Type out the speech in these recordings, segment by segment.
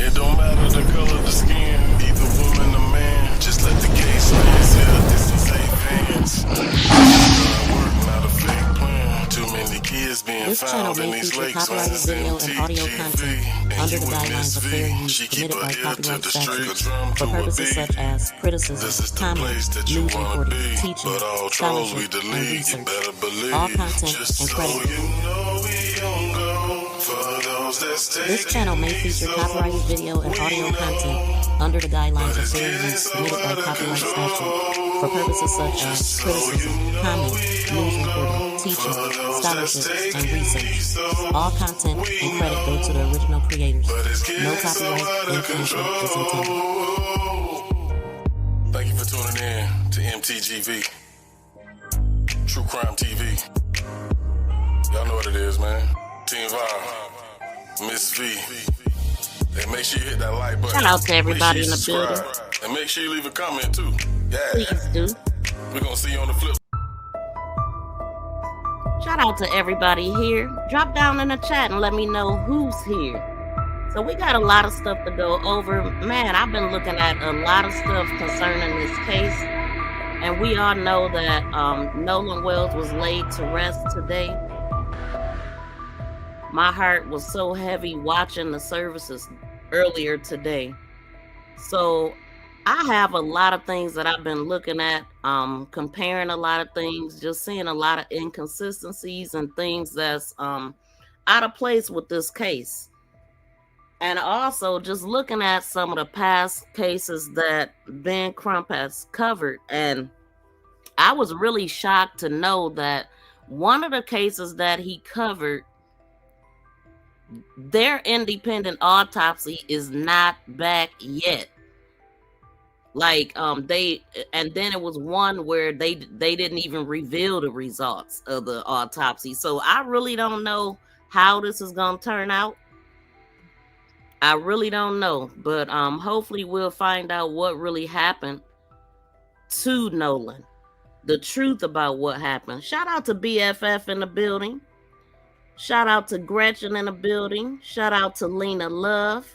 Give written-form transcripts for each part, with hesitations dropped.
It don't matter the color of the skin, either woman or man. Just let the case lands here. This is advance. Work, not a fake plan. Too many kids being This channel found in may these feature lakes. copyrighted video and audio content under the guidelines of fair use permitted by copyright statutes for purposes such as criticism, comment, news reporting, teaching, scholarship, and research. All content and credit. This channel may feature copyrighted video and audio content under the guidelines of fair use permitted by copyright statute for purposes such as criticism, comment, news reporting, teaching, scholarship, and research. All content and credit go to the original creators. No copyright infringement is intended. Thank you for tuning in to MTGV, True Crime TV. Y'all know what it is, man. Team Vibe, Miss V. And make sure you hit that like button. Shout out to everybody in the building. And make sure you leave a comment too. Yeah. Please do. We're gonna see you on the flip. Shout out to everybody here. Drop down in the chat and let me know who's here. So we got a lot of stuff to go over. Man, I've been looking at a lot of stuff concerning this case. And we all know that Nolan Wells was laid to rest today. My heart was so heavy watching the services earlier today. So I have a lot of things that I've been looking at, comparing a lot of things, just seeing a lot of inconsistencies and things that's out of place with this case. And also just looking at some of the past cases that Ben Crump has covered. And I was really shocked to know that one of the cases that he covered, their independent autopsy is not back yet. Like and then it was one where they didn't even reveal the results of the autopsy. So I really don't know how this is gonna turn out. I really don't know, but hopefully we'll find out what really happened to Nolan, the truth about what happened. Shout out to BFF in the building. Shout out to Gretchen in the building. Shout out to Lena Love.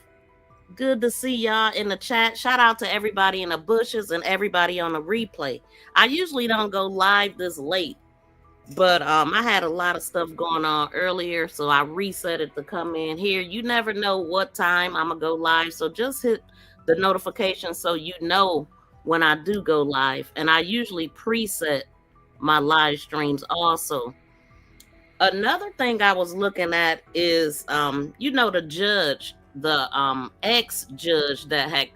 Good to see y'all in the chat. Shout out to everybody in the bushes and everybody on the replay. I usually don't go live this late, but I had a lot of stuff going on earlier, so I reset it to come in here. You never know what time I'm gonna go live, so just hit the notification so you know when I do go live. And I usually preset my live streams also. Another thing I was looking at is the judge, the ex-judge that had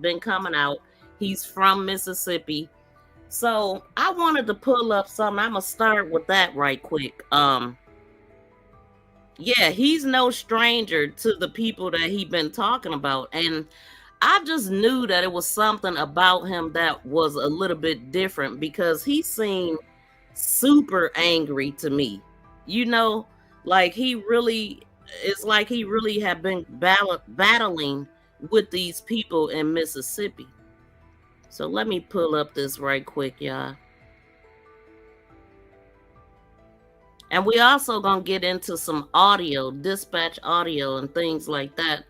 been coming out. He's from Mississippi. So I wanted to pull up something. I'm gonna start with that right quick. Yeah, he's no stranger to the people that he's been talking about. And I just knew that it was something about him that was a little bit different, because he seemed super angry to me. Like it's like he really had been battling with these people in Mississippi. So let me pull up this right quick, y'all. And we also gonna get into some audio, dispatch audio and things like that.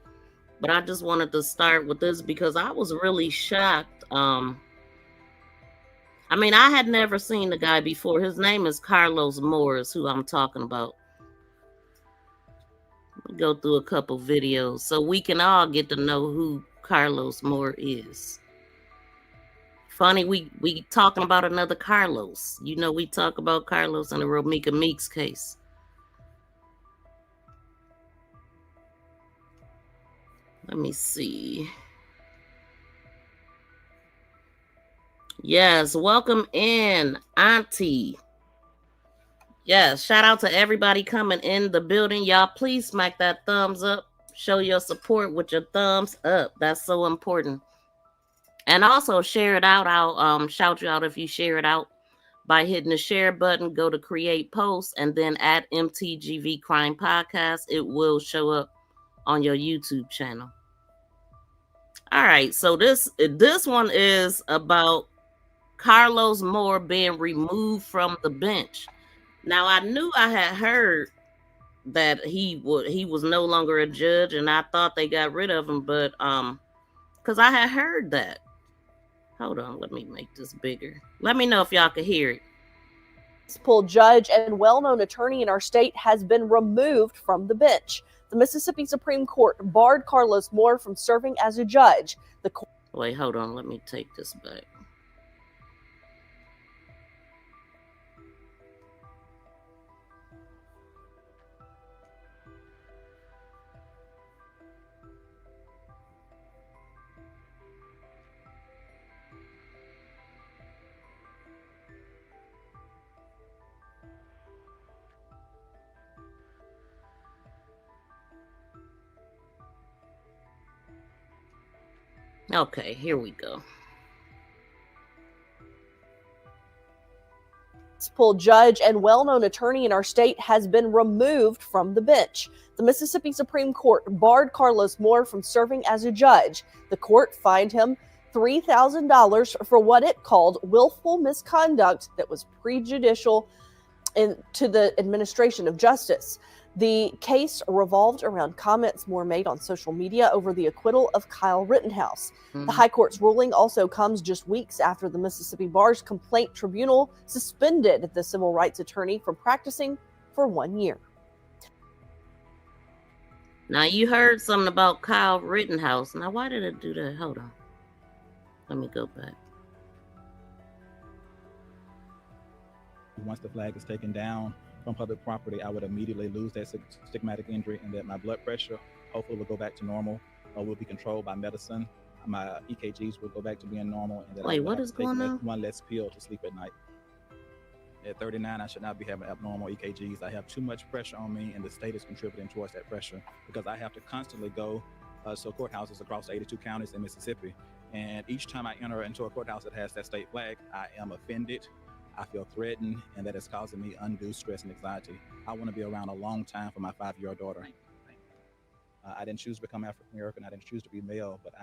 But I just wanted to start with this because I was really shocked. I had never seen the guy before. His name is Carlos Moore, is who I'm talking about. Let me go through a couple videos so we can all get to know who Carlos Moore is. Funny, we talking about another Carlos. We talk about Carlos in the Romika Meeks case. Let me see. Yes, welcome in, Auntie. Yes, shout out to everybody coming in the building. Y'all, please smack that thumbs up. Show your support with your thumbs up. That's so important. And also share it out. I'll shout you out if you share it out by hitting the share button. Go to create posts and then add MTGV Crime Podcast. It will show up on your YouTube channel. All right, so this one is about Carlos Moore being removed from the bench. Now, I knew I had heard that he was no longer a judge, and I thought they got rid of him, but because I had heard that. Hold on, let me make this bigger. Let me know if y'all can hear it. Municipal judge and well-known attorney in our state has been removed from the bench. The Mississippi Supreme Court barred Carlos Moore from serving as a judge. Wait, hold on, let me take this back. Okay, here we go. Municipal judge and well-known attorney in our state has been removed from the bench. The Mississippi Supreme Court barred Carlos Moore from serving as a judge. The court fined him $3,000 for what it called willful misconduct that was prejudicial to the administration of justice. The case revolved around comments Moore made on social media over the acquittal of Kyle Rittenhouse. The High Court's ruling also comes just weeks after the Mississippi Bar's Complaint Tribunal suspended the civil rights attorney from practicing for 1 year. Now, you heard something about Kyle Rittenhouse. Now, why did it do that? Hold on. Let me go back. Once the flag is taken down from public property, I would immediately lose that stigmatic injury, and that my blood pressure hopefully will go back to normal or will be controlled by medicine. My EKGs will go back to being normal. And that Wait, what is going on? One less pill to sleep at night. At 39, I should not be having abnormal EKGs. I have too much pressure on me, and the state is contributing towards that pressure because I have to constantly go to courthouses across 82 counties in Mississippi. And each time I enter into a courthouse that has that state flag, I am offended. I feel threatened, and that is causing me undue stress and anxiety. I want to be around a long time for my 5-year-old daughter. I didn't choose to become African American. I didn't choose to be male, but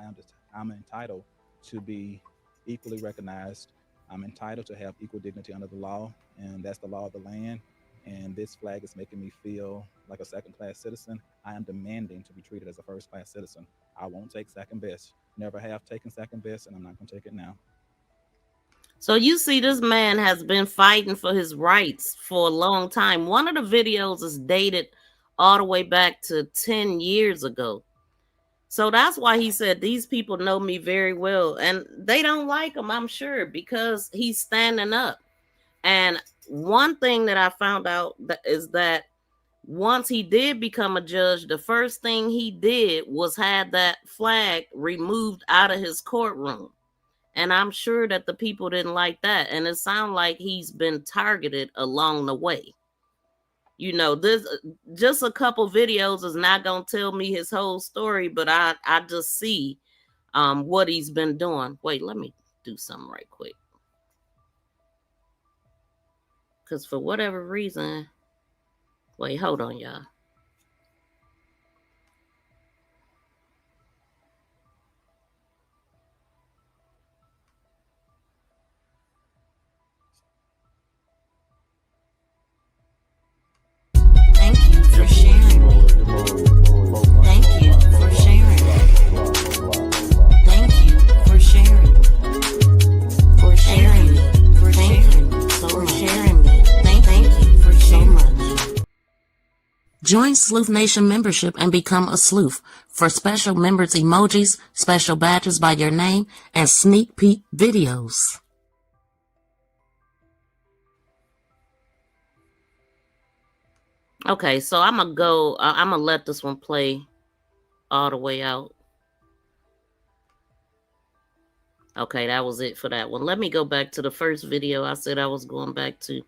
I'm entitled to be equally recognized. I'm entitled to have equal dignity under the law, and that's the law of the land. And this flag is making me feel like a second-class citizen. I am demanding to be treated as a first-class citizen. I won't take second best. Never have taken second best, and I'm not going to take it now. So you see, this man has been fighting for his rights for a long time. One of the videos is dated all the way back to 10 years ago. So that's why he said these people know me very well, and they don't like him, I'm sure, because he's standing up. And one thing that I found out is that once he did become a judge, the first thing he did was had that flag removed out of his courtroom. And I'm sure that the people didn't like that. And it sounds like he's been targeted along the way. You know, this just a couple videos is not going to tell me his whole story, but I just see what he's been doing. Wait, let me do something right quick. Because for whatever reason, wait, hold on, y'all. Thank you for sharing me. Thank you for sharing me. Thank you for sharing me. For sharing me. For sharing me. For sharing me. Thank you for so much. Join Sleuth Nation membership and become a sleuth for special members emojis, special badges by your name, and sneak peek videos. Okay, so I'm going to go, I'm going to let this one play all the way out. Okay, that was it for that one. Let me go back to the first video I said I was going back to.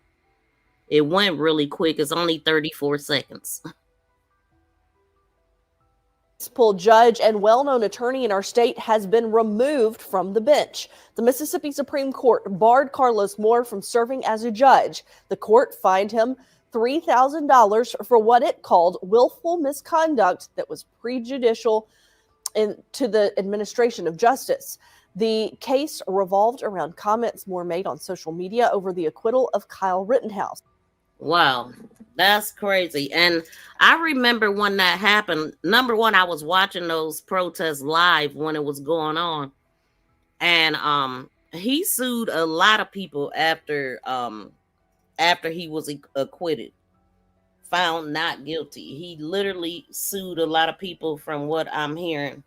It went really quick. It's only 34 seconds. Municipal judge and well-known attorney in our state has been removed from the bench. The Mississippi Supreme Court barred Carlos Moore from serving as a judge. The court fined him $3,000 for what it called willful misconduct that was prejudicial to the administration of justice. The case revolved around comments Moore made on social media over the acquittal of Kyle Rittenhouse. Wow, that's crazy. And I remember when that happened. Number one, I was watching those protests live when it was going on, and he sued a lot of people after he was acquitted, found not guilty. He literally sued a lot of people, from what I'm hearing,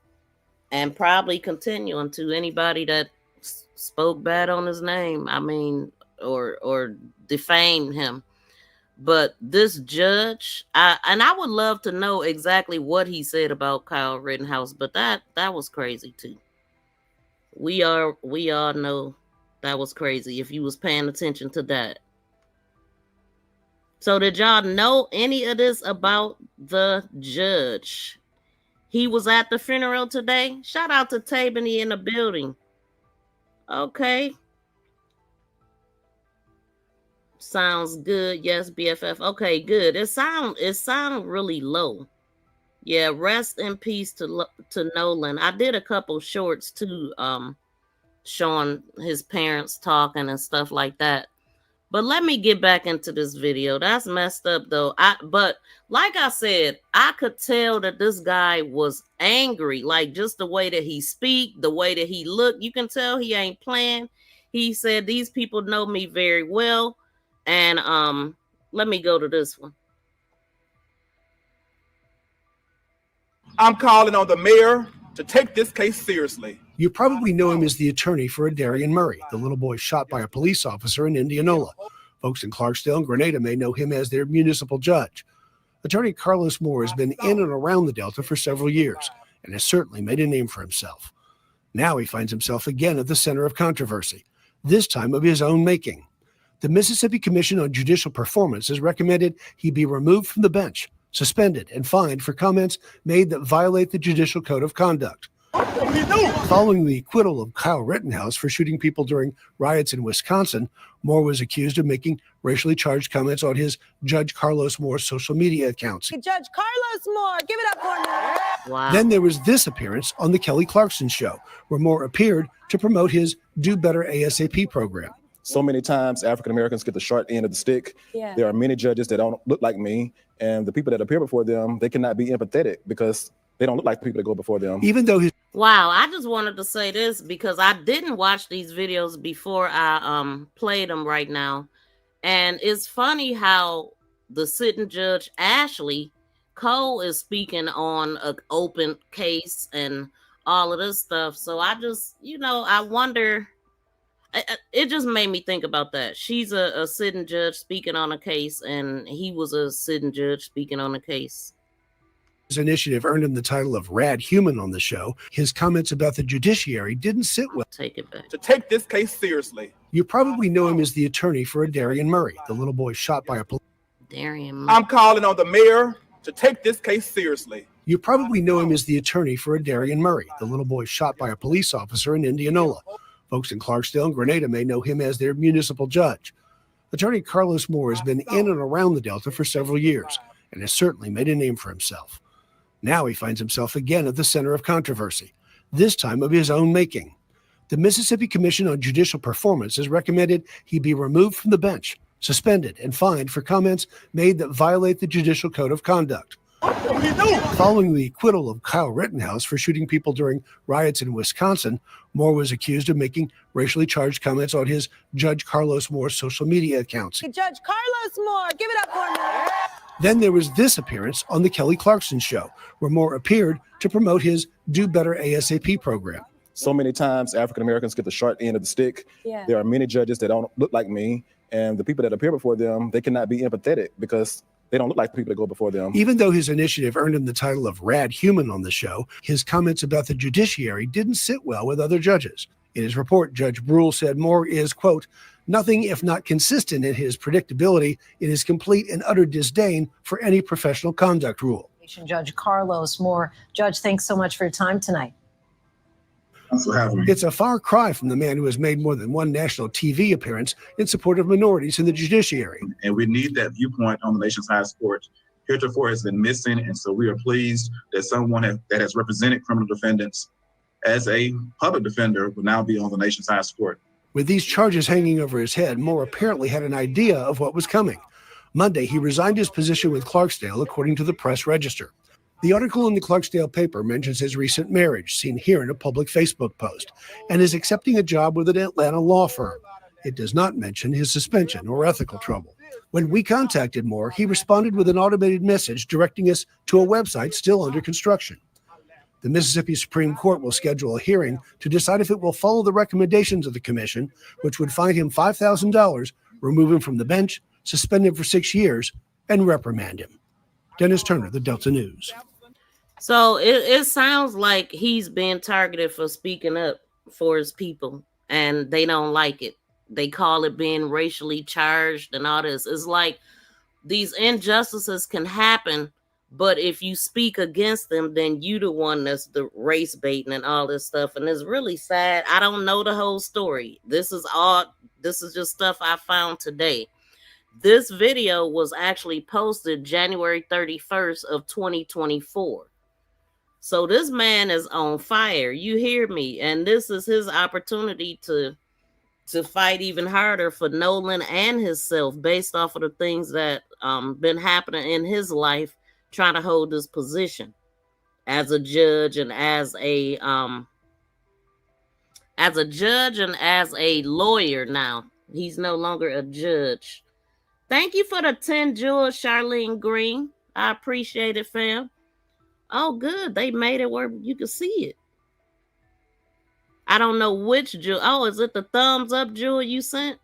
and probably continuing to anybody that spoke bad on his name. I mean, or defamed him. But this judge, I would love to know exactly what he said about Kyle Rittenhouse, but that was crazy too. We all know that was crazy if you was paying attention to that. So did y'all know any of this about the judge? He was at the funeral today. Shout out to Tabany in the building. Okay. Sounds good. Yes, BFF. Okay, good. It sound really low. Yeah, rest in peace to Nolan. I did a couple shorts too, showing his parents talking and stuff like that. But let me get back into this video. That's messed up though. But like I said, I could tell that this guy was angry. Like just the way that he speak, the way that he looked, you can tell he ain't playing. He said, "These people know me very well." And let me go to this one. I'm calling on the mayor to take this case seriously. You probably know him as the attorney for Darian Murray, the little boy shot by a police officer in Indianola. Folks in Clarksdale and Grenada may know him as their municipal judge. Attorney Carlos Moore has been in and around the Delta for several years and has certainly made a name for himself. Now he finds himself again at the center of controversy, this time of his own making. The Mississippi Commission on Judicial Performance has recommended he be removed from the bench, suspended, and fined for comments made that violate the Judicial Code of Conduct. Following the acquittal of Kyle Rittenhouse for shooting people during riots in Wisconsin, Moore was accused of making racially charged comments on his Judge Carlos Moore social media accounts. Judge Carlos Moore, give it up for me. Wow. Then there was this appearance on the Kelly Clarkson Show, where Moore appeared to promote his Do Better ASAP program. So many times African Americans get the short end of the stick. Yeah. There are many judges that don't look like me, and the people that appear before them, they cannot be empathetic because they don't look like the people that go before them. Even though his Wow, I just wanted to say this because I didn't watch these videos before I played them right now. And it's funny how the sitting judge Ashley Cole is speaking on an open case and all of this stuff. So I just, I wonder, it just made me think about that. She's a sitting judge speaking on a case, and he was a sitting judge speaking on a case. initiative earned him the title of Rad Human on the show. His comments about the judiciary didn't sit well. Take it back. To take this case seriously. You probably know him as the attorney for Darian Murray, the little boy shot by a police. Darian. I'm calling on the mayor to take this case seriously. You probably know him as the attorney for Darian Murray, the little boy shot by a police officer in Indianola. Folks in Clarksdale and Grenada may know him as their municipal judge. Attorney Carlos Moore has been in and around the Delta for several years and has certainly made a name for himself. Now he finds himself again at the center of controversy, this time of his own making. The Mississippi Commission on Judicial Performance has recommended he be removed from the bench, suspended, and fined for comments made that violate the Judicial Code of Conduct. Following the acquittal of Kyle Rittenhouse for shooting people during riots in Wisconsin, Moore was accused of making racially charged comments on his Judge Carlos Moore social media accounts. Judge Carlos Moore, give it up for me. Then there was this appearance on the Kelly Clarkson Show, where Moore appeared to promote his Do Better ASAP program. So many times African Americans get the short end of the stick. Yeah. There are many judges that don't look like me, and the people that appear before them, they cannot be empathetic because they don't look like the people that go before them. Even though his initiative earned him the title of Rad Human on the show, his comments about the judiciary didn't sit well with other judges. In his report, Judge Brule said Moore is, quote, nothing if not consistent in his predictability, in his complete and utter disdain for any professional conduct rule. Judge Carlos Moore. Judge, thanks so much for your time tonight. Thanks for having me. It's a far cry from the man who has made more than one national TV appearance in support of minorities in the judiciary. And we need that viewpoint on the nation's highest court. Heretofore has been missing, and so we are pleased that someone that has represented criminal defendants as a public defender will now be on the nation's highest court. With these charges hanging over his head, Moore apparently had an idea of what was coming. Monday, he resigned his position with Clarksdale, according to the Press Register. The article in the Clarksdale paper mentions his recent marriage, seen here in a public Facebook post, and is accepting a job with an Atlanta law firm. It does not mention his suspension or ethical trouble. When we contacted Moore, he responded with an automated message directing us to a website still under construction. The Mississippi Supreme Court will schedule a hearing to decide if it will follow the recommendations of the commission, which would fine him $5,000, remove him from the bench, suspend him for 6 years, and reprimand him. Dennis Turner, the Delta News. So it sounds like he's being targeted for speaking up for his people, and they don't like it. They call it being racially charged and all this. It's like these injustices can happen, but if you speak against them, then you the one that's the race baiting and all this stuff. And it's really sad. I don't know the whole story. This is just stuff I found today. This video was actually posted January 31st of 2024. So this man is on fire. You hear me? And this is his opportunity to fight even harder for Nolan and himself based off of the things that been happening in his life, trying to hold this position as a judge and as a lawyer now. He's no longer a judge. Thank you for the 10 jewels, Charlene Green. I appreciate it, fam. Oh, good. They made it where you could see it. I don't know which jewel. Oh, is it the thumbs up jewel you sent?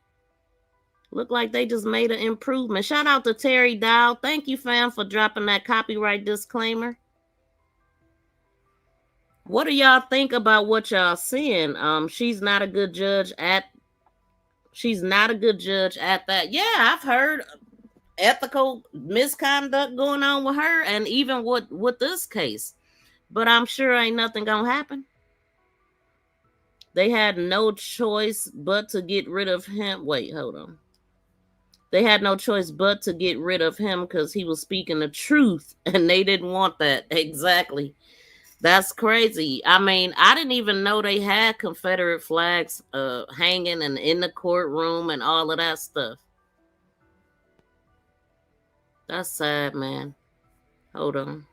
Look like they just made an improvement. Shout out to Terry Dow. Thank you, fam, for dropping that copyright disclaimer. What do y'all think about what y'all seeing? She's not a good judge at that. Yeah, I've heard ethical misconduct going on with her, and even with this case. But I'm sure ain't nothing gonna happen. They had no choice but to get rid of him. Wait, hold on. They had no choice but to get rid of him because he was speaking the truth, and they didn't want that. Exactly. That's crazy. I mean, I didn't even know they had Confederate flags hanging and in the courtroom and all of that stuff. That's sad, man. Hold on.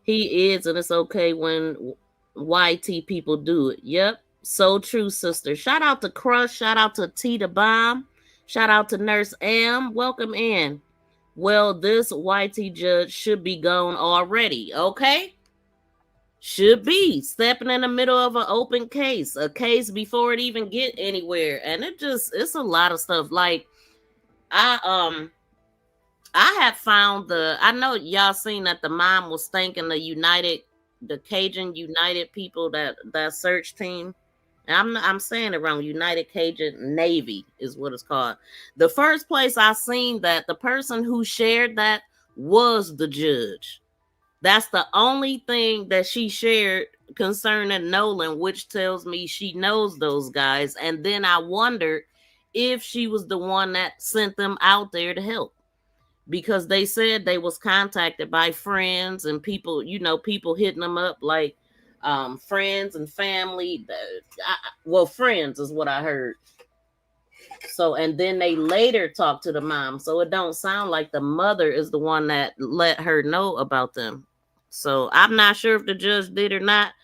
He is, and it's okay when YT people do it. Yep. So true, sister. Shout out to Crush. Shout out to T the Bomb. Shout out to Nurse M. Welcome in. Well, this YT judge should be gone already. Okay? Should be stepping in the middle of an open case, a case before it even get anywhere. And it's a lot of stuff. Like, I had found I know y'all seen that the mom was thanking the Cajun United people, that search team. I'm saying it wrong. United Cajun Navy is what it's called. The first place I seen that, the person who shared that was the judge. That's the only thing that she shared concerning Nolan, which tells me she knows those guys. And then I wondered if she was the one that sent them out there to help. Because they said they was contacted by friends and people, people hitting them up like friends and family. Friends is what I heard. So, and then they later talked to the mom. So it don't sound like the mother is the one that let her know about them. So I'm not sure if the judge did or not,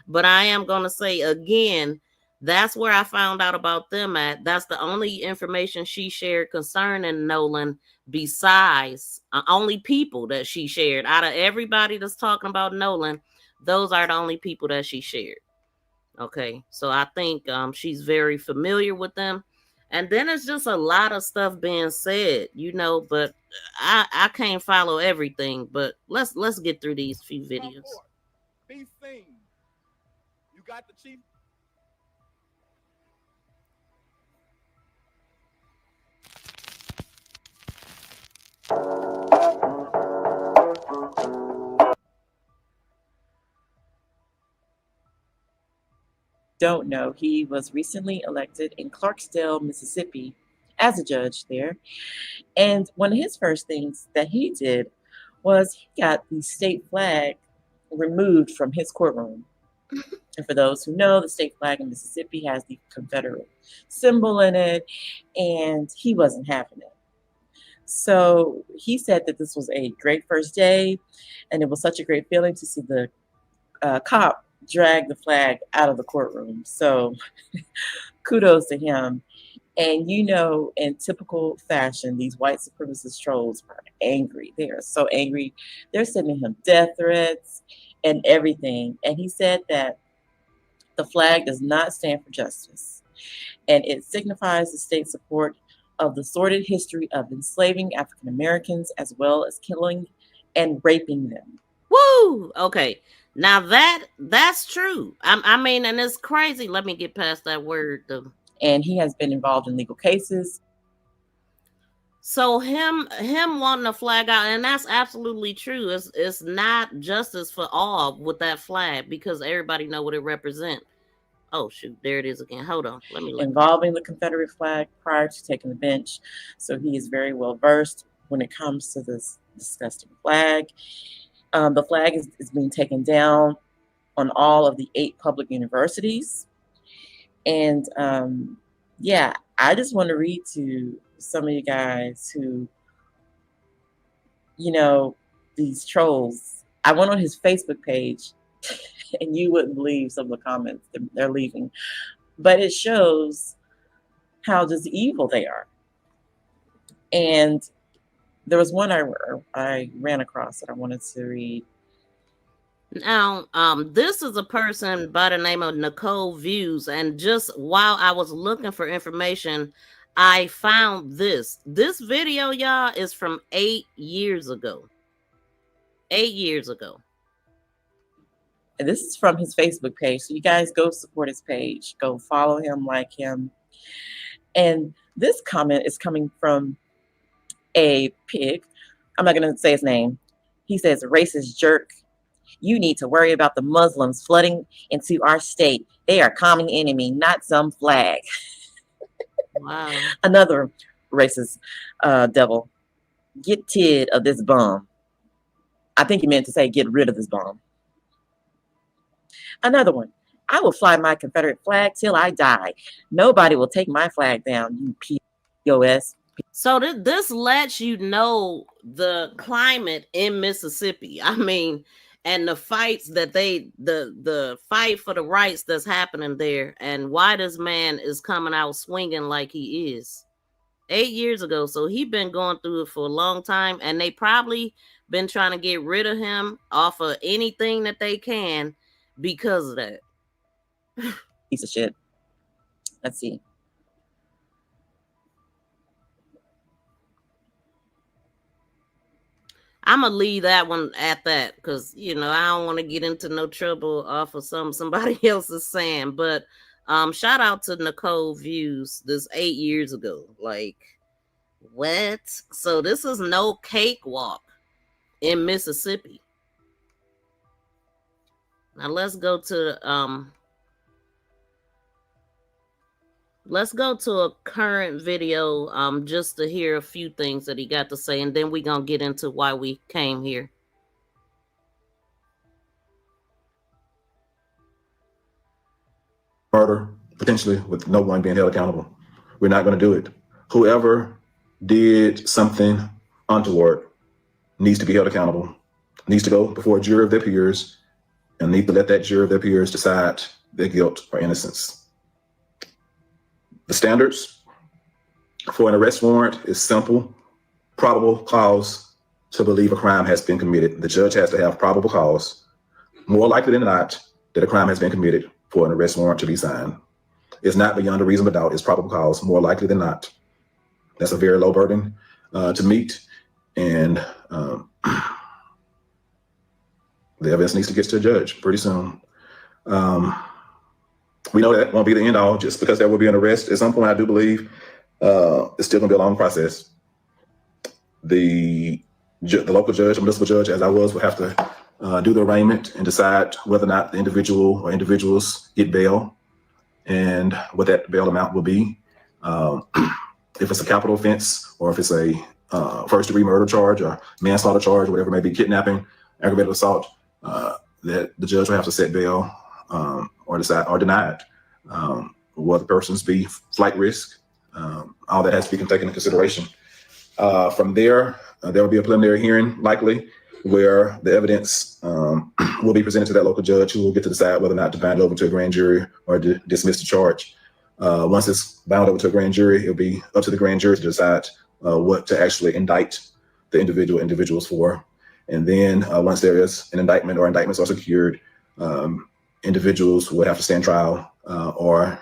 but I am going to say again, that's where I found out about them at. That's the only information she shared concerning Nolan, besides only people that she shared. Out of everybody that's talking about Nolan, those are the only people that she shared. Okay, so I think she's very familiar with them. And then it's just a lot of stuff being said, but I can't follow everything. But let's get through these few videos. Be seen. You got the chief. Don't know, he was recently elected in Clarksdale, Mississippi, as a judge there. And one of his first things that he did was he got the state flag removed from his courtroom. And for those who know, the state flag in Mississippi has the Confederate symbol in it, and he wasn't having it. So he said that this was a great first day, and it was such a great feeling to see the cop drag the flag out of the courtroom. So kudos to him. And you know, in typical fashion, these white supremacist trolls are angry. They are so angry. They're sending him death threats and everything. And he said that the flag does not stand for justice, and it signifies the state's support of the sordid history of enslaving African Americans, as well as killing and raping them. Woo! Okay. Now that's true. I mean, and it's crazy. Let me get past that word though. And he has been involved in legal cases. So him wanting a flag out, and that's absolutely true. It's not justice for all with that flag, because everybody know what it represents. Oh shoot, there it is again. Hold on. Let me involving the Confederate flag prior to taking the bench. So he is very well versed when it comes to this disgusting flag. The flag is being taken down on all of the 8 public universities. And yeah, I just want to read to some of you guys who, you know, these trolls. I went on his Facebook page and you wouldn't believe some of the comments they're leaving. But it shows how just evil they are. And there was one I ran across that I wanted to read. Now, this is a person by the name of Nicole Views, and just while I was looking for information, I found this. This video, y'all, is from 8 years ago. 8 years ago. And this is from his Facebook page. So you guys go support his page. Go follow him, like him. And this comment is coming from a pig. I'm not going to say his name. He says, racist jerk. You need to worry about the Muslims flooding into our state. They are common enemy, not some flag. Wow. Another racist devil. Get rid of this bomb. I think he meant to say get rid of this bomb. Another one. I will fly my Confederate flag till I die. Nobody will take my flag down, you POS. So this lets you know the climate in Mississippi. I mean, and the fights that the fight for the rights that's happening there, and why this man is coming out swinging like he is. 8 years ago. So he been going through it for a long time, and they probably been trying to get rid of him off of anything that they can because of that. Piece of shit. Let's see. I'm gonna leave that one at that, because you know I don't want to get into no trouble off of somebody else is saying. But shout out to Nicole Views. This 8 years ago. Like, what? So this is no cakewalk in Mississippi. Now let's go to a current video just to hear a few things that he got to say, and then we're gonna get into why we came here. Murder, potentially with no one being held accountable. We're not going to do it. Whoever did something untoward needs to be held accountable, needs to go before a jury of their peers, and need to let that jury of their peers decide their guilt or innocence. The standards for an arrest warrant is simple: probable cause to believe a crime has been committed. The judge has to have probable cause, more likely than not, that a crime has been committed for an arrest warrant to be signed. It's not beyond a reasonable doubt. It's probable cause, more likely than not. That's a very low burden to meet, and the evidence needs to get to a judge pretty soon. We know that won't be the end all. Just because there will be an arrest at some point, I do believe it's still going to be a long process. The local judge, or municipal judge, as I was, will have to do the arraignment and decide whether or not the individual or individuals get bail and what that bail amount will be. If it's a capital offense, or if it's a first-degree murder charge or manslaughter charge, whatever it may be, kidnapping, aggravated assault, that the judge will have to set bail or denied. Will the persons be flight risk? All that has to be taken into consideration. From there, there will be a preliminary hearing likely where the evidence will be presented to that local judge who will get to decide whether or not to bind it over to a grand jury or dismiss the charge. Once it's bound over to a grand jury, it'll be up to the grand jury to decide what to actually indict the individuals for. And then once there is an indictment or indictments are secured, individuals will have to stand trial or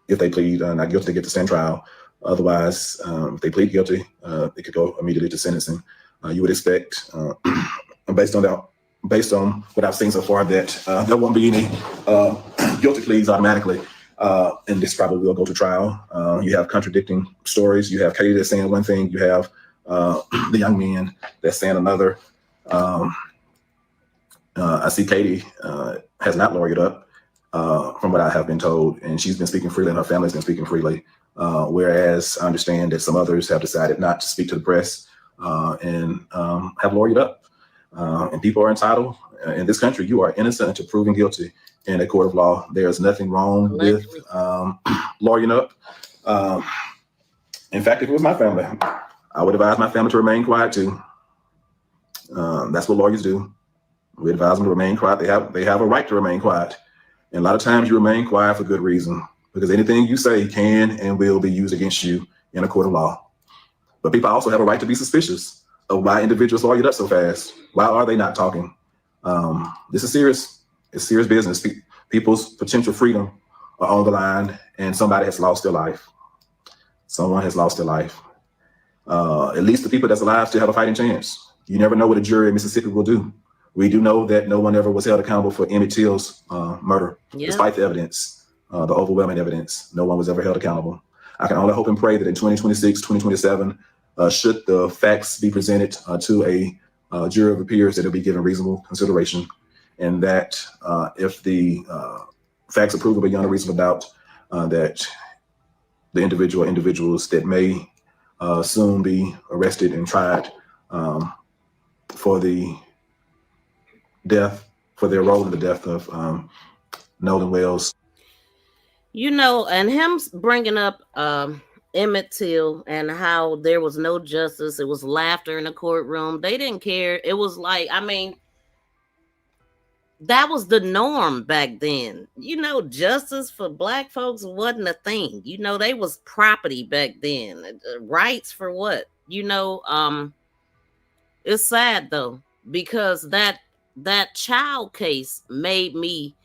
if they plead not guilty, they get to stand trial. Otherwise, if they plead guilty, it could go immediately to sentencing. You would expect, based on what I've seen so far, that there won't be any guilty pleas automatically, and this probably will go to trial. You have contradicting stories. You have Katie that's saying one thing. You have the young man that's saying another. I see Katie has not lawyered up, from what I have been told, and she's been speaking freely, and her family's been speaking freely. Whereas I understand that some others have decided not to speak to the press and have lawyered up. And people are entitled in this country. You are innocent until proven guilty in a court of law. There's nothing wrong with lawyering up. In fact, if it was my family, I would advise my family to remain quiet too. That's what lawyers do. We advise them to remain quiet. They have a right to remain quiet. And a lot of times you remain quiet for good reason, because anything you say can and will be used against you in a court of law. But people also have a right to be suspicious of why individuals lawyered up so fast. Why are they not talking? This is serious. It's serious business. People's potential freedom are on the line, and somebody has lost their life. Someone has lost their life. At least the people that's alive still have a fighting chance. You never know what a jury in Mississippi will do. We do know that no one ever was held accountable for Emmett Till's murder, despite the evidence, the overwhelming evidence. No one was ever held accountable. I can only hope and pray that in 2026, 2027, should the facts be presented to a jury of peers, that it'll be given reasonable consideration, and that if the facts are proven beyond a reasonable doubt, that the individuals that may soon be arrested and tried for their role in the death of Nolan Wells. You know, and him bringing up Emmett Till and how there was no justice. It was laughter in the courtroom. They didn't care. It was like, I mean, that was the norm back then. You know, justice for black folks wasn't a thing. You know, they was property back then. Rights for what? You know, it's sad though, because that child case made me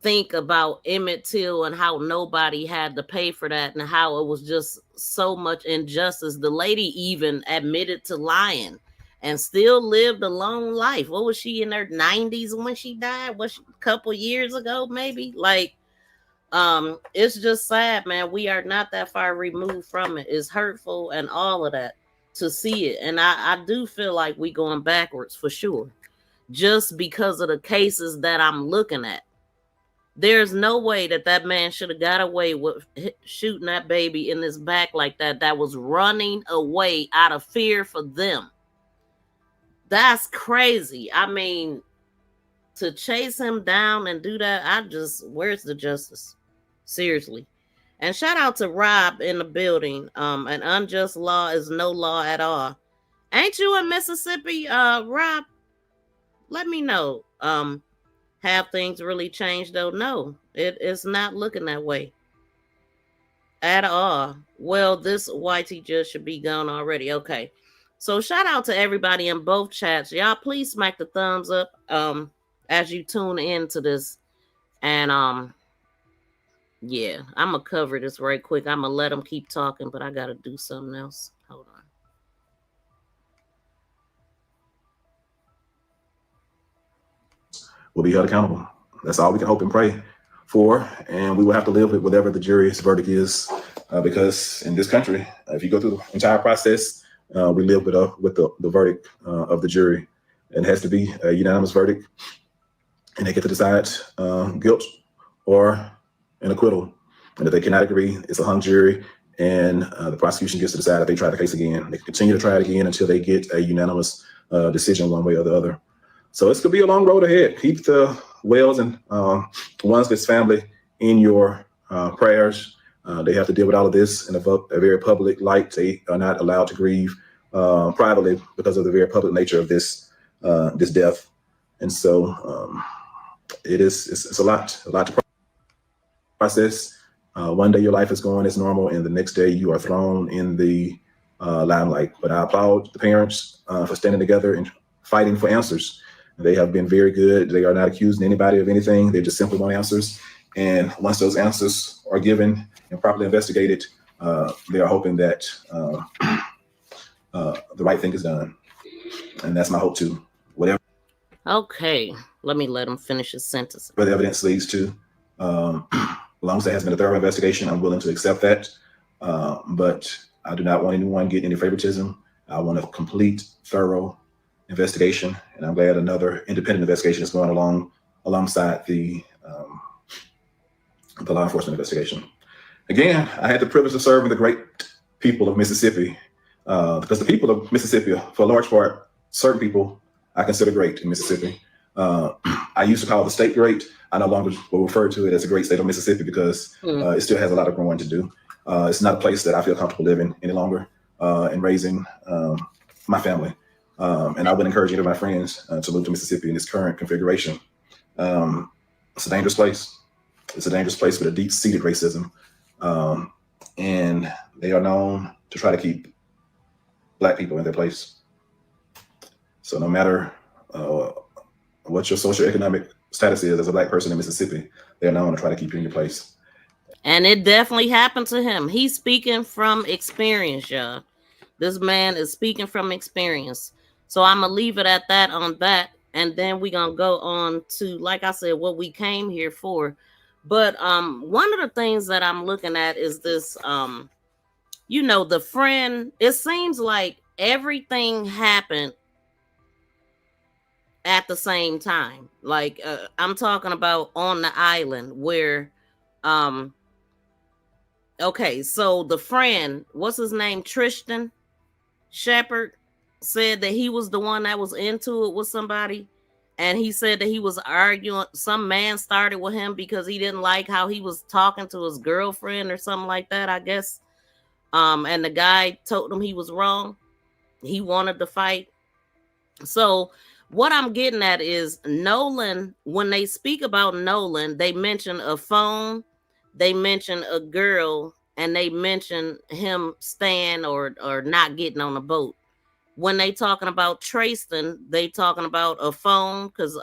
think about Emmett Till and how nobody had to pay for that and how it was just so much injustice. The lady even admitted to lying and still lived a long life. What was she, in her 90s when she died? Was she a couple years ago, maybe? Like, it's just sad, man. We are not that far removed from it. It's hurtful and all of that to see it. And I do feel like we going backwards for sure, just because of the cases that I'm looking at. There's no way that man should have got away with shooting that baby in his back like that. That was running away out of fear for them. That's crazy. I mean, to chase him down and do that, where's the justice? Seriously. And shout out to Rob in the building. An unjust law is no law at all. Ain't you in Mississippi, Rob? Let me know. Have things really changed though? No, it's not looking that way at all. Well, this YT judge should be gone already. Okay. So shout out to everybody in both chats. Y'all please smack the thumbs up as you tune into this. And yeah, I'm gonna cover this right quick. I'm gonna let them keep talking, but I gotta do something else. Hold on. Will be held accountable. That's all we can hope and pray for, and we will have to live with whatever the jury's verdict is, because in this country, if you go through the entire process, we live with the verdict of the jury. It has to be a unanimous verdict, and they get to decide guilt or an acquittal. And if they cannot agree, it's a hung jury, and the prosecution gets to decide if they try the case again. They can continue to try it again until they get a unanimous decision one way or the other. So it's going to be a long road ahead. Keep the Wells and Wansley's family in your prayers. They have to deal with all of this in a very public light. They are not allowed to grieve privately because of the very public nature of this death. And so it's a lot to process. One day your life is going as normal, and the next day you are thrown in the limelight. But I applaud the parents for standing together and fighting for answers. They have been very good. They are not accusing anybody of anything. They just simply want answers. And once those answers are given and properly investigated, they are hoping that the right thing is done. And that's my hope too. Whatever. Okay, let him finish his sentence. Where the evidence leads to, as long as there has been a thorough investigation, I'm willing to accept that. But I do not want anyone getting any favoritism. I want a complete, thorough investigation, and I'm glad another independent investigation is going alongside the law enforcement investigation. Again, I had the privilege of serving the great people of Mississippi, because the people of Mississippi, for a large part, certain people I consider great in Mississippi. I used to call the state great. I no longer will refer to it as a great state of Mississippi because it still has a lot of growing to do. It's not a place that I feel comfortable living any longer and raising my family. And I would encourage any of my friends to move to Mississippi in its current configuration. It's a dangerous place. It's a dangerous place with a deep-seated racism. And they are known to try to keep Black people in their place. So no matter what your socioeconomic status is as a Black person in Mississippi, they're known to try to keep you in your place. And it definitely happened to him. He's speaking from experience, y'all. This man is speaking from experience. So I'm going to leave it at that on that. And then we're going to go on to, like I said, what we came here for. But one of the things that I'm looking at is this, the friend. It seems like everything happened at the same time. Like I'm talking about on the island where, okay, so the friend, what's his name? Tristan Shepard said that he was the one that was into it with somebody. And he said that he was arguing. Some man started with him because he didn't like how he was talking to his girlfriend or something like that, I guess. And the guy told him he was wrong. He wanted to fight. So what I'm getting at is Nolan, when they speak about Nolan, they mention a phone, they mention a girl, and they mention him staying or not getting on the boat. When they talking about Tristan, they talking about a phone because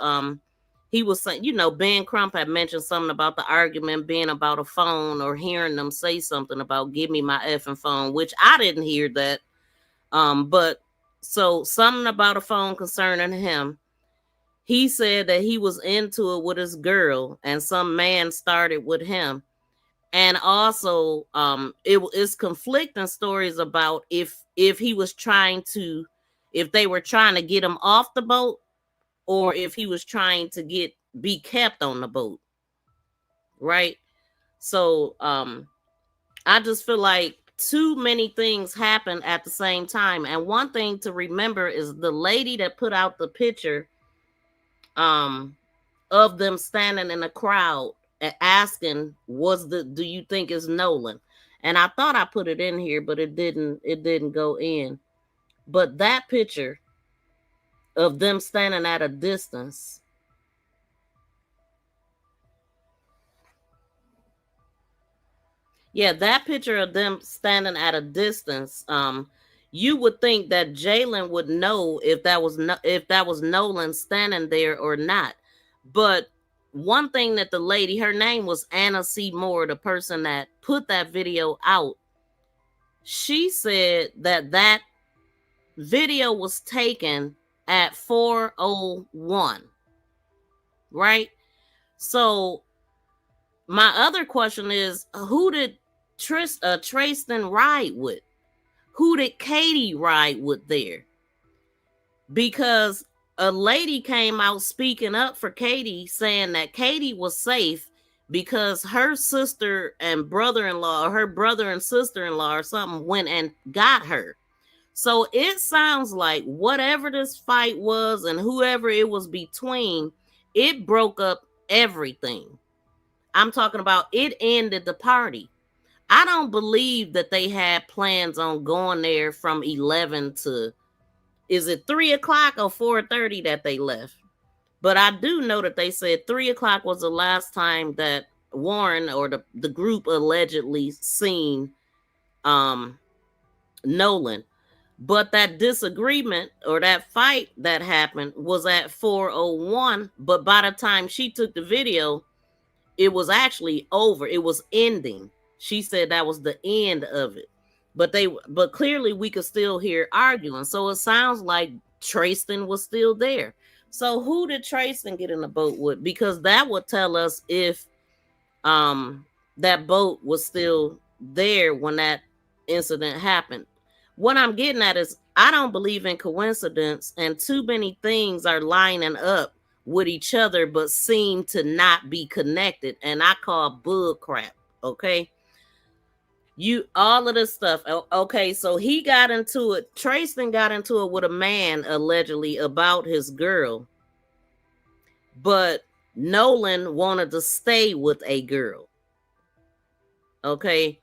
he was saying, Ben Crump had mentioned something about the argument being about a phone or hearing them say something about give me my effing phone, which I didn't hear that. But so something about a phone concerning him. He said that he was into it with his girl and some man started with him. And also, it's conflicting stories about if he was if they were trying to get him off the boat or if he was trying to be kept on the boat. Right. So, I just feel like too many things happen at the same time. And one thing to remember is the lady that put out the picture, of them standing in the crowd and asking, do you think it's Nolan? And I thought I put it in here, but it didn't go in. But that picture of them standing at a distance. Yeah, that picture of them standing at a distance. You would think that Jalen would know if that was Nolan standing there or not. But one thing that the lady, her name was Anna C. Moore, the person that put that video out, she said that video was taken at 4:01, right? So my other question is, who did Tristan ride with? Who did Katie ride with there? Because a lady came out speaking up for Katie, saying that Katie was safe because her sister and brother-in-law, or her brother and sister-in-law or something, went and got her. So it sounds like whatever this fight was and whoever it was between, it broke up everything. I'm talking about it ended the party. I don't believe that they had plans on going there from 11 to, is it 3 o'clock or 4:30 that they left? But I do know that they said 3 o'clock was the last time that Warren or the group allegedly seen Nolan. But that disagreement or that fight that happened was at 4:01. But by the time she took the video, it was actually over. It was ending. She said that was the end of it. But clearly we could still hear arguing. So it sounds like Trayston was still there. So who did Trayston get in the boat with? Because that would tell us if that boat was still there when that incident happened. What I'm getting at is I don't believe in coincidence, and too many things are lining up with each other but seem to not be connected, and I call bull crap. Okay, all of this stuff. Okay, so he got into it. Trayston got into it with a man allegedly about his girl, but Nolan wanted to stay with a girl. Okay,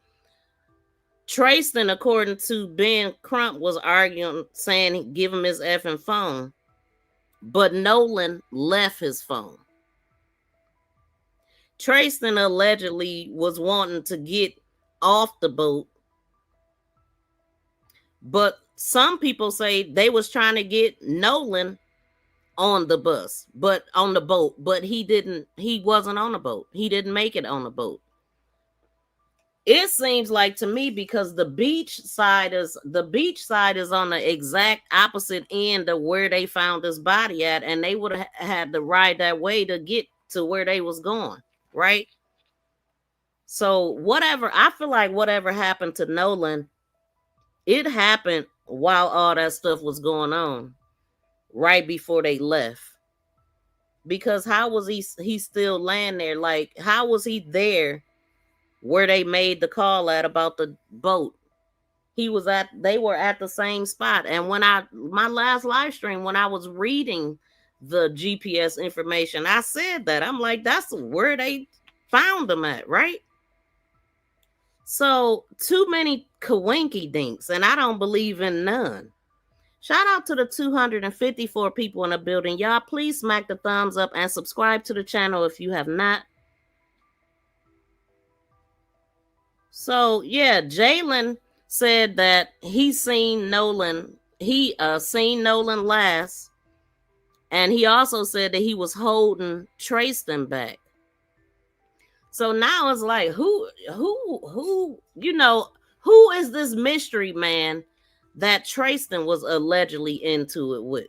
Trayston, according to Ben Crump, was arguing, saying give him his effing phone, but Nolan left his phone. Trayston allegedly was wanting to get off the boat, but some people say they was trying to get Nolan on the bus, but on the boat, but he wasn't on the boat. He didn't make it on the boat. It seems like to me, because the beach side is on the exact opposite end of where they found his body at, and they would have had to ride that way to get to where they was going, right? So I feel like whatever happened to Nolan, it happened while all that stuff was going on, right before they left. Because how was he still laying there? Like, how was he there where they made the call at about the boat? They were at the same spot. And when my last live stream, when I was reading the GPS information, I said that. I'm like, that's where they found them at, right? So too many coinky dinks, and I don't believe in none. Shout out to the 254 people in the building. Y'all, please smack the thumbs up and subscribe to the channel if you have not. So yeah, Jalen said that he seen Nolan. He seen Nolan last, and he also said that he was holding Trayston back. So now it's like, who is this mystery man that Trayston was allegedly into it with?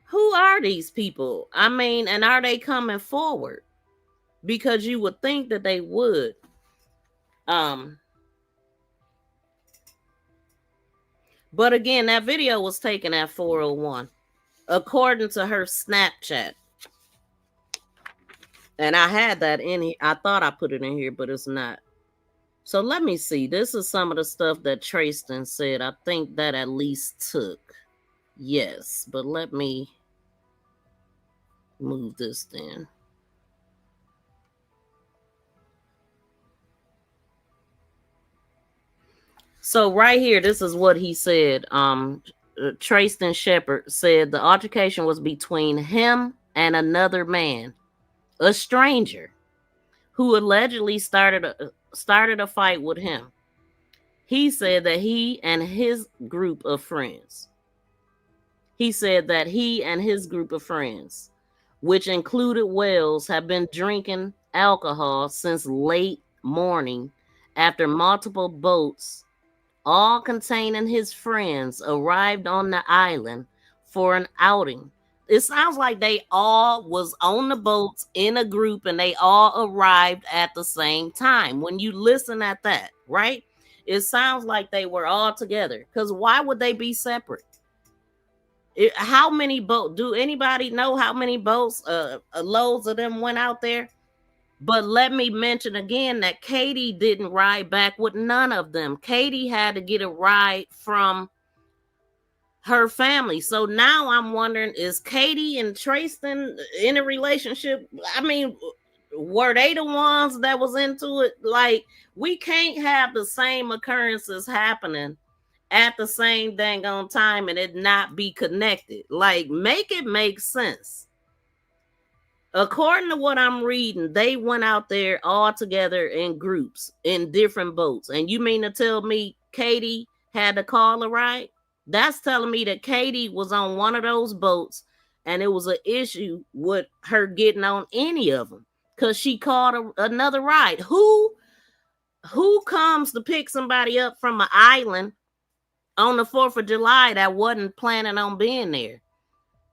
Who are these people? I mean, and are they coming forward? Because you would think that they would. But again, that video was taken at 4:01, according to her Snapchat. And I had that in here. I thought I put it in here, but it's not. So let me see. This is some of the stuff that Trayston said. I think that at least took. Yes, but let me move this then. So right here, this is what he said. Trayston Shepard said the altercation was between him and another man, a stranger, who allegedly started a fight with him. He said that he and his group of friends, which included Wells, have been drinking alcohol since late morning after multiple boats, all containing his friends, arrived on the island for an outing. It sounds like they all was on the boats in a group and they all arrived at the same time. When you listen at that, right? It sounds like they were all together. Because why would they be separate? How many boats? Do anybody know how many boats, loads of them went out there? But let me mention again that Katie didn't ride back with none of them. Katie had to get a ride from her family. So now I'm wondering, is Katie and Tristan in a relationship? I mean, were they the ones that was into it? Like, we can't have the same occurrences happening at the same dang on time and it not be connected. Like, make it make sense. According to what I'm reading, they went out there all together in groups in different boats. And you mean to tell me Katie had to call a ride? That's telling me that Katie was on one of those boats and it was an issue with her getting on any of them because she called another ride. Who comes to pick somebody up from an island on the 4th of July that wasn't planning on being there?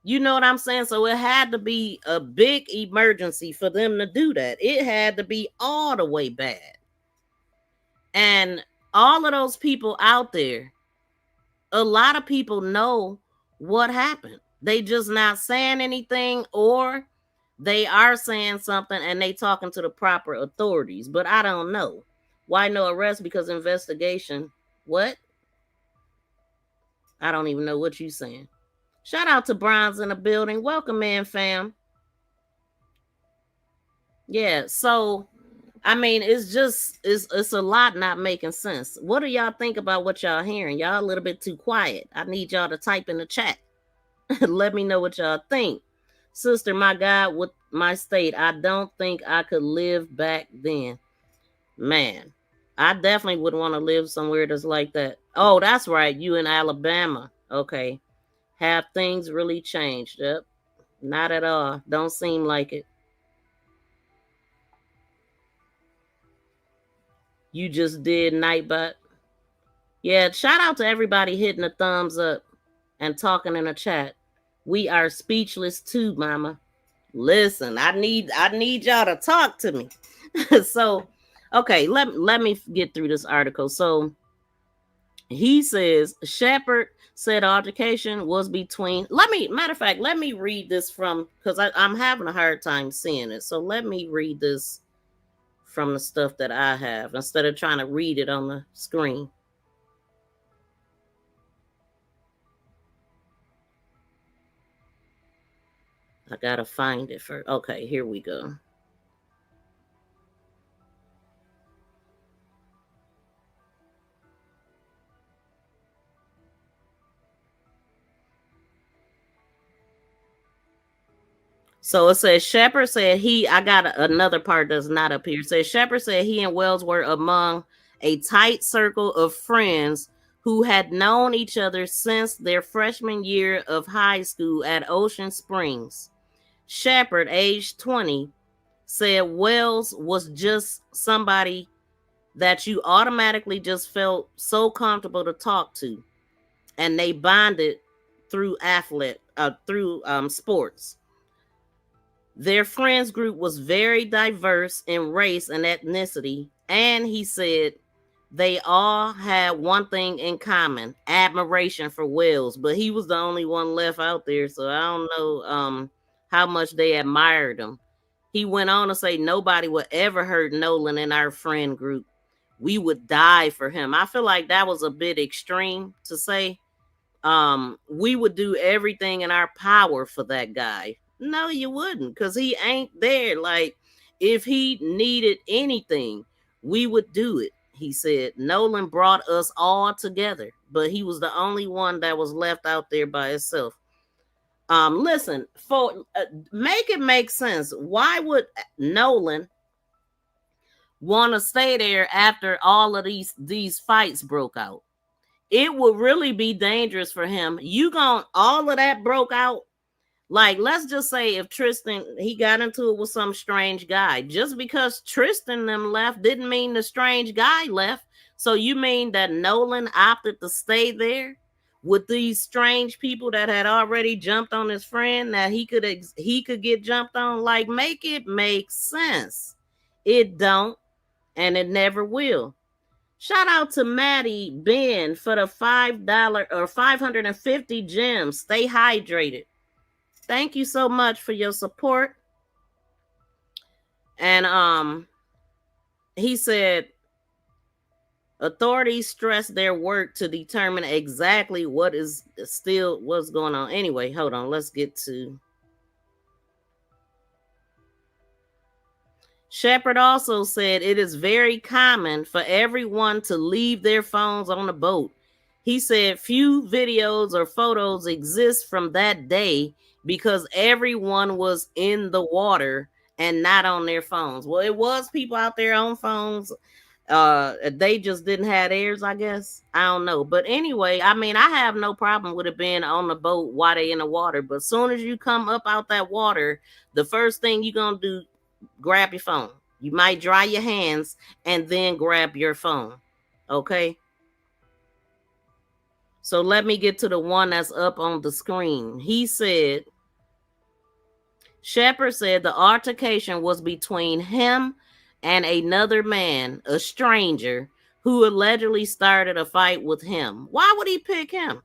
You know what I'm saying? So it had to be a big emergency for them to do that. It had to be all the way bad. And all of those people out there, a lot of people know what happened. They just not saying anything, or they are saying something and they talking to the proper authorities. But I don't know. Why no arrest? Because investigation. What? I don't even know what you saying. Shout out to Bronze in the building. Welcome in, fam. Yeah, so I mean, it's a lot not making sense. What do y'all think about what y'all hearing? Y'all a little bit too quiet. I need y'all to type in the chat. Let me know what y'all think. Sister, my God, with my state, I don't think I could live back then. Man, I definitely would want to live somewhere that's like that. Oh, that's right. You in Alabama. Okay. Have things really changed? Yep. Not at all. Don't seem like it. You just did Nightbot. Yeah, shout out to everybody hitting the thumbs up and talking in the chat. We are speechless too, mama. Listen, I need y'all to talk to me. So, okay, let me get through this article. So, he says Shepard said altercation was between. Matter of fact, let me read this from, because I'm having a hard time seeing it. So let me read this from the stuff that I have instead of trying to read it on the screen. I gotta find it first. Okay, here we go. So it says Shepard said I got another part that's not up here. It says Shepard said he and Wells were among a tight circle of friends who had known each other since their freshman year of high school at Ocean Springs. Shepard, age 20, said Wells was just somebody that you automatically just felt so comfortable to talk to, and they bonded through sports. Their friends group was very diverse in race and ethnicity, and he said they all had one thing in common: admiration for Wells. But he was the only one left out there, so I don't know how much they admired him. He went on to say nobody would ever hurt Nolan in our friend group. We would die for him. I feel like that was a bit extreme to say. We would do everything in our power for that guy. No, you wouldn't, because he ain't there. Like, if he needed anything, we would do it. He said Nolan brought us all together, but he was the only one that was left out there by himself. Listen, for make it make sense. Why would Nolan want to stay there after all of these fights broke out? It would really be dangerous for him. All of that broke out. Like, let's just say if Tristan, he got into it with some strange guy. Just because Tristan them left didn't mean the strange guy left. So you mean that Nolan opted to stay there with these strange people that had already jumped on his friend that he could get jumped on? Like, make it make sense. It don't, and it never will. Shout out to Maddie Ben for the $5 or 550 gems. Stay hydrated. Thank you so much for your support. And he said Authorities stress their work to determine exactly what's going on. Anyway, hold on. Let's get to. Shepard also said it is very common for everyone to leave their phones on the boat. He said few videos or photos exist from that day because everyone was in the water and not on their phones. Well, it was people out there on phones. They just didn't have theirs, I guess. I don't know. But anyway, I mean, I have no problem with it being on the boat while they in the water. But as soon as you come up out that water, the first thing you're gonna do, grab your phone. You might dry your hands and then grab your phone. Okay. So let me get to the one that's up on the screen. He said, Shepard said the altercation was between him and another man, a stranger, who allegedly started a fight with him. Why would he pick him?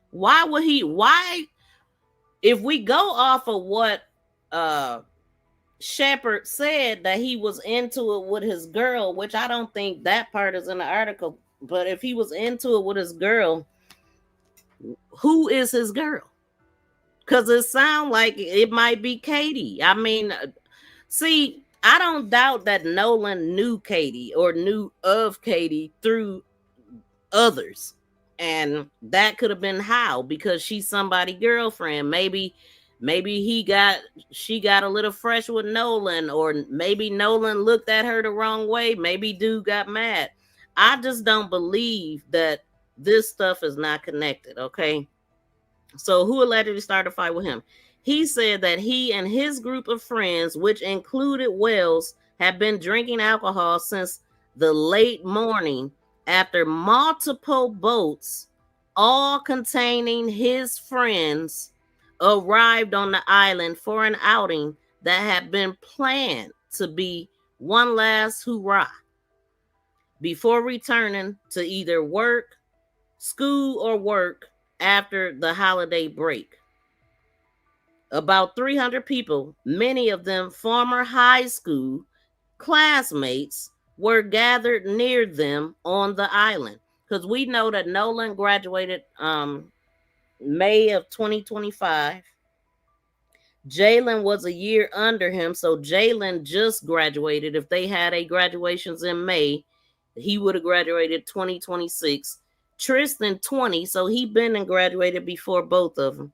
Why? If we go off of what Shepard said, that he was into it with his girl, which I don't think that part is in the article, but if he was into it with his girl, who is his girl? Because it sounds like it might be Katie. I mean, see, I don't doubt that Nolan knew Katie or knew of Katie through others. And that could have been how, because she's somebody's girlfriend. Maybe she got a little fresh with Nolan, or maybe Nolan looked at her the wrong way. Maybe dude got mad. I just don't believe that this stuff is not connected, okay? So who allegedly started a fight with him? He said that he and his group of friends, which included Wells, have been drinking alcohol since the late morning after multiple boats, all containing his friends, arrived on the island for an outing that had been planned to be one last hurrah before returning to either work, school, or work after the holiday break. About 300 people, many of them former high school classmates, were gathered near them on the island. Because we know that Nolan graduated May of 2025. Jalen was a year under him, so Jalen just graduated. If they had a graduations in May, he would have graduated 2026. Tristan 20, so he been and graduated before both of them.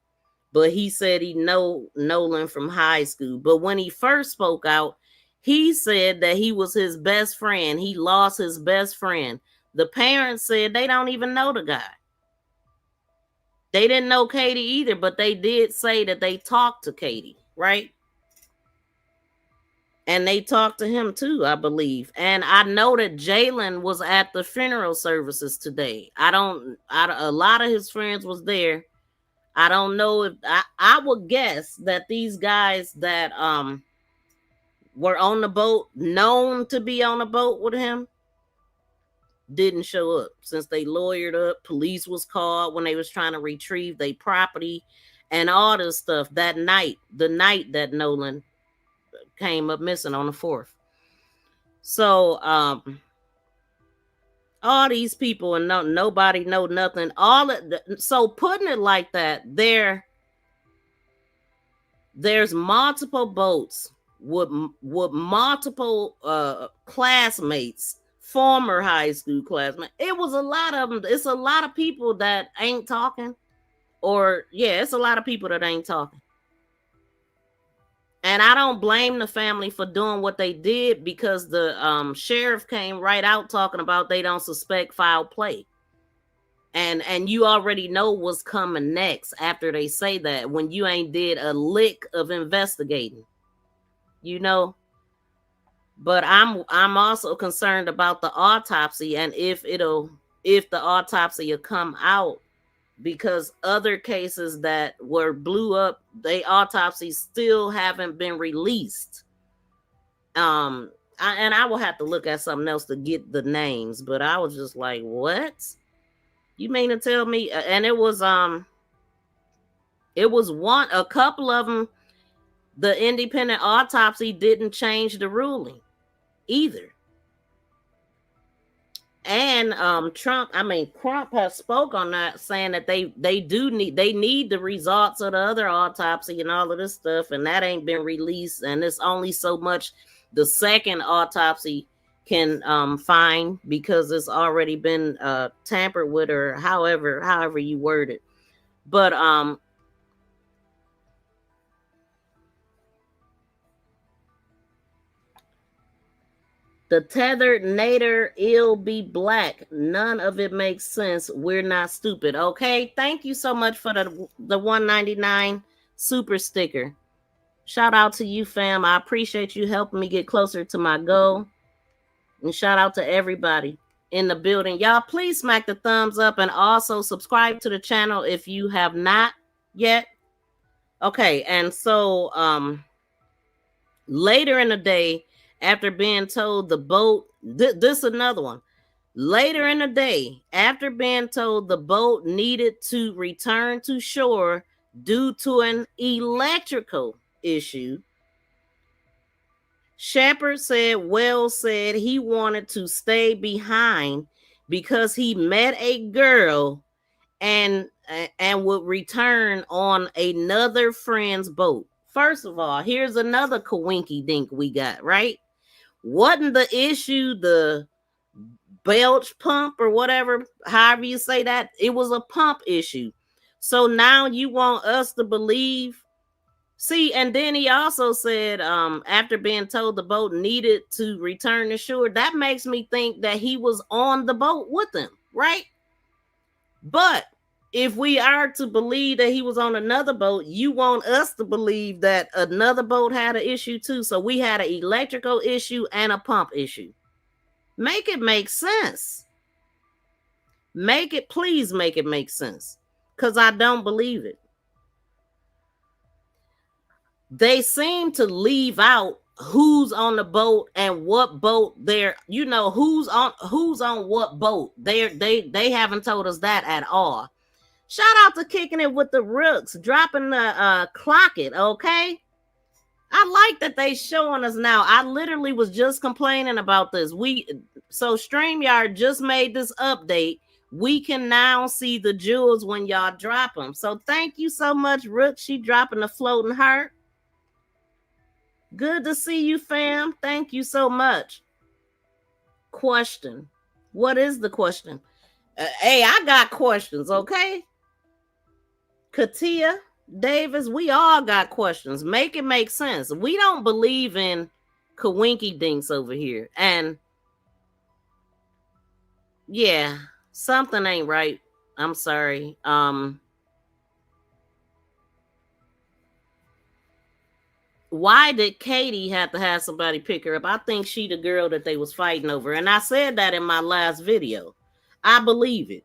But he said he know Nolan from high school. But when he first spoke out, he said that he was his best friend. He lost his best friend. The parents said they don't even know the guy. They didn't know Katie either, but they did say that they talked to Katie, right? And they talked to him too, I believe. And I know that Jalen was at the funeral services today. A lot of his friends was there. I don't know if I would guess that these guys that were on the boat, known to be on the boat with him, didn't show up since they lawyered up. Police was called when they was trying to retrieve their property and all this stuff that night, the night that Nolan came up missing on the 4th. So all these people and nobody know nothing. So putting it like that, there's multiple boats with multiple classmates, former high school classmates. It was a lot of them. It's a lot of people that ain't talking. It's a lot of people that ain't talking. And I don't blame the family for doing what they did, because the sheriff came right out talking about they don't suspect foul play. And you already know what's coming next after they say that, when you ain't did a lick of investigating, you know. But I'm also concerned about the autopsy and if the autopsy will come out, because other cases that were blew up, they autopsies still haven't been released. I will have to look at something else to get the names, but I was just like, what? You mean to tell me? And it was a couple of them. The independent autopsy didn't change the ruling either. And Crump has spoke on that, saying that they need the results of the other autopsy and all of this stuff, and that ain't been released, and it's only so much the second autopsy can find because it's already been tampered with, or however you word it. But the tethered nader ill be black. None of it makes sense. We're not stupid. Okay. Thank you so much for the $1.99 super sticker. Shout out to you, fam. I appreciate you helping me get closer to my goal. And shout out to everybody in the building. Y'all, please smack the thumbs up and also subscribe to the channel if you have not yet. Okay. And so later in the day, after being told the boat, this another one. Later in the day, after being told the boat needed to return to shore due to an electrical issue, Shepard said Wells said he wanted to stay behind because he met a girl and would return on another friend's boat. First of all, here's another coinky dink we got, right? Wasn't the issue the belch pump or whatever, however you say that? It was a pump issue. So now you want us to believe. See, and then he also said, after being told the boat needed to return to shore, that makes me think that he was on the boat with them, right? But if we are to believe that he was on another boat, you want us to believe that another boat had an issue too. So we had an electrical issue and a pump issue. Make it make sense. Please make it make sense. Because I don't believe it. They seem to leave out who's on the boat and what boat they're, who's on what boat. They haven't told us that at all. Shout out to Kicking It with the Rooks, dropping the clock it, okay? I like that they showing us now. I literally was just complaining about this. So StreamYard just made this update. We can now see the jewels when y'all drop them. So thank you so much, Rook. She dropping the floating heart. Good to see you, fam. Thank you so much. Question. What is the question? Hey, I got questions, okay? Katia, Davis, we all got questions. Make it make sense. We don't believe in coinky dinks over here. And yeah, something ain't right. I'm sorry. Why did Katie have to have somebody pick her up? I think she the girl that they was fighting over. And I said that in my last video. I believe it.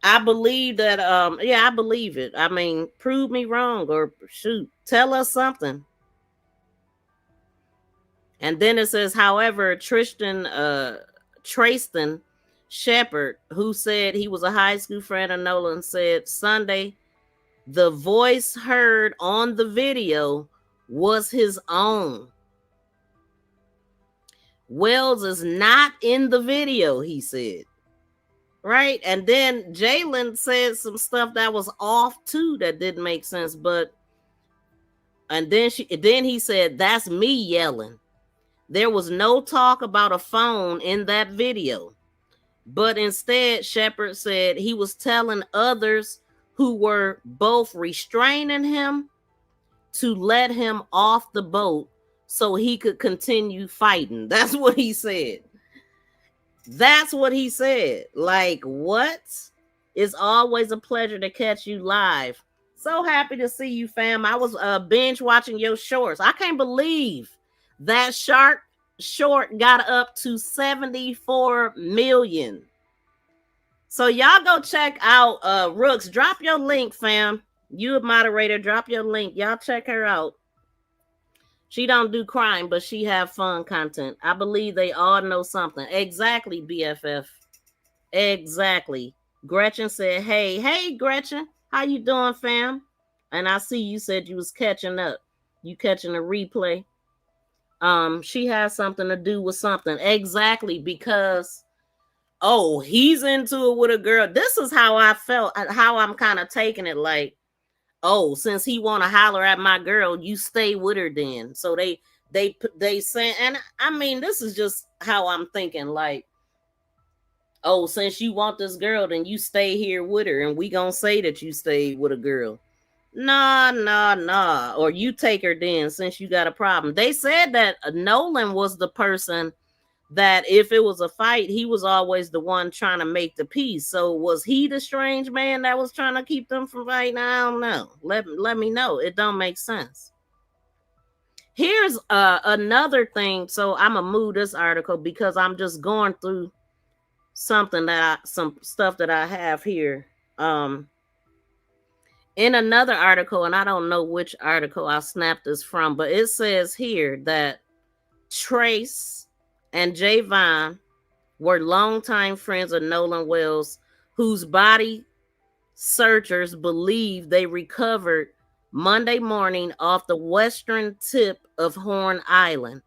I believe that, I believe it. I mean, prove me wrong or shoot, tell us something. And then it says, however, Tristan Shepard, who said he was a high school friend of Nolan, said Sunday, the voice heard on the video was his own. Wells is not in the video, he said. Right? And then Jalen said some stuff that was off too that didn't make sense. And then he said, that's me yelling. There was no talk about a phone in that video. But instead, Shepard said he was telling others who were both restraining him to let him off the boat so he could continue fighting. That's what he said. That's what he said. Like, what? It's always a pleasure to catch you live. So happy to see you, fam. I was binge watching your shorts. I can't believe that shark short got up to 74 million. So y'all go check out Rooks. Drop your link, fam. You a moderator, drop your link. Y'all check her out. She don't do crime, but she have fun content. I believe they all know something. Exactly, BFF. Exactly. Gretchen said, hey, Gretchen. How you doing, fam? And I see you said you was catching up. You catching a replay. She has something to do with something. Exactly, because he's into it with a girl. This is how I felt, how I'm kind of taking it, like, since he want to holler at my girl, you stay with her then. So they say, and I mean, this is just how I'm thinking, like, since you want this girl, then you stay here with her, and we gonna say that you stayed with a girl. Nah. Or you take her then, since you got a problem. They said that Nolan was the person that if it was a fight, he was always the one trying to make the peace. So was he the strange man that was trying to keep them from fighting? I don't know. Let me know. It don't make sense. Here's another thing. So I'm gonna move this article because I'm just going through some stuff that I have here. In another article, and I don't know which article I snapped this from, but it says here that Trace and Javon were longtime friends of Nolan Wells, whose body searchers believe they recovered Monday morning off the western tip of Horn Island.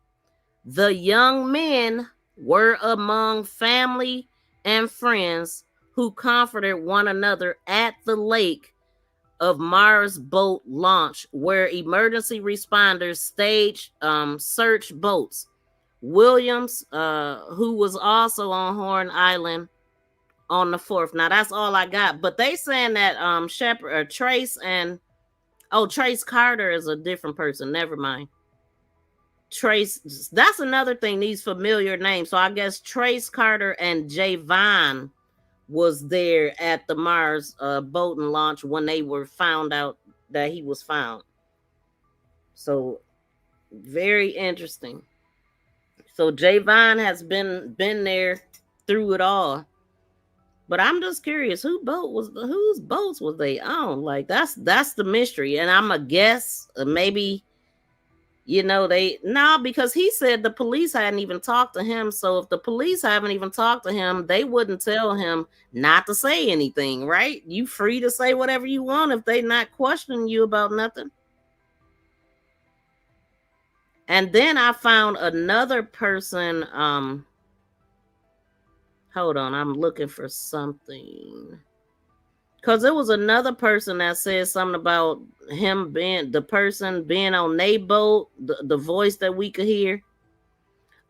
The young men were among family and friends who comforted one another at the lake of Mars boat launch, where emergency responders staged search boats. Williams, who was also on Horn Island on the 4th. Now that's all I got. But they saying that Shepard or Trace and Trace Carter is a different person. Never mind. Trace, that's another thing, these familiar names. So I guess Trace Carter and Javon was there at the Mars boat and launch when they were found out that he was found. So very interesting. So Javon has been there through it all. But I'm just curious, whose boats was they on? Like that's the mystery. And I'm a guess, maybe, because he said the police hadn't even talked to him. So if the police haven't even talked to him, they wouldn't tell him not to say anything, right? You free to say whatever you want if they not questioning you about nothing. And then I found another person. Hold on, I'm looking for something. Because there was another person that said something about him being the person being on their boat, the voice that we could hear.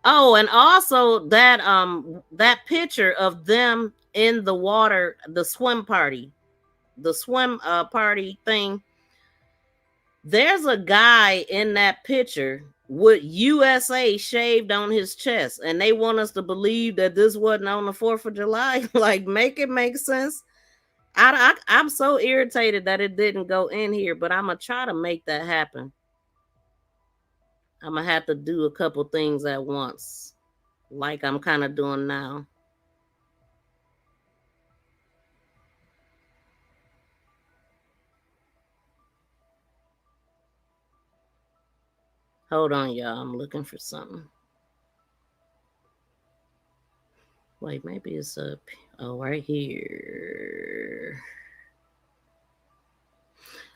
Oh, and also that picture of them in the water, the swim party thing. There's a guy in that picture with USA shaved on his chest, and they want us to believe that this wasn't on the 4th of July. Like, make it make sense. I'm so irritated that it didn't go in here, but I'm gonna try to make that happen. I'm gonna have to do a couple things at once, like I'm kind of doing now. Hold on, y'all. I'm looking for something. Wait, maybe it's up. Oh, right here.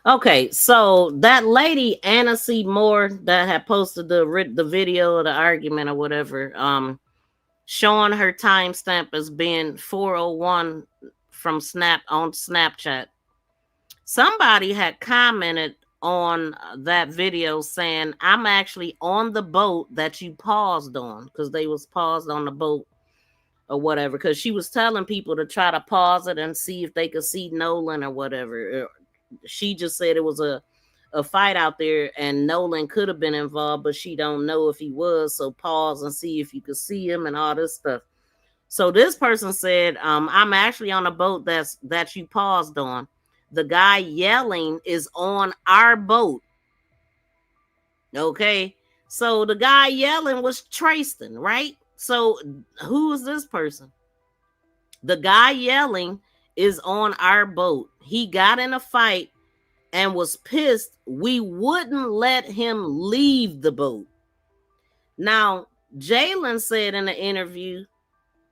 Okay, so that lady Anna C. Moore that had posted the video of the argument or whatever, showing her timestamp as being 4:01 from Snapchat. Somebody had commented on that video saying, "I'm actually on the boat that you paused on," because they was paused on the boat or whatever. Because she was telling people to try to pause it and see if they could see Nolan or whatever. She just said it was a fight out there and Nolan could have been involved, but she don't know if he was. So pause and see if you could see him and all this stuff. So this person said, I'm actually on a boat that you paused on. The guy yelling is on our boat. Okay. So the guy yelling was Tristan, right? So who is this person? The guy yelling is on our boat. He got in a fight and was pissed we wouldn't let him leave the boat. Now, Jalen said in the interview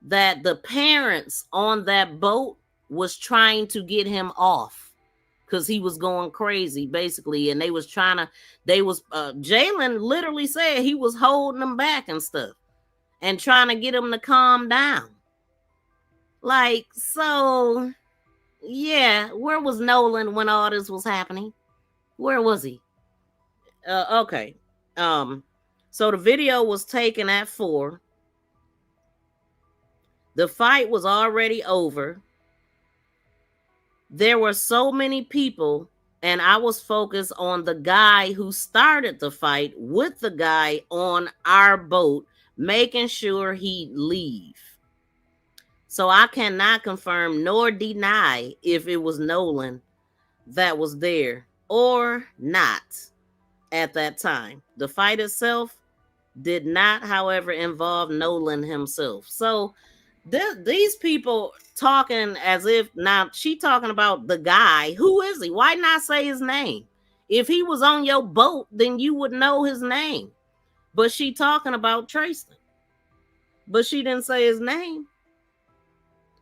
that the parents on that boat was trying to get him off because he was going crazy, basically. And Jalen literally said he was holding them back and stuff and trying to get them to calm down. Like, so, yeah, where was Nolan when all this was happening? Where was he? Okay. So the video was taken at 4. The fight was already over. There were so many people, and I was focused on the guy who started the fight with the guy on our boat, making sure he'd leave. So I cannot confirm nor deny if it was Nolan that was there or not at that time. The fight itself did not, however, involve Nolan himself. So these people talking as if, now she talking about the guy. Who is he? Why not say his name? If he was on your boat, then you would know his name. But she talking about Tristan. But she didn't say his name.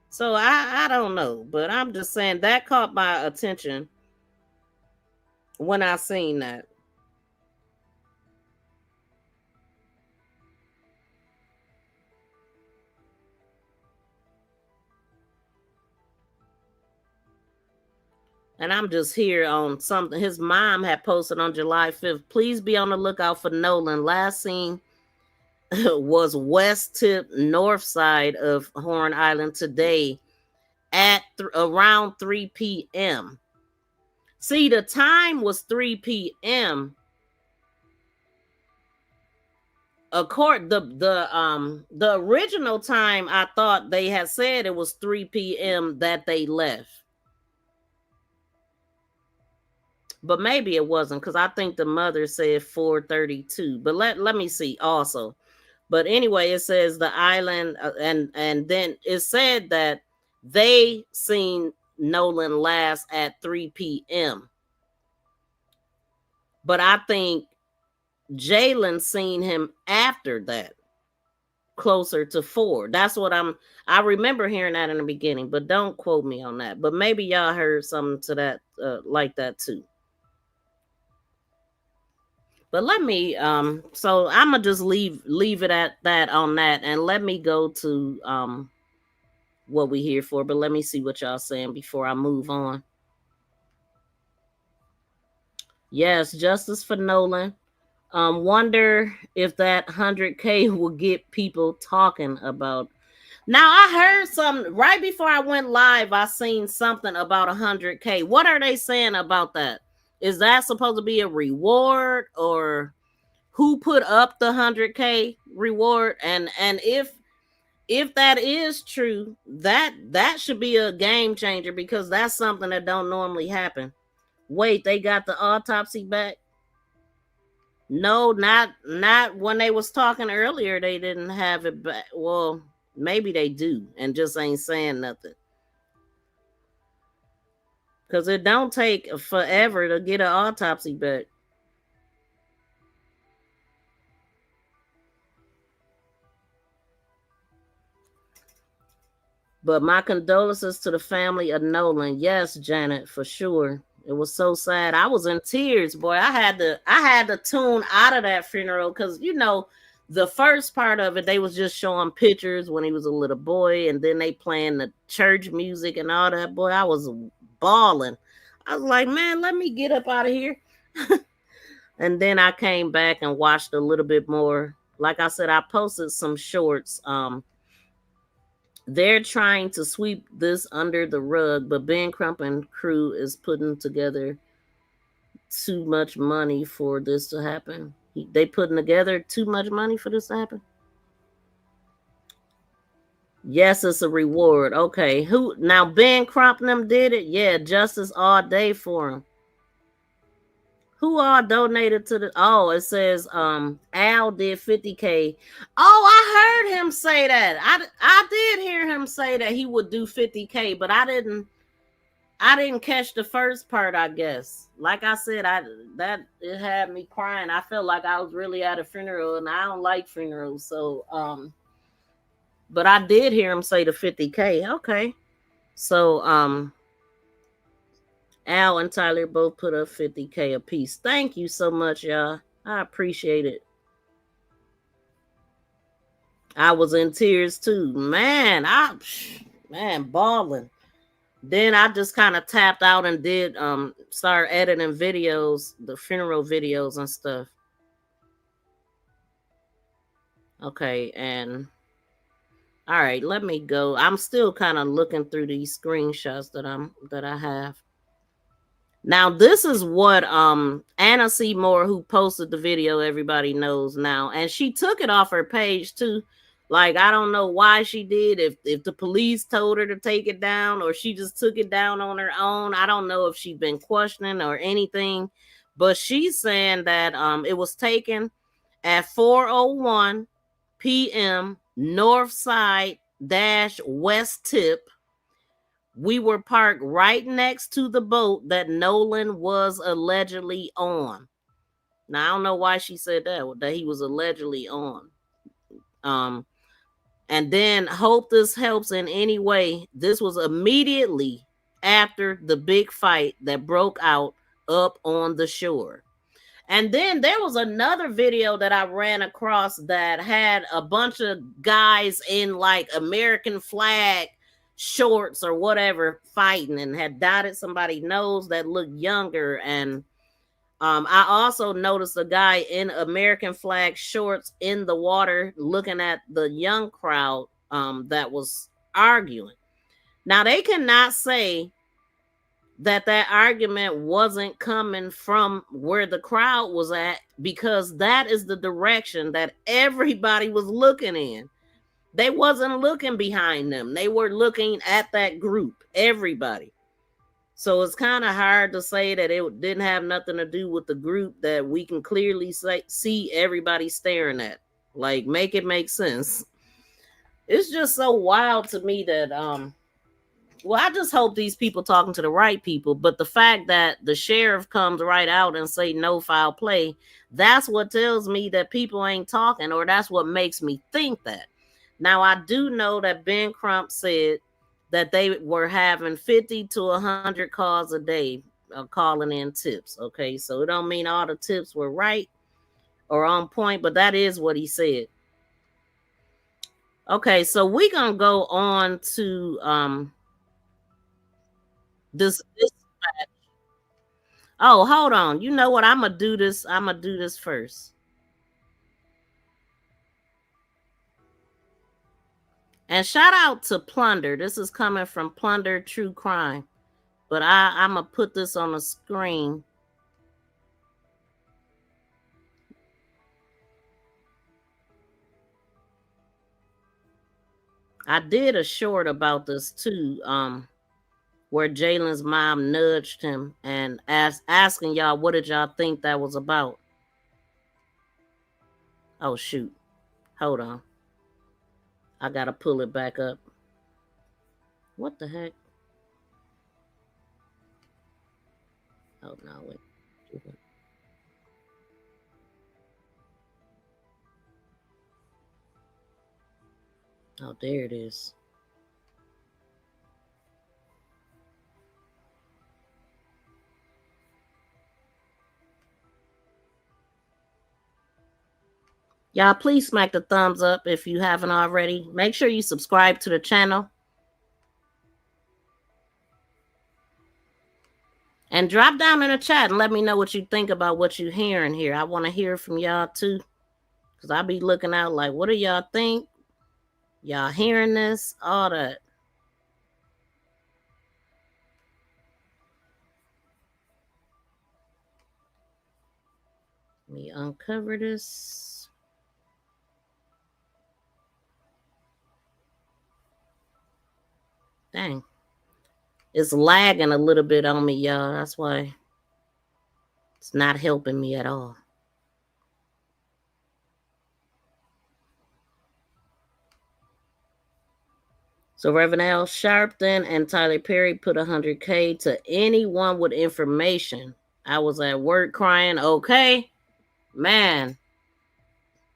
So I don't know. But I'm just saying that caught my attention when I seen that. And I'm just here on something his mom had posted on July 5th. Please be on the lookout for Nolan. Last seen was west tip north side of Horn Island today at around 3 p.m. See, the time was 3 p.m. The original time, I thought they had said it was 3 p.m. that they left. But maybe it wasn't, because I think the mother said 4:32. But let me see also. But anyway, it says the island, and then it said that they seen Nolan last at 3 p.m. But I think Jalen seen him after that, closer to 4. That's what I remember hearing that in the beginning, but don't quote me on that. But maybe y'all heard something to that like that too. But let me so I'm gonna just leave it at that on that, and let me go to what we here for. But let me see what y'all saying before I move on. Yes, justice for Nolan. Wonder if that 100K will get people talking about. Now I heard something right before I went live. I seen something about 100K. What are they saying about that? Is that supposed to be a reward, or who put up the 100K reward? And if that is true, that should be a game changer, because that's something that don't normally happen. Wait, they got the autopsy back? No, not when they was talking earlier. They didn't have it back. Well, maybe they do and just ain't saying nothing. Because it don't take forever to get an autopsy back. But my condolences to the family of Nolan. Yes, Janet, for sure. It was so sad. I was in tears, boy. I had to tune out of that funeral, because the first part of it, they was just showing pictures when he was a little boy, and then they playing the church music and all that. Boy, I was bawling. I was like, man, let me get up out of here. And then I came back and watched a little bit more. Like I said, I posted some shorts. They're trying to sweep this under the rug, but Ben Crump and crew is putting together too much money for this to happen. They putting together too much money for this to happen? Yes, it's a reward. Okay, who now? Ben Crump and them did it? Yeah, justice all day for him. Who all donated to the? Oh, it says Al did 50K. Oh, I heard him say that. I did hear him say that he would do 50K, but I didn't catch the first part, I guess. Like I said, it had me crying. I felt like I was really at a funeral, and I don't like funerals. So but I did hear him say the 50K. Okay. So Al and Tyler both put up 50K apiece. Thank you so much, y'all. I appreciate it. I was in tears too. Man, balling. Then I just kind of tapped out and did start editing videos, the funeral videos and stuff. Okay, and all right, let me go. I'm still kind of looking through these screenshots that I have. Now, this is what Anna Seymour, who posted the video, everybody knows now, and she took it off her page too. Like, I don't know why she did, if the police told her to take it down or she just took it down on her own. I don't know if she's been questioning or anything, but she's saying that it was taken at 4:01 p.m. North Side West Tip. We were parked right next to the boat that Nolan was allegedly on. Now, I don't know why she said that he was allegedly on. And then, hope this helps in any way. This was immediately after the big fight that broke out up on the shore. And then there was another video that I ran across that had a bunch of guys in like American flag shorts or whatever fighting and had dotted somebody's nose that looked younger. And I also noticed a guy in American flag shorts in the water looking at the young crowd that was arguing. Now, they cannot say that argument wasn't coming from where the crowd was at, because that is the direction that everybody was looking in. They wasn't looking behind them. They were looking at that group, everybody. So it's kind of hard to say that it didn't have nothing to do with the group that we can clearly see everybody staring at. Like, make it make sense. It's just so wild to me that well, I just hope these people talking to the right people. But the fact that the sheriff comes right out and say no foul play, that's what tells me that people ain't talking, or that's what makes me think that. Now, I do know that Ben Crump said that they were having 50 to 100 calls a day calling in tips. Okay, so it don't mean all the tips were right or on point, but that is what he said. Okay, so we're going to go on to this dispatch. Oh, hold on. You know what? I'm gonna do this first. And shout out to Plunder. This is coming from Plunder True Crime. But I'm gonna put this on the screen. I did a short about this too. Where Jalen's mom nudged him and asking y'all, what did y'all think that was about? Oh, shoot. Hold on. I got to pull it back up. What the heck? Oh, no. Wait. Oh, there it is. Y'all, please smack the thumbs up if you haven't already. Make sure you subscribe to the channel. And drop down in the chat and let me know what you think about what you're hearing here. I want to hear from y'all too. Because I'll be looking out like, what do y'all think? Y'all hearing this? All that. Let me uncover this. Dang. It's lagging a little bit on me, y'all. That's why it's not helping me at all. So Reverend Al Sharpton and Tyler Perry put 100K to anyone with information. I was at work crying. Okay, man.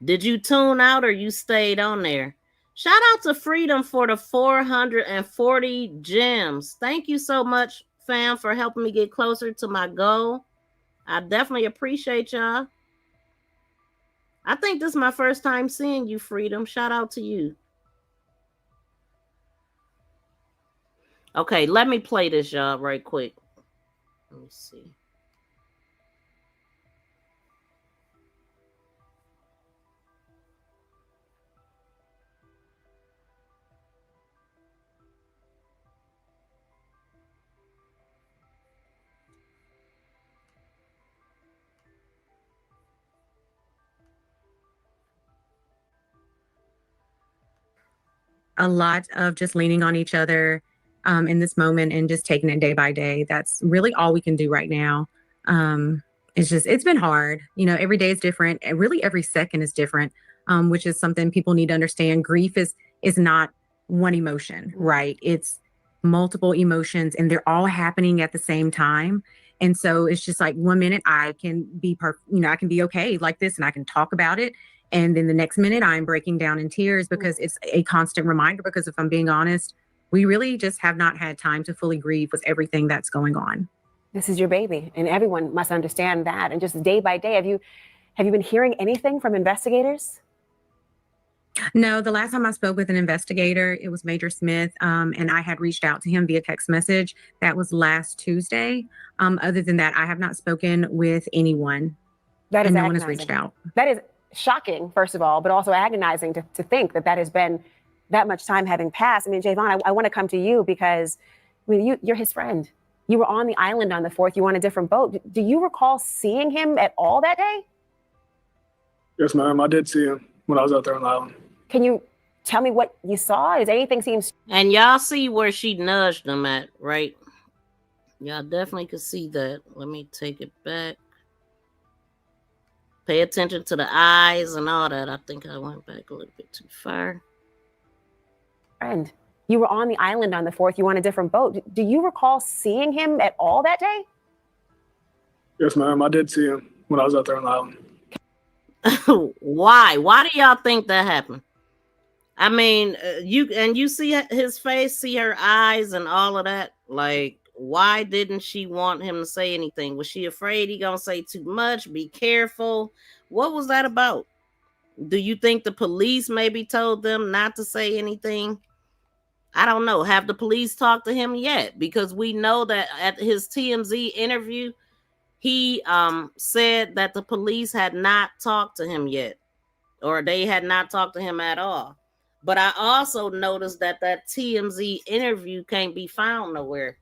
Did you tune out or you stayed on there? Shout out to Freedom for the 440 gems. Thank you so much, fam, for helping me get closer to my goal. I definitely appreciate y'all. I think this is my first time seeing you, Freedom. Shout out to you. Okay, let me play this, y'all, right quick. Let me see. A lot of just leaning on each other in this moment and just taking it day by day. That's really all we can do right now. It's been hard. Every day is different. And really every second is different, which is something people need to understand. Grief is not one emotion, right? It's multiple emotions and they're all happening at the same time. And so it's just like 1 minute I can be I can be okay like this and I can talk about it. And then the next minute I'm breaking down in tears because it's a constant reminder, because if I'm being honest, we really just have not had time to fully grieve with everything that's going on. This is your baby, and everyone must understand that. And just day by day, have you been hearing anything from investigators? No, the last time I spoke with an investigator, it was Major Smith, and I had reached out to him via text message. That was last Tuesday. Other than that, I have not spoken with anyone. That is and no agonizing. one has reached out. That is shocking, first of all, but also agonizing to think that has been that much time having passed. I mean, Javon, I want to come to you because you're his friend. You were on the island on the 4th. You were on a different boat. Do you recall seeing him at all that day? Yes, ma'am. I did see him when I was out there on the island. Can you tell me what you saw? Is anything seems... And y'all see where she nudged him at, right? Y'all definitely could see that. Let me take it back. Pay attention to the eyes and all that. I think I went back a little bit too far. Friend, you were on the island on the 4th. You were on a different boat. Do you recall seeing him at all that day? Yes, ma'am. I did see him when I was out there on the island. Why? Why do y'all think that happened? I mean, you see his face, see her eyes and all of that. Like, why didn't she want him to say anything? Was she afraid he gonna say too much? Be careful. What was that about? Do you think the police maybe told them not to say anything? I don't know. Have the police talked to him yet? Because we know that at his TMZ interview, he said that the police had not talked to him yet, or they had not talked to him at all. But I also noticed that TMZ interview can't be found nowhere.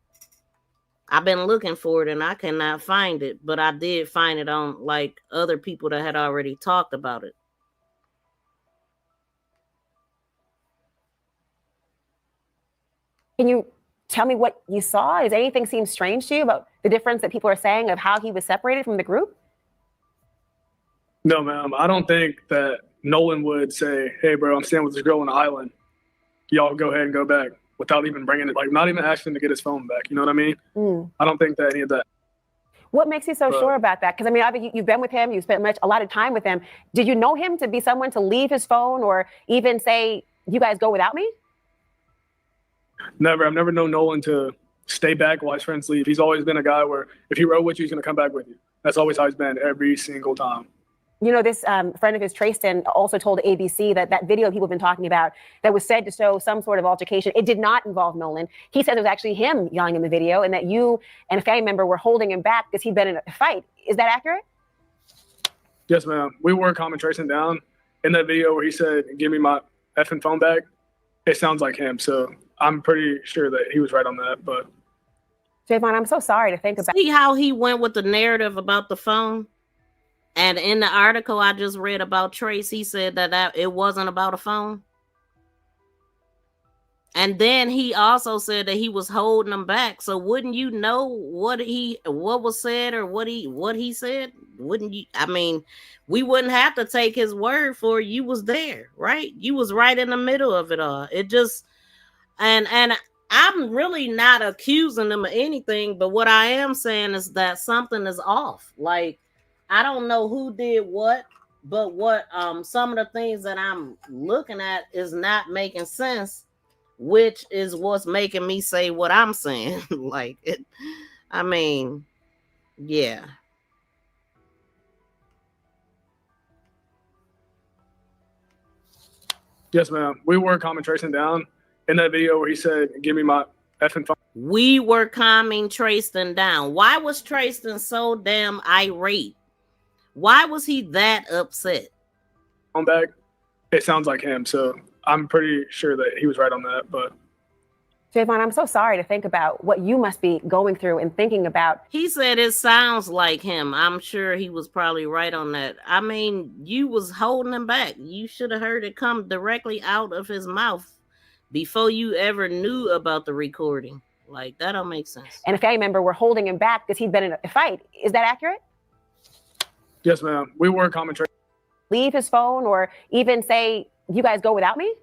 I've been looking for it and I cannot find it, but I did find it on like other people that had already talked about it. Can you tell me what you saw? Does anything seem strange to you about the difference that people are saying of how he was separated from the group? No, ma'am. I don't think that Nolan would say, hey, bro, I'm staying with this girl on the island. Y'all go ahead and go back without even bringing it, like not even asking to get his phone back. You know what I mean? I don't think that any of that. What makes you so sure about that? Because I mean, obviously you've been with him, you spent a lot of time with him. Did you know him to be someone to leave his phone or even say, you guys go without me? Never. I've never known Nolan to stay back while his friends leave. He's always been a guy where if he rode with you, he's going to come back with you. That's always how he's been every single time. You know, this friend of his, Trayston, also told ABC that video people have been talking about that was said to show some sort of altercation, it did not involve Nolan. He said it was actually him yelling in the video and that you and a family member were holding him back because he'd been in a fight. Is that accurate? Yes, ma'am. We were calming Trayston down. In that video where he said, give me my effing phone back, it sounds like him. So I'm pretty sure that he was right on that. But Javon, I'm so sorry to think about. See how he went with the narrative about the phone? And in the article I just read about Trace, he said that it wasn't about a phone. And then he also said that he was holding them back. So wouldn't you know what was said or what he said? Wouldn't you? I mean, we wouldn't have to take his word for it. You was there, right? You was right in the middle of it all. It just and I'm really not accusing them of anything, but what I am saying is that something is off. Like, I don't know who did what, but what some of the things that I'm looking at is not making sense. which is what's making me say what I'm saying. Like, I mean, yeah. Yes, ma'am. We were calming Trayson down in that video where he said, "Give me my effing phone." We were calming Trayson down. Why was Trayson so damn irate? Why was he that upset? On back, it sounds like him. So I'm pretty sure that he was right on that. But Javon, I'm so sorry to think about what you must be going through and thinking about. He said it sounds like him. I'm sure he was probably right on that. I mean, you was holding him back. You should have heard it come directly out of his mouth before you ever knew about the recording. Like, that don't make sense. And a family member were holding him back because he'd been in a fight. Is that accurate? yes, ma'am. We were calming Trayson. Leave his phone or even say, you guys go without me?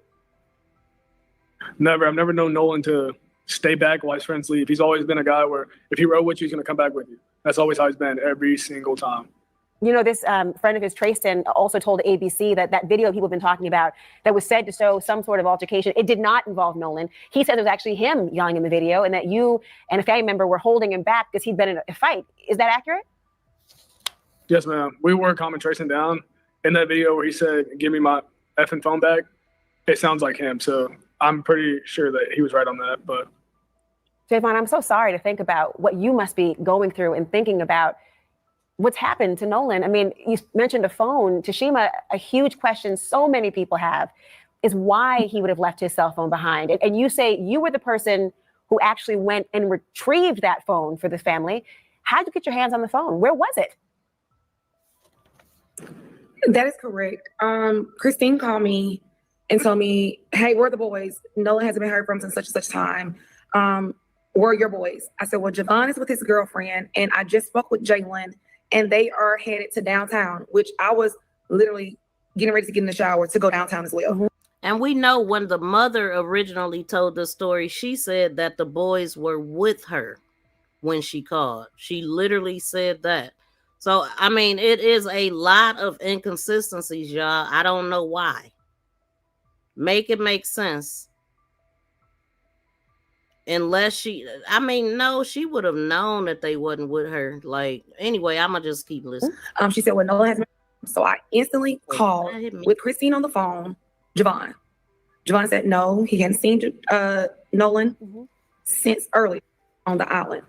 Never. I've never known Nolan to stay back while his friends leave. He's always been a guy where if he rode with you, he's going to come back with you. That's always how he's been every single time. You know, this friend of his, Trayson, also told ABC that that video people have been talking about that was said to show some sort of altercation, it did not involve Nolan. He said it was actually him yelling in the video and that you and a family member were holding him back because he'd been in a fight. Is that accurate? Yes, ma'am. We were calming Trayson down in that video where he said, "Give me my effing phone back." It sounds like him. So I'm pretty sure that he was right on that. But Javon, I'm so sorry to think about what you must be going through and thinking about what's happened to Nolan. I mean, you mentioned a phone. Tashima, a huge question so many people have is why he would have left his cell phone behind. And you say you were the person who actually went and retrieved that phone for the family. How'd you get your hands on the phone? Where was it? That is correct. Christine called me and told me, "Hey, where are the boys? Nolan hasn't been heard from since such and such time. Where are your boys?" I said, "Well, Javon is with his girlfriend, and I just spoke with Jalen, and they are headed to downtown," which I was literally getting ready to get in the shower to go downtown as well. And we know when the mother originally told the story, she said that the boys were with her when she called. She literally said that. So, I mean, it is a lot of inconsistencies, y'all. I don't know why. Make it make sense. Unless she, I mean, no, she would have known that they wasn't with her. Like, anyway, I'm going to just keep listening. She said, "Well, Nolan has been." So I instantly called with Christine on the phone, Javon. Javon said, no, he hadn't seen Nolan since early on the island.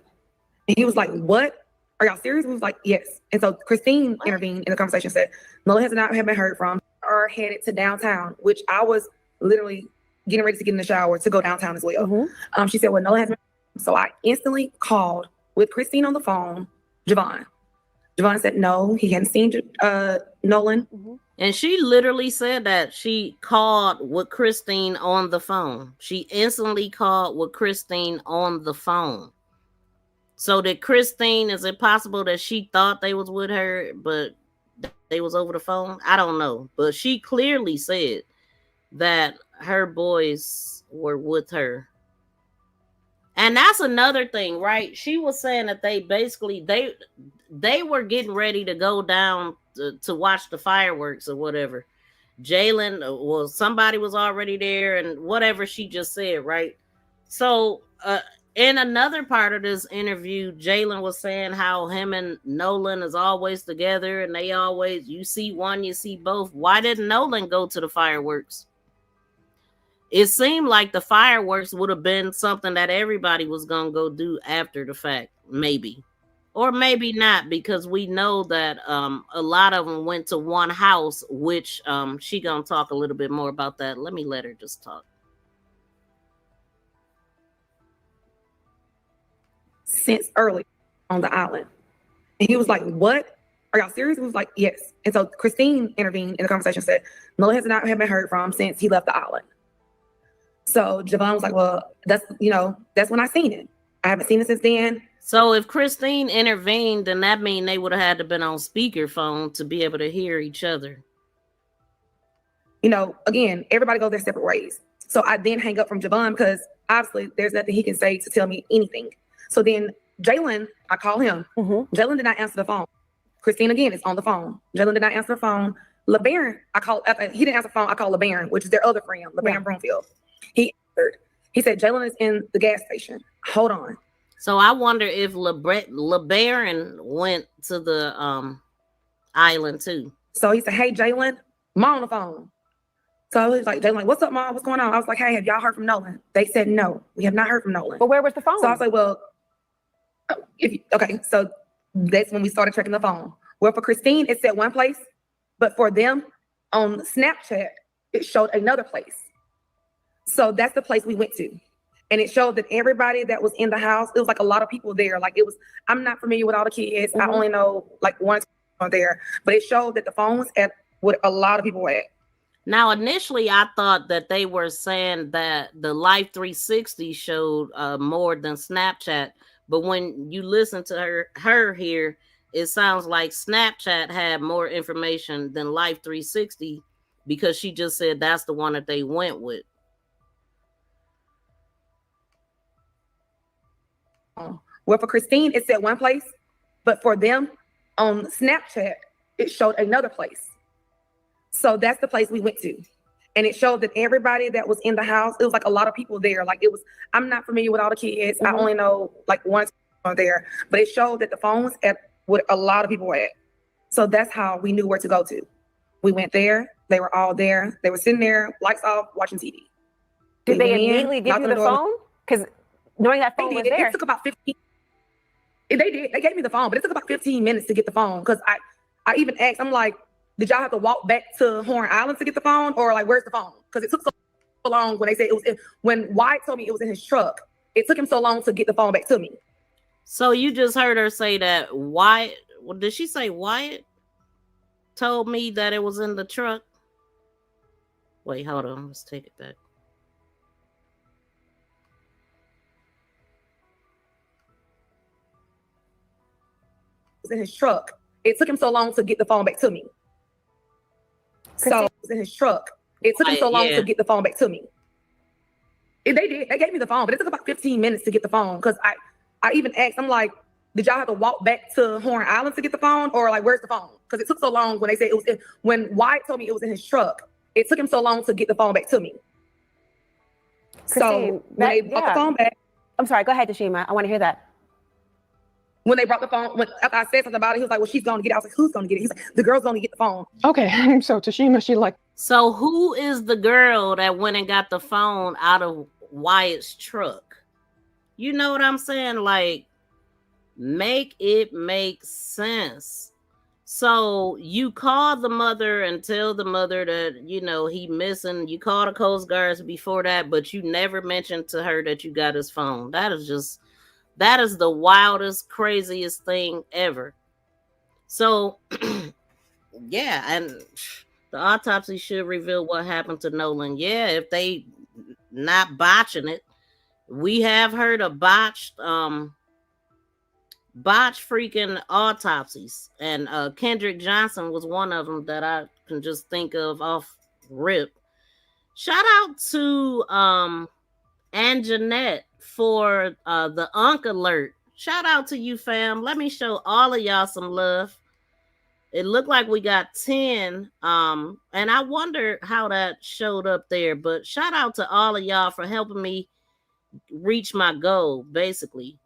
And he was like, "What? Are y'all serious?" We was like, "Yes." And so Christine intervened in the conversation, said, "Nolan has not been heard from, are headed to downtown," which I was literally getting ready to get in the shower to go downtown as well. She said, "Well, Nolan has been." So I instantly called with Christine on the phone, Javon. Javon said, no, he hadn't seen Nolan. And she literally said that she called with Christine on the phone. She instantly called with Christine on the phone. So did Christine, is it possible that she thought they was with her, but they was over the phone? I don't know. But she clearly said that her boys were with her. And that's another thing, right? She was saying that they basically, they were getting ready to go down to watch the fireworks or whatever. Jalen, well, somebody was already there and whatever she just said, right? So, in another part of this interview, Jalen was saying how him and Nolan is always together and they always, you see one, you see both. Why didn't Nolan go to the fireworks? It seemed like the fireworks would have been something that everybody was going to go do after the fact, maybe. Or maybe not, because we know that a lot of them went to one house, which she going to talk a little bit more about that. Let me let her just talk. Since early on the island. And he was like, "What? Are y'all serious?" We was like, "Yes." And so Christine intervened in the conversation, said, "Nolan has not been heard from since he left the island." So Javon was like, "Well, that's when I seen it. I haven't seen it since then." So if Christine intervened, then that means they would have had to been on speakerphone to be able to hear each other. Again, everybody goes their separate ways. So I then hang up from Javon because obviously there's nothing he can say to tell me anything. So then Jalen, I call him. Jalen did not answer the phone. Christine again is on the phone. Jalen did not answer the phone. LeBaron, he didn't answer the phone. I called LeBaron, which is their other friend, LeBaron Broomfield. He answered. He said, Jalen is in the gas station. Hold on. So I wonder if LeBaron went to the island too. So he said, hey, Jalen, Mom on the phone. So I was like, Jalen, like, what's up, Mom? What's going on? I was like, hey, have y'all heard from Nolan? They said, no, we have not heard from Nolan. But where was the phone? So I was like, well, okay. So that's when we started checking the phone. Well, for Christine, it said one place, but for them on Snapchat, it showed another place. So that's the place we went to. And it showed that everybody that was in the house, it was like a lot of people there. Like it was, I'm not familiar with all the kids. I only know like one there, but it showed that the phone was at what a lot of people were at. Now, initially, I thought that they were saying that the Life 360 showed more than Snapchat. But when you listen to her here, it sounds like Snapchat had more information than Life 360 because she just said that's the one that they went with. Well, for Christine, it said one place, but for them on Snapchat, it showed another place. So that's the place we went to. And it showed that everybody that was in the house, it was like a lot of people there. Like it was, I'm not familiar with all the kids. I only know like one there, but it showed that the phone was at what a lot of people were at. So that's how we knew where to go to. We went there. They were all there. They were sitting there, lights off, watching TV. Did they immediately give you the phone? Because knowing that phone was there. It took about 15. They did. They gave me the phone, but it took about 15 minutes to get the phone. Because I even asked, I'm like, did y'all have to walk back to Horn Island to get the phone? Or like, where's the phone? Because it took so long when they said it was when Wyatt told me it was in his truck. It took him so long to get the phone back to me. So you just heard her say that Wyatt, well, did she say Wyatt told me that it was in the truck? Wait, hold on. Let's take it back. It was in his truck. It took him so long to get the phone back to me. So it was in his truck. It took him so long to get the phone back to me. They did. They gave me the phone, but it took about 15 minutes to get the phone. Because I even asked, I'm like, did y'all have to walk back to Horn Island to get the phone? Or like, where's the phone? Because it took so long when they said it was when Wyatt told me it was in his truck. It took him so long to get the phone back to me. Christine, so when they brought the phone back. I'm sorry, go ahead, Dashima. I want to hear that. When they brought the phone, after I said something about it, he was like, well, she's going to get it. I was like, who's going to get it? He's like, the girl's going to get the phone. Okay, so Tashima, she like. So who is the girl that went and got the phone out of Wyatt's truck? You know what I'm saying? Like, make it make sense. So you call the mother and tell the mother that, you know, he missing. You call the Coast Guards before that, but you never mentioned to her that you got his phone. That is the wildest, craziest thing ever. So, yeah, and the autopsy should reveal what happened to Nolan. Yeah, if they not botching it. We have heard of botched freaking autopsies. And Kendrick Johnson was one of them that I can just think of off rip. Shout out to and Jeanette for the Unk Alert. Shout out to you, fam. Let me show all of y'all some love. It looked like we got 10. And I wonder how that showed up there. But shout out to all of y'all for helping me reach my goal, basically.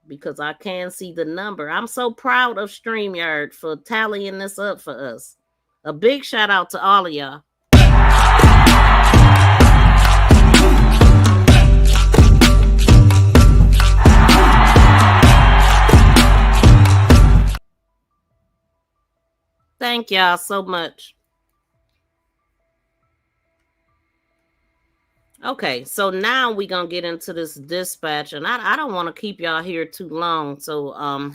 Because I can see the number. I'm so proud of StreamYard for tallying this up for us. A big shout out to all of y'all. Thank y'all so much. Okay, so now we're gonna get into this dispatch, and I don't want to keep y'all here too long. So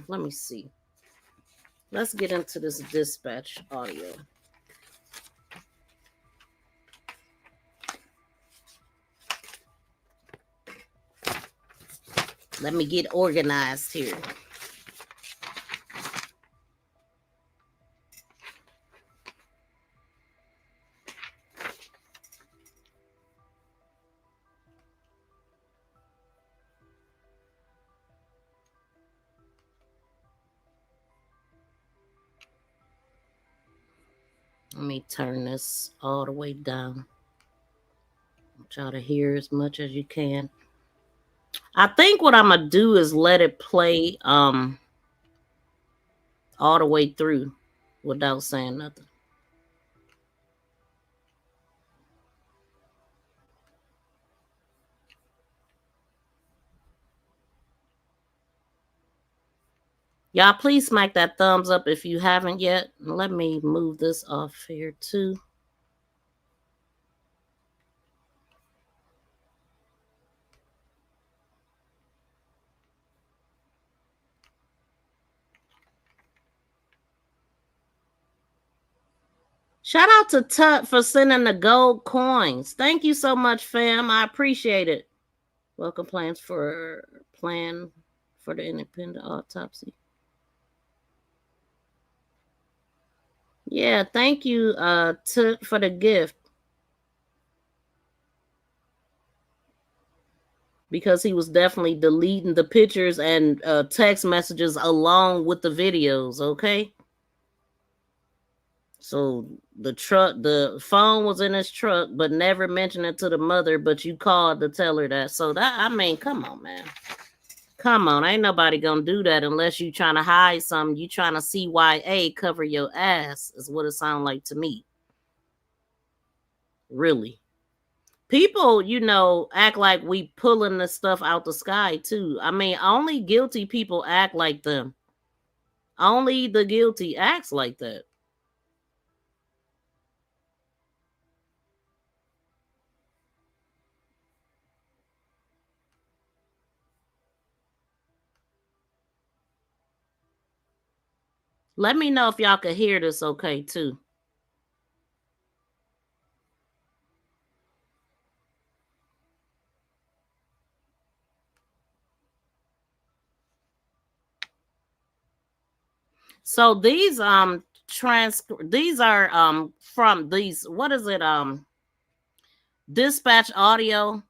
let me see. Let's get into this dispatch audio. Let me get organized here. Let me turn this all the way down. want y'all to hear as much as you can. I think what I'm gonna do is let it play all the way through without saying nothing. Y'all, please smack that thumbs up if you haven't yet. Let me move this off here too. Shout out to Tut for sending the gold coins. Thank you so much, fam. I appreciate it. Welcome plan for the independent autopsy. Yeah, thank you, Tut, for the gift. Because he was definitely deleting the pictures and text messages along with the videos, okay? So the phone was in his truck, but never mentioned it to the mother, but you called to tell her that. So that, I mean, come on, man. Come on, ain't nobody gonna do that unless you trying to hide something. You trying to CYA cover your ass is what it sounds like to me. Really. People, act like we pulling the stuff out the sky too. I mean, only guilty people act like them. Only the guilty acts like that. Let me know if y'all can hear this okay too. So these are from these, what is it, dispatch audio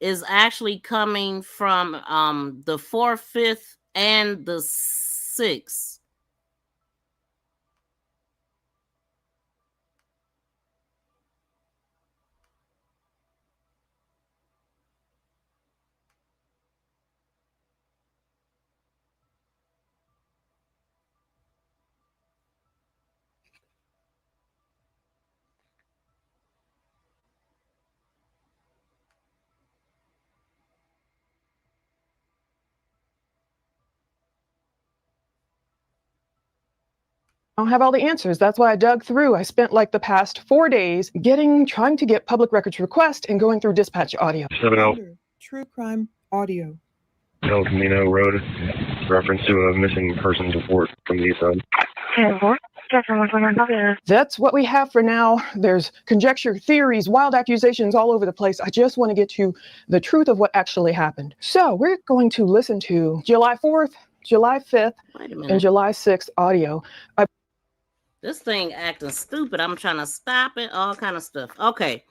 is actually coming from the 4th, 5th, and the 6th. I don't have all the answers. That's why I dug through. I spent like the past 4 days trying to get public records request and going through dispatch audio. 70 True Crime Audio. El Camino Road, reference to a missing persons report from the east side. That's what we have for now. There's conjecture, theories, wild accusations all over the place. I just want to get to the truth of what actually happened. So we're going to listen to July 4th, July 5th, and July 6th audio. This thing acting stupid. I'm trying to stop it. All kind of stuff. Okay.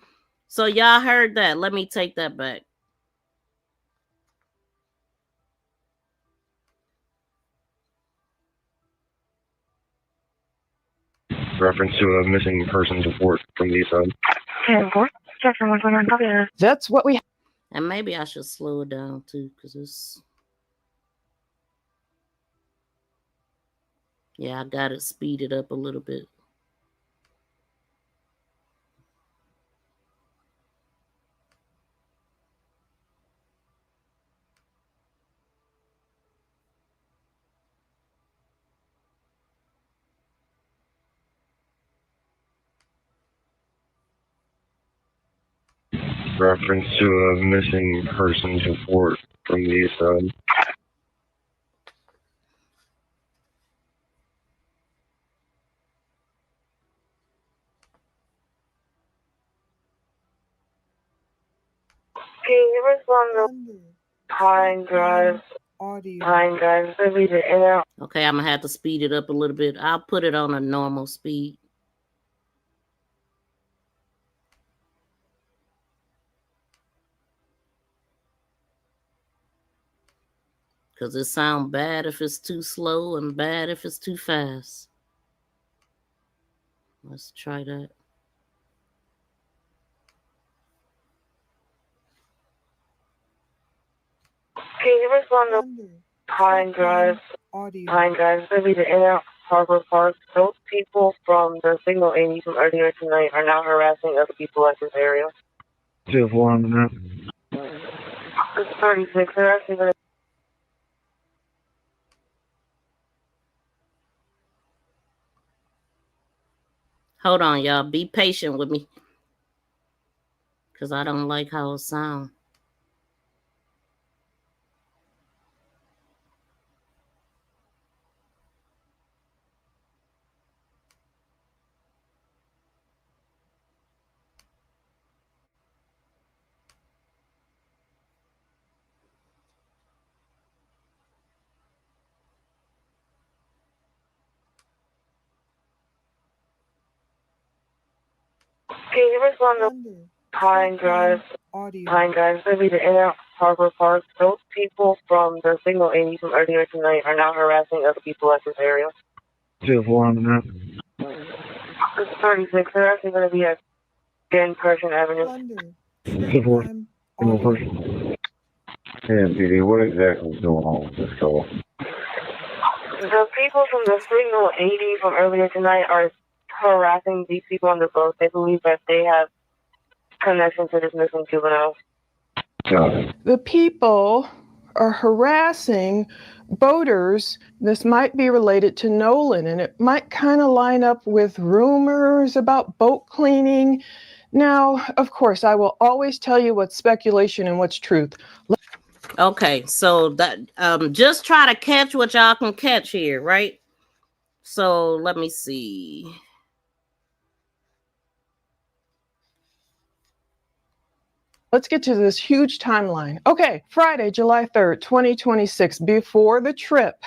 So y'all heard that. Let me take that back. Reference to a missing persons report from the east side. That's what we have. And maybe I should slow it down too, because it's... Yeah, I got it speeded up a little bit. Reference to a missing persons report from the east side. Can you respond to Pine Drive? Pine Drive, read it in out. Okay, I'm gonna have to speed it up a little bit. I'll put it on a normal speed. Because it sounds bad if it's too slow and bad if it's too fast. Let's try that. Can you respond to Pine Drive? Pine Drive, so be the Inner Harbor Park. Those people from the Signal 80 from earlier tonight are now harassing other people at this area. 2-4 on the map. It's 36. They're actually going to. Hold on, y'all. Be patient with me. Because I don't like how it sounds. Can you respond to Pine Drive? Pine Drive, so be the Inner Harbor Park. Those people from the Signal 80 from earlier tonight are now harassing other people at this area. 2-4 on the map. It's 36. They're actually going to be at Grand Persian Avenue. 2-4. Yeah, PD, what exactly is going on with this call? The people from the Signal 80 from earlier tonight are harassing these people on the boat. They believe that they have connection to this missing juvenile. The people are harassing boaters. This might be related to Nolan, and it might kind of line up with rumors about boat cleaning. Now, of course, I will always tell you what's speculation and what's truth. Okay, so that just try to catch what y'all can catch here, right? So let me see. Let's get to this huge timeline. Okay, Friday, July 3rd, 2026, before the trip,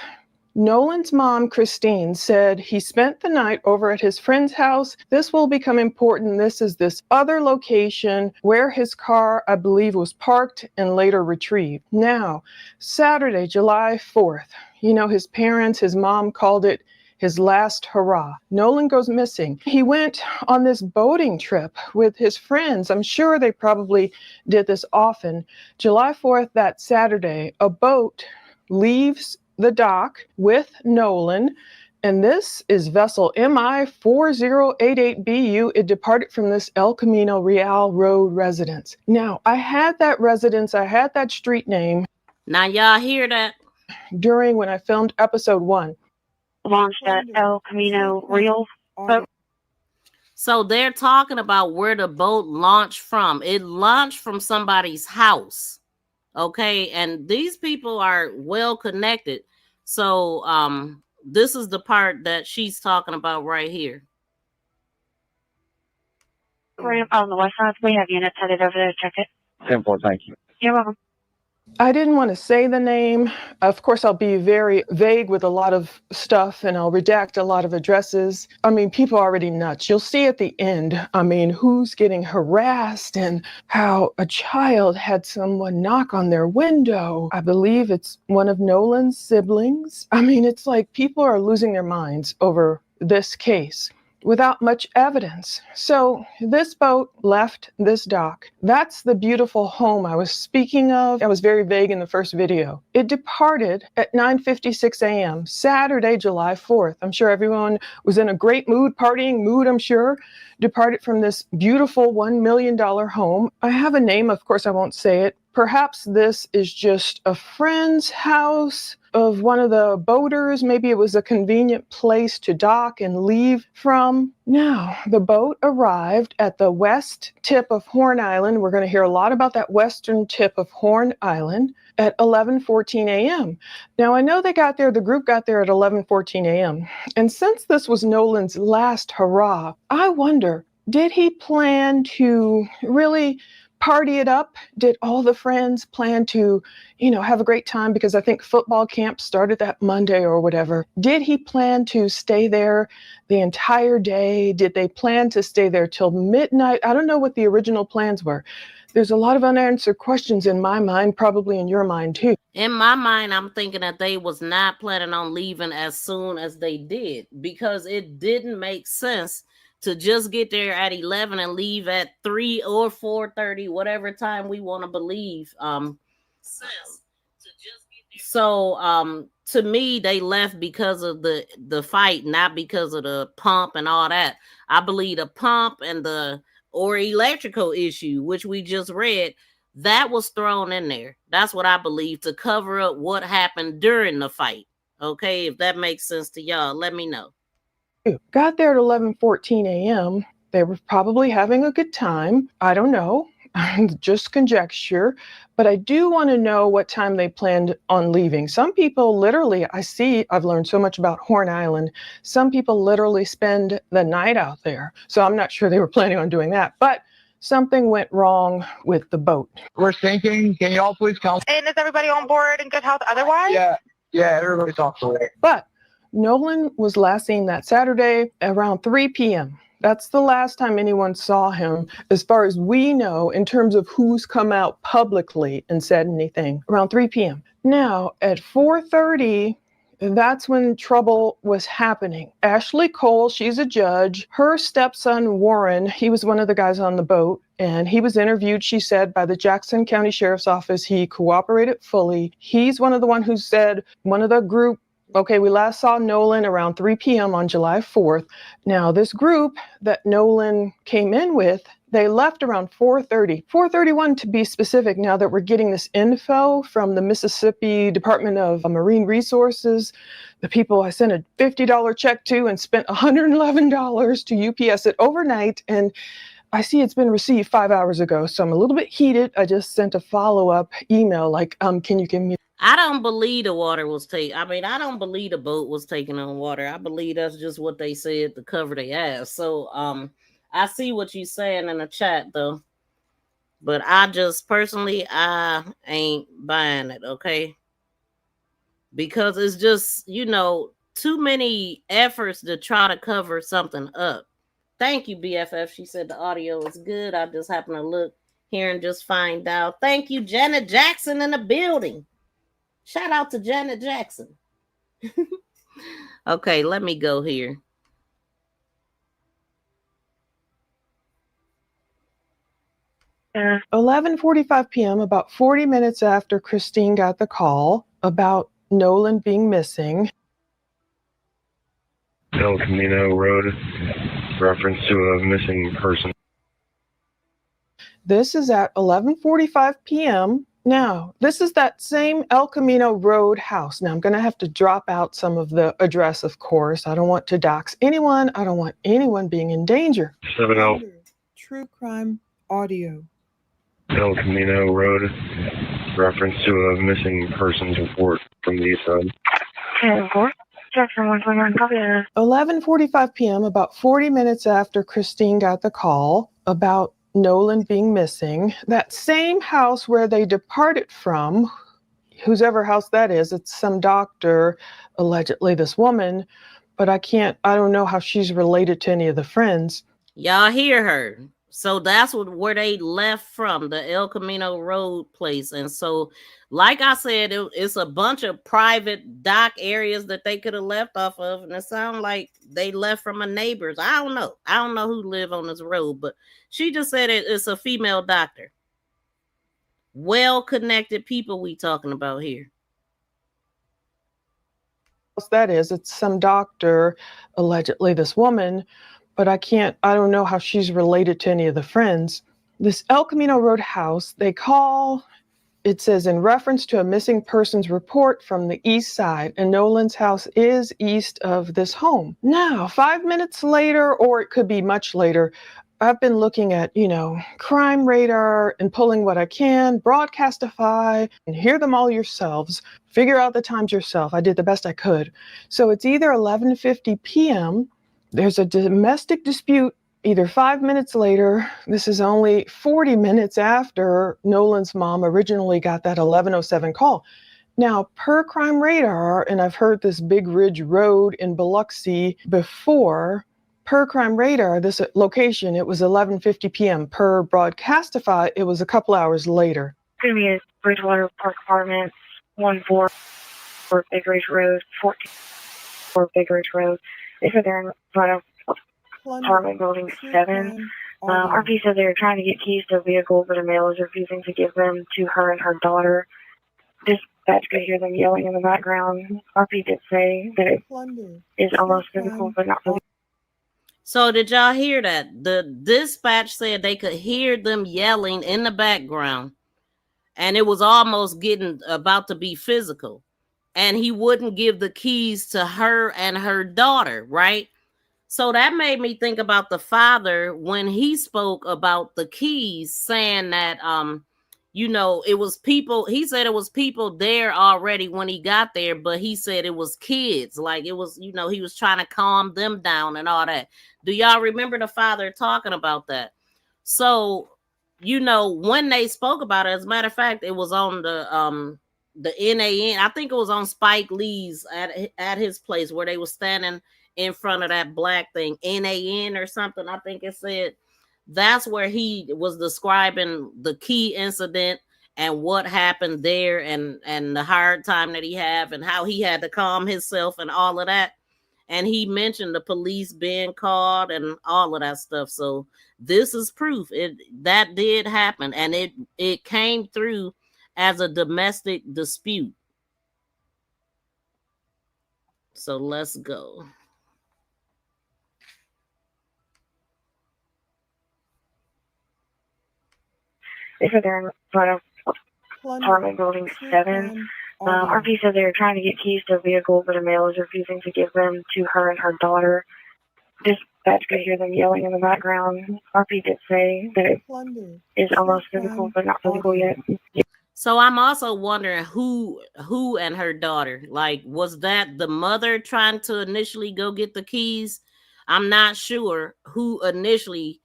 Nolan's mom, Christine, said he spent the night over at his friend's house. This will become important. This is this other location where his car, I believe, was parked and later retrieved. Now, Saturday, July 4th, his parents, his mom called it his last hurrah. Nolan goes missing. He went on this boating trip with his friends. I'm sure they probably did this often. July 4th, that Saturday, a boat leaves the dock with Nolan, and this is vessel MI 4088BU. It departed from this El Camino Real Road residence. Now, I had that residence, I had that street name. Now, y'all hear that? During when I filmed episode 1. Launched at El Camino Real. So they're talking about where the boat launched from. It launched from somebody's house. Okay, and these people are well connected. So this is the part that she's talking about right here. Right on the west side, we have units headed over there to check it. 10-4, thank you. You're welcome. I didn't want to say the name. Of course, I'll be very vague with a lot of stuff, and I'll redact a lot of addresses. I mean, people are already nuts. You'll see at the end, who's getting harassed and how a child had someone knock on their window. I believe it's one of Nolan's siblings. It's like people are losing their minds over this case without much evidence. So this boat left this dock. That's the beautiful home I was speaking of. I was very vague in the first video. It departed at 9:56 a.m. Saturday, July 4th. I'm sure everyone was in a great mood, partying mood, I'm sure. Departed from this beautiful $1 million home. I have a name, of course I won't say it. Perhaps this is just a friend's house of one of the boaters. Maybe it was a convenient place to dock and leave from. Now, the boat arrived at the west tip of Horn Island. We're going to hear a lot about that western tip of Horn Island at 11:14 a.m. Now, I know the group got there at 11:14 a.m. And since this was Nolan's last hurrah, I wonder, did he plan to really party it up? Did all the friends plan to, have a great time? Because I think football camp started that Monday or whatever. Did he plan to stay there the entire day? Did they plan to stay there till midnight? I don't know what the original plans were. There's a lot of unanswered questions in my mind, probably in your mind too. In my mind, I'm thinking that they was not planning on leaving as soon as they did, because it didn't make sense to just get there at 11 and leave at 3 or 4:30, whatever time we want to believe. So to me, they left because of the fight, not because of the pump and all that. I believe the pump and the or electrical issue, which we just read, that was thrown in there. That's what I believe, to cover up what happened during the fight. Okay, if that makes sense to y'all, let me know. Got there at 11:14 a.m. They were probably having a good time. I don't know, just conjecture. But I do want to know what time they planned on leaving. Some people literally, I've learned so much about Horn Island. Some people literally spend the night out there. So I'm not sure they were planning on doing that. But something went wrong with the boat. We're sinking. Can you all please come? And is everybody on board in good health otherwise? Yeah, everybody's on board. But Nolan was last seen that Saturday around 3 p.m. That's the last time anyone saw him, as far as we know, in terms of who's come out publicly and said anything, around 3 p.m. Now, at 4:30, that's when trouble was happening. Ashley Cole, she's a judge. Her stepson, Warren, he was one of the guys on the boat, and he was interviewed, she said, by the Jackson County Sheriff's Office. He cooperated fully. He's one of the ones who said, one of the group, okay, we last saw Nolan around 3 p.m. on July 4th. Now, this group that Nolan came in with, they left around 4:30, 4:31 to be specific, now that we're getting this info from the Mississippi Department of Marine Resources. The people I sent a $50 check to and spent $111 to UPS it overnight, and I see it's been received 5 hours ago, so I'm a little bit heated. I just sent a follow-up email like, can you give me... I don't believe the water was taken. I mean, I don't believe the boat was taken on water. I believe that's just what they said to cover their ass. So, I see what you're saying in the chat, though. But I just personally, I ain't buying it, okay? Because it's just, too many efforts to try to cover something up. Thank you, BFF. She said the audio is good. I just happen to look here and just find out. Thank you, Janet Jackson in the building. Shout out to Janet Jackson. Okay, let me go here. Yeah. 11:45 p.m., about 40 minutes after Christine got the call about Nolan being missing. El Camino Road, reference to a missing person. This is at 11:45 p.m. Now, this is that same El Camino Road house. Now, I'm going to have to drop out some of the address, of course. I don't want to dox anyone. I don't want anyone being in danger. 70 True crime audio. El Camino Road, reference to a missing persons report from the east side. 11:45 p.m., about 40 minutes after Christine got the call about Nolan being missing, that same house where they departed from, whosever house that is, it's some doctor, allegedly this woman, but I don't know how she's related to any of the friends. Y'all hear her. So that's where they left from, the El Camino Road place. And so, like I said, it's a bunch of private dock areas that they could have left off of. And it sounds like they left from a neighbor's. I don't know. I don't know who live on this road, but she just said it's a female doctor. Well-connected people we talking about here. That is, it's some doctor, allegedly this woman, but I don't know how she's related to any of the friends. This El Camino Road house, it says in reference to a missing persons report from the east side, and Nolan's house is east of this home. Now, 5 minutes later, or it could be much later, I've been looking at, Crime Radar and pulling what I can, Broadcastify, and hear them all yourselves. Figure out the times yourself. I did the best I could. So it's either 11:50 p.m., there's a domestic dispute either 5 minutes later. This is only 40 minutes after Nolan's mom originally got that 11:07 call. Now, per Crime Radar, and I've heard this Big Ridge Road in Biloxi before, per Crime Radar, this location, it was 11:50 p.m. Per Broadcastify, it was a couple hours later. Previous Bridgewater Park Apartments, 14 Big Ridge Road, 14 Big Ridge Road. They said they're in front of apartment building 7. RP said they were trying to get keys to a vehicle, but a male is refusing to give them to her and her daughter. This Dispatch could hear them yelling in the background. RP did say that it is almost physical, but not physical. So did y'all hear that? The dispatch said they could hear them yelling in the background, and it was almost getting about to be physical. And he wouldn't give the keys to her and her daughter, right? So that made me think about the father when he spoke about the keys, saying that it was people. He said it was people there already when he got there, but he said it was kids. Like it was, he was trying to calm them down and all that. Do y'all remember the father talking about that? So, when they spoke about it, as a matter of fact, it was on the NAN. I think it was on Spike Lee's at his place where they were standing in front of that black thing, NAN or something. I think it said. That's where he was describing the key incident and what happened there, and the hard time that he had and how he had to calm himself and all of that. And he mentioned the police being called and all of that stuff. So this is proof that did happen, and it came through as a domestic dispute. So let's go. They said they're in front of apartment building 7. RP said they were trying to get keys to a vehicle, but a male is refusing to give them to her and her daughter. Dispatch could hear them yelling in the background. RP did say that it is almost physical, but not physical yet. So I'm also wondering who and her daughter, like, was that the mother trying to initially go get the keys? I'm not sure who initially.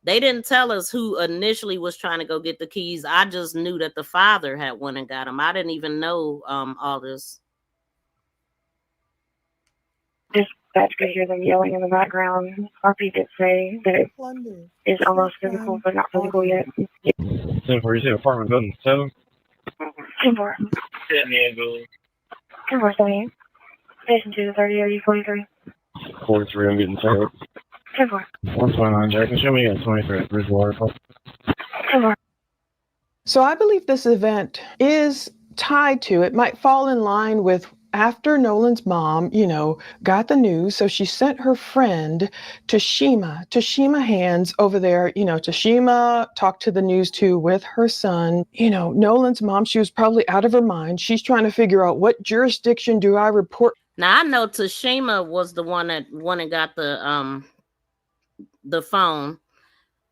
They didn't tell us who initially was trying to go get the keys. I just knew that the father had went and got them. I didn't even know all this. Dispatch could hear them yelling in the background. RP did say that it is almost physical, but not physical yet. 10-4, you said apartment building 7? 10-4. 10-4, 78. Station 2 to 30, are you 43? 43, I'm getting tired. 10-4. 129, Jackson, show me at 23 at Bridgewater. 10-4. So I believe this event is tied to, it might fall in line with after Nolan's mom, got the news. So she sent her friend Tashima Hands over there. Tashima talked to the news too with her son. Nolan's mom, she was probably out of her mind. She's trying to figure out what jurisdiction do I report. Now I know Tashima was the one that went and got the phone.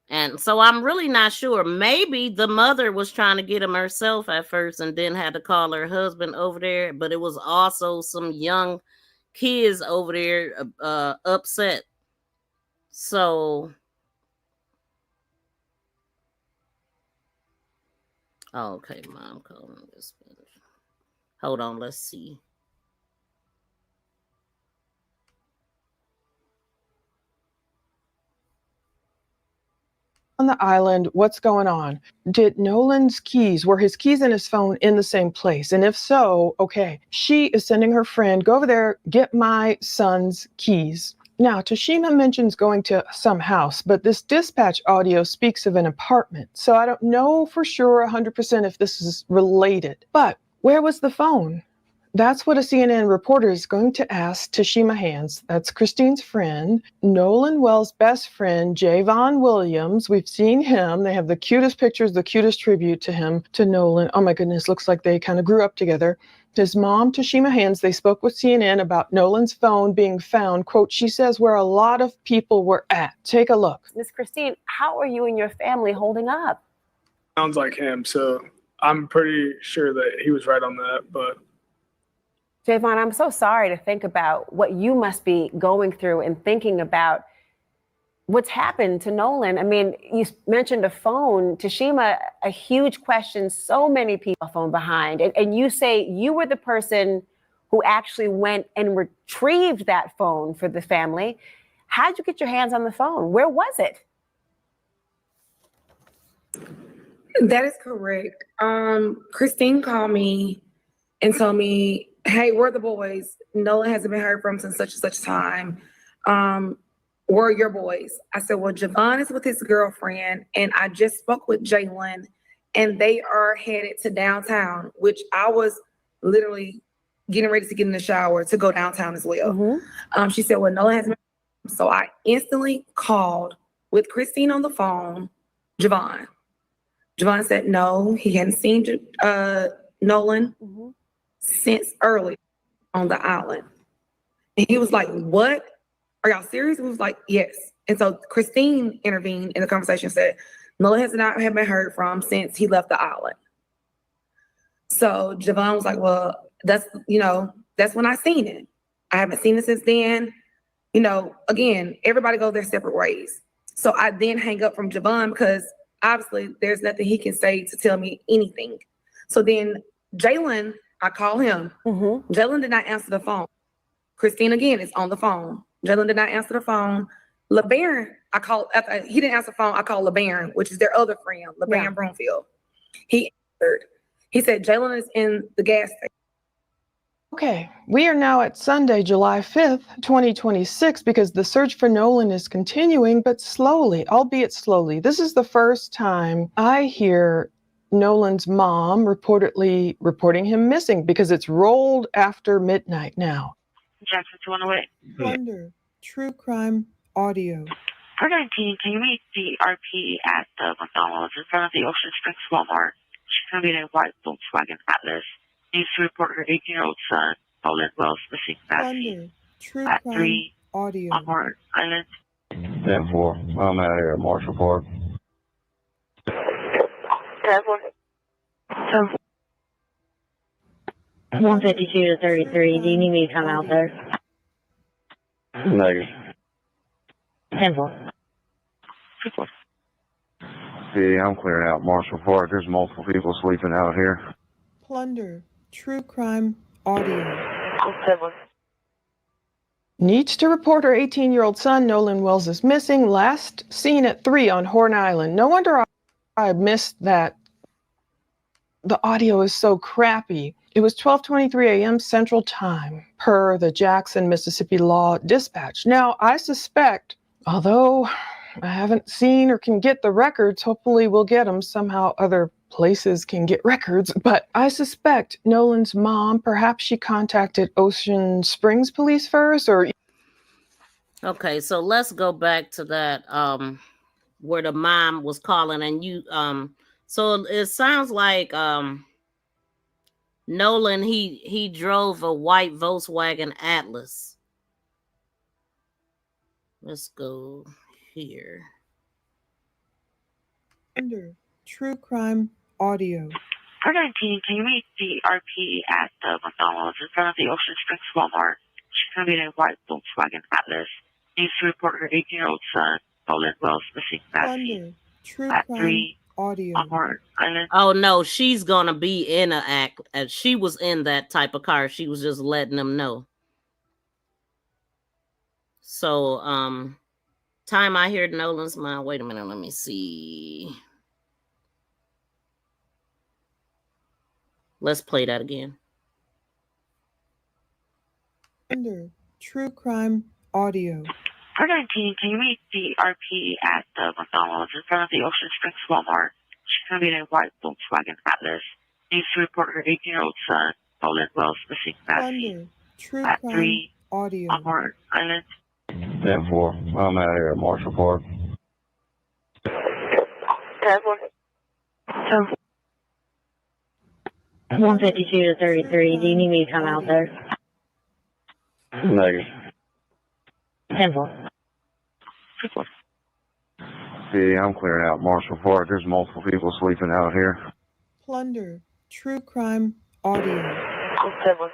And so I'm really not sure. Maybe the mother was trying to get him herself at first and then had to call her husband over there. But it was also some young kids over there upset. So, okay, mom calling this. Hold on, let's see. On the island, what's going on? Did Nolan's keys, were his keys and his phone in the same place? And if so, okay, she is sending her friend, go over there, get my son's keys. Now, Tashima mentions going to some house, but this dispatch audio speaks of an apartment. So I don't know for sure 100% if this is related. But where was the phone? That's what a CNN reporter is going to ask Tashima Hands. That's Christine's friend, Nolan Wells' best friend, Javon Williams. We've seen him. They have the cutest pictures, the cutest tribute to him, to Nolan. Oh my goodness, looks like they kind of grew up together. His mom, Tashima Hands, they spoke with CNN about Nolan's phone being found, quote, she says, where a lot of people were at. Take a look. Miss Christine, how are you and your family holding up? Sounds like him, so I'm pretty sure that he was right on that, but Javon, I'm so sorry to think about what you must be going through and thinking about what's happened to Nolan. I mean, you mentioned a phone. Tashima, a huge question, so many people phone behind. And you say you were the person who actually went and retrieved that phone for the family. How'd you get your hands on the phone? Where was it? That is correct. Christine called me and told me, hey, where are the boys? Nolan hasn't been heard from since such and such time. Where are your boys? I said, well, Javon is with his girlfriend, and I just spoke with Jalen, and they are headed to downtown, which I was literally getting ready to get in the shower to go downtown as well. She said, well, Nolan hasn't. So I instantly called with Christine on the phone, Javon. Javon said no, he hadn't seen Nolan since early on the island. And he was like, what? Are y'all serious? And he was like, yes. And so Christine intervened in the conversation, said, Nolan has not have been heard from since he left the island. So Javon was like, well, that's when I seen it. I haven't seen it since then. Again, everybody goes their separate ways. So I then hang up from Javon because obviously there's nothing he can say to tell me anything. So then Jalen, I call him. Jalen did not answer the phone. Christine again is on the phone. Jalen did not answer the phone. LeBaron, I called, he didn't answer the phone. I called LeBaron, which is their other friend, LeBaron Broomfield. He answered. He said, Jalen is in the gas station. Okay, we are now at Sunday, July 5th, 2026, because the search for Nolan is continuing, but slowly, albeit slowly. This is the first time I hear Nolan's mom reportedly reporting him missing because it's rolled after midnight now. Jackson 208. Thunder, True Crime Audio. 419, can you meet the RP at the McDonald's in front of the Ocean Springs Walmart? She's going to be in a white Volkswagen Atlas. Needs to report her 18-year-old son, Nolan Wells, missing last Thunder, True at Crime 3 Audio. on Hart Island. 10-4. I'm out here at Marshall Park. 10-4. 152 to 33. Do you need me to come out there? Negative. 10-4. See, I'm clearing out Marshall Park. There's multiple people sleeping out here. Plunder, True Crime Audio. 10-4. Needs to report her 18-year-old son, Nolan Wells, is missing. Last seen at 3 on Horn Island. No wonder I missed that. The audio is so crappy. It was 12:23 a.m. Central Time, per the Jackson, Mississippi Law Dispatch. Now, I suspect, although I haven't seen or can get the records, hopefully we'll get them. Somehow other places can get records, but I suspect Nolan's mom, perhaps she contacted Ocean Springs Police first, or... Okay, so let's go back to that where the mom was calling, and you so it sounds like Nolan he drove a white Volkswagen Atlas. Let's go here. Thunder, True Crime Audio. 419, can you meet the RP at the McDonald's in front of the Ocean Springs Walmart? She's going to be in a white Volkswagen Atlas. Needs to report her 18-year-old son, Nolan Wells, missing last Thunder, True at Crime 3 Audio. on Hart Island. Oh no, she's gonna be in a act. She was in that type of car. She was just letting them know. So time I heard Nolan's mom. Wait a minute, let me see. Let's play that again. Thunder, True Crime Audio. 419, can you meet the RP at the McDonald's in front of the Ocean Springs Walmart? She's going to be in a white Volkswagen Atlas. Needs to report her 18-year-old son, Nolan Wells, missing last Thunder, True at Crime 3 Audio. on Hart Island. 10-4. I'm out here at Marshall Park. 10-4. 152 to 33. Do you need me to come out there? Negative. 10-4. See, I'm clearing out Marshall Park. There's multiple people sleeping out here. Plunder, True Crime Audio. 10-4.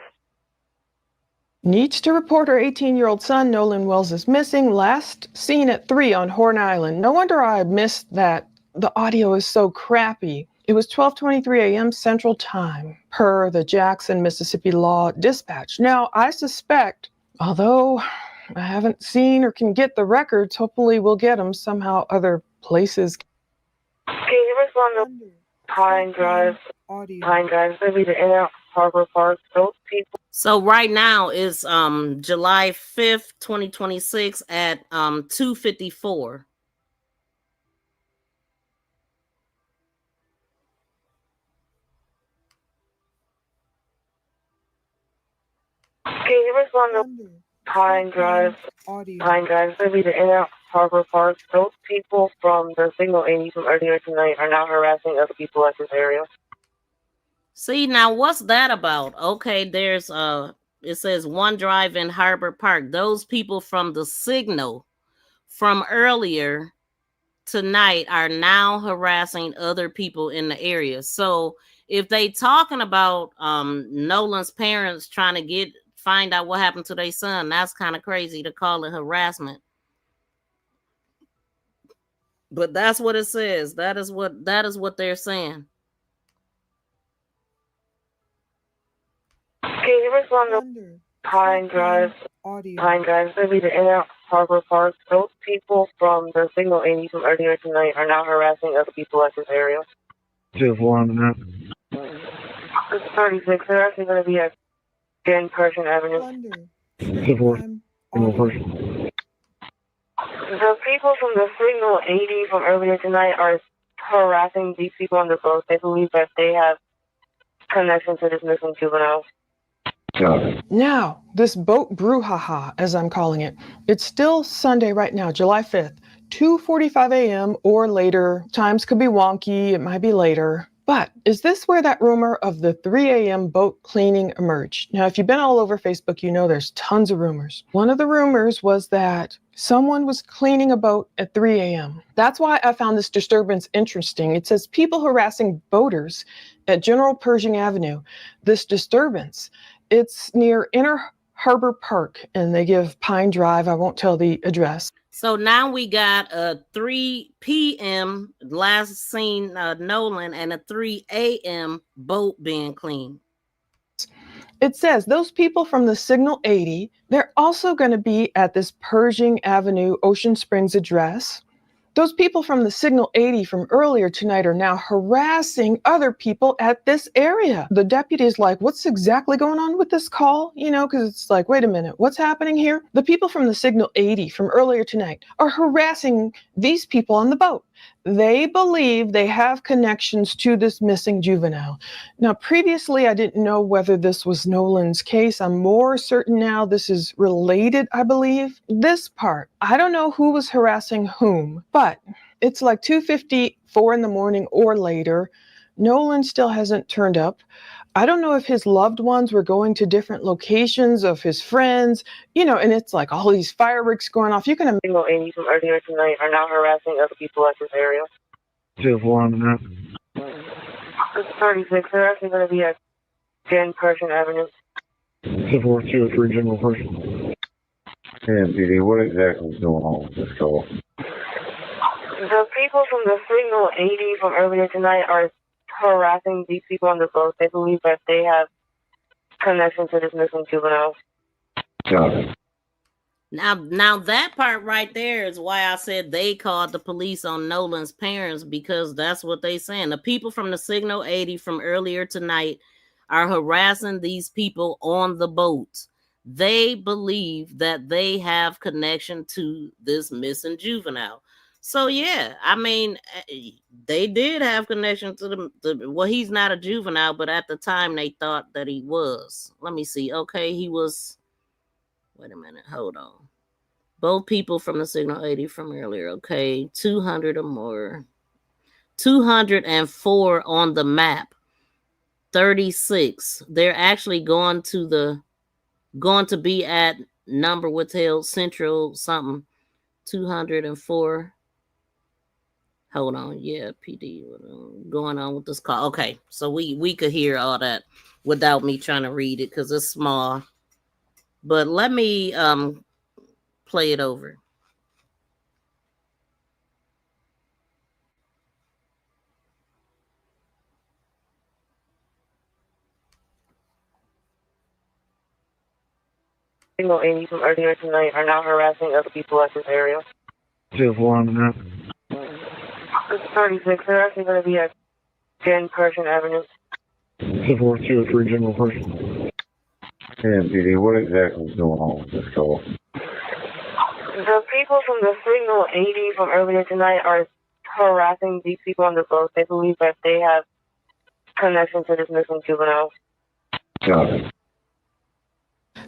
Needs to report her 18-year-old son, Nolan Wells, is missing. Last seen at 3 on Horn Island. No wonder I missed that. The audio is so crappy. It was 12:23 a.m. Central Time, per the Jackson, Mississippi Law Dispatch. Now, I suspect, although I haven't seen or can get the records, hopefully we'll get them. Somehow other places. Can you respond to Pine Drive? Pine Drive, maybe the In-Out Harbor Park. Those people. So right now is July 5th, 2026 at 2:54. Can you respond to Pine Drive? Pine Drive, so be the Inner Harbor Park. Those people from the Signal 80 from earlier tonight are now harassing other people at this area. See, now what's that about? Okay, there's it says One Drive in Harbor Park. Those people from the Signal from earlier tonight are now harassing other people in the area. So if they talking about Nolan's parents trying to find out what happened to their son, that's kind of crazy to call it harassment. But that's what it says. That is what they're saying. Can you respond to Pine Drive? Pine Drive, so be the Inner Harbor Park. Those people from the Signal 80 from earlier tonight are now harassing other people at this area. 2-4 It's 36. They're actually going to be at 10 Persian Avenue. 2-4 The people from the Signal 80 from earlier tonight are harassing these people on the boat. They believe that they have connection to this missing juvenile. Now, this boat brouhaha, as I'm calling it, it's still Sunday right now, July 5th, 2:45 a.m. or later. Times could be wonky, it might be later. But is this where that rumor of the 3 a.m. boat cleaning emerged? Now, if you've been all over Facebook, you know there's tons of rumors. One of the rumors was that someone was cleaning a boat at 3 a.m. That's why I found this disturbance interesting. It says people harassing boaters at General Pershing Avenue. This disturbance, it's near Inner Harbor Park, and they give Pine Drive. I won't tell the address. So now we got a 3 p.m. last seen Nolan and a 3 a.m. boat being cleaned. It says those people from the Signal 80, they're also going to be at this Pershing Avenue, Ocean Springs address. Those people from the Signal 80 from earlier tonight are now harassing other people at this area. The deputy is like, what's exactly going on with this call? You know, because it's like, wait a minute, what's happening here? The people from the Signal 80 from earlier tonight are harassing these people on the boat. They believe they have connections to this missing juvenile. Now, previously, I didn't know whether this was Nolan's case. I'm more certain now this is related, I believe. This part, I don't know who was harassing whom, but it's like 2:54 in the morning or later. Nolan still hasn't turned up. I don't know if his loved ones were going to different locations of his friends, you know, and it's like all these fireworks going off. You can imagine. Signal 80 from earlier tonight are now harassing other people at this area. 2-4 It's 36. They're actually going to be at 10 Persian Avenue. 2-4 General Pershing. And PD, what exactly is going on with this call? The people from the Signal 80 from earlier tonight are harassing these people on the boat. They believe that they have connection to this missing juvenile. Now that part right there is why I said they called the police on Nolan's parents, because that's what they saying. The people from the Signal 80 from earlier tonight are harassing these people on the boat. They believe that they have connection to this missing juvenile. So yeah, I mean, they did have connection to well, he's not a juvenile, but at the time they thought that he was. Let me see. Okay, he was. Wait a minute. Hold on. Both people from the Signal 80 from earlier. Okay, 200 or more. 204 on the map. 36. They're actually going to be at number withheld Central something. 204. Hold on, yeah, PD going on with this call. Okay, so we could hear all that without me trying to read it because it's small. But let me play it over. Signal 80 from earlier tonight are now harassing other people at this area. 2-4 It's 36. They're actually going to be at 10 Persian Avenue. 2-4 General Pershing. And PD, what exactly is going on with this call? The people from the Signal 80 from earlier tonight are harassing these people on the boat. They believe that they have connection to this missing juvenile.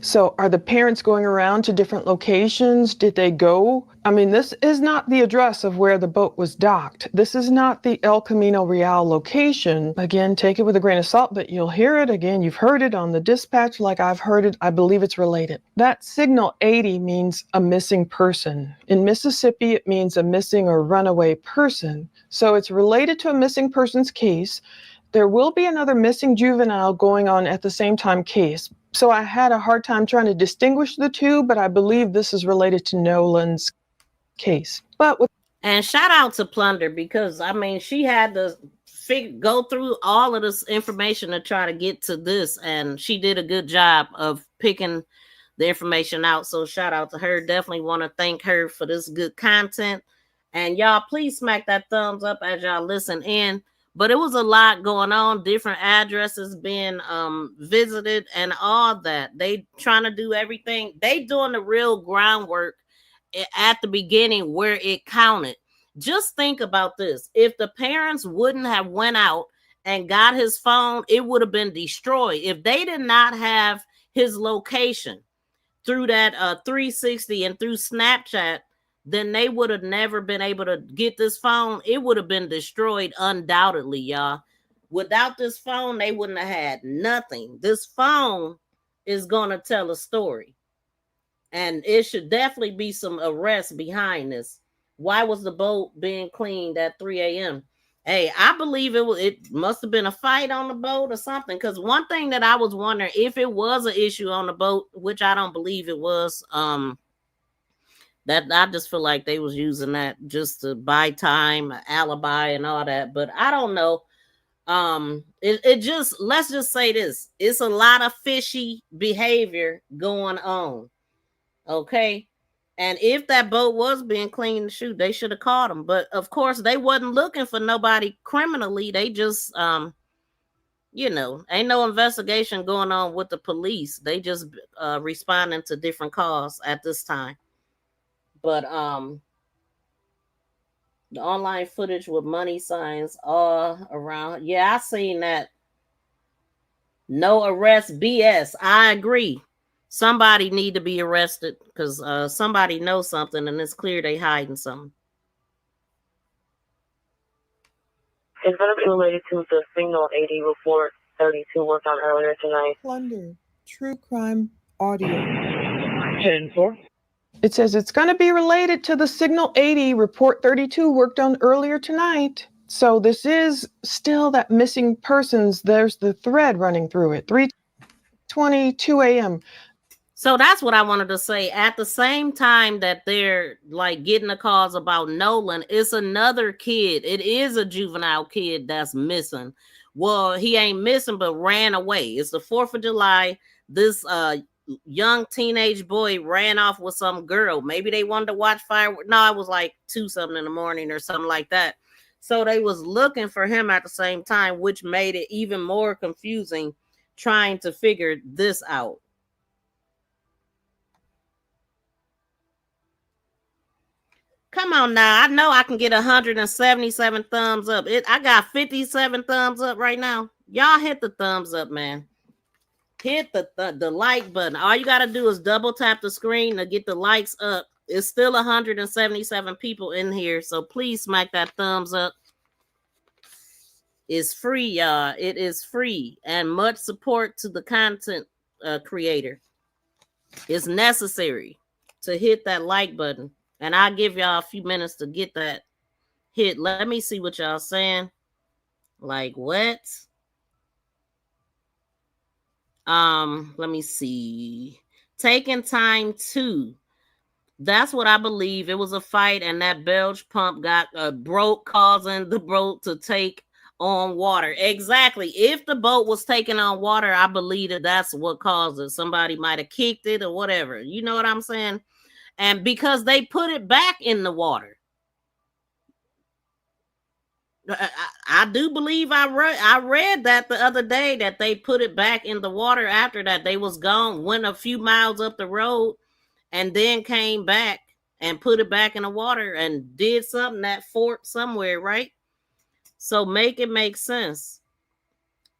So are the parents going around to different locations? Did they go? I mean, this is not the address of where the boat was docked. This is not the El Camino Real location. Again, take it with a grain of salt, but you'll hear it again. You've heard it on the dispatch like I've heard it. I believe it's related. That signal 80 means a missing person. In Mississippi, it means a missing or runaway person. So it's related to a missing persons case. There will be another missing juvenile going on at the same time case. So I had a hard time trying to distinguish the two, but I believe this is related to Nolan's case. And shout out to Plunder, because I mean, she had to go through all of this information to try to get to this, and she did a good job of picking the information out. So shout out to her. Definitely want to thank her for this good content. And y'all, please smack that thumbs up as y'all listen in. But it was a lot going on, different addresses being visited and all that. They trying to do everything. They doing the real groundwork at the beginning where it counted. Just think about this. If the parents wouldn't have went out and got his phone, it would have been destroyed. If they did not have his location through that 360 and through Snapchat, then they would have never been able to get this phone. It would have been destroyed undoubtedly, y'all. Without this phone, they wouldn't have had nothing. This phone is going to tell a story. And it should definitely be some arrests behind this. Why was the boat being cleaned at 3 a.m.? Hey, I believe it must have been a fight on the boat or something. Because one thing that I was wondering, if it was an issue on the boat, which I don't believe it was, that I just feel like they was using that just to buy time, alibi, and all that. But I don't know. It just, let's just say this: it's a lot of fishy behavior going on. Okay. And if that boat was being cleaned, shoot, they should have caught him. But of course, they wasn't looking for nobody criminally. They just, ain't no investigation going on with the police. They just responding to different calls at this time. But the online footage with money signs all around. Yeah, I seen that. No arrest BS. I agree. Somebody need to be arrested because somebody knows something, and it's clear they hiding something. It's going to be related to the Signal 80 report 32 worked on earlier tonight. Plunder, true crime audio. 10-4. It says it's going to be related to the Signal 80 report 32 worked on earlier tonight. So this is still that missing persons. There's the thread running through it. 3:22 a.m. So that's what I wanted to say. At the same time that they're like getting the calls about Nolan, it's another kid. It is a juvenile kid that's missing. Well, he ain't missing, but ran away. It's the 4th of July. This young teenage boy ran off with some girl. Maybe they wanted to watch fireworks. No, it was like 2 something in the morning or something like that. So they was looking for him at the same time, which made it even more confusing trying to figure this out. Come on now. I know I can get 177 thumbs up. I got 57 thumbs up right now. Y'all hit the thumbs up, man. Hit the like button. All you got to do is double tap the screen to get the likes up. It's still 177 people in here, so please smack that thumbs up. It's free, y'all. It is free, and much support to the content creator. It's necessary to hit that like button. And I'll give y'all a few minutes to get that hit. Let me see what y'all saying. Like what? Let me see. Taking time to. That's what I believe. It was a fight, and that bilge pump got broke, causing the boat to take on water. Exactly. If the boat was taking on water, I believe that's what caused it. Somebody might have kicked it or whatever. You know what I'm saying? And because they put it back in the water. I do believe I read that the other day that they put it back in the water after that. They was gone, went a few miles up the road, and then came back and put it back in the water and did something at fort somewhere, right? So make it make sense.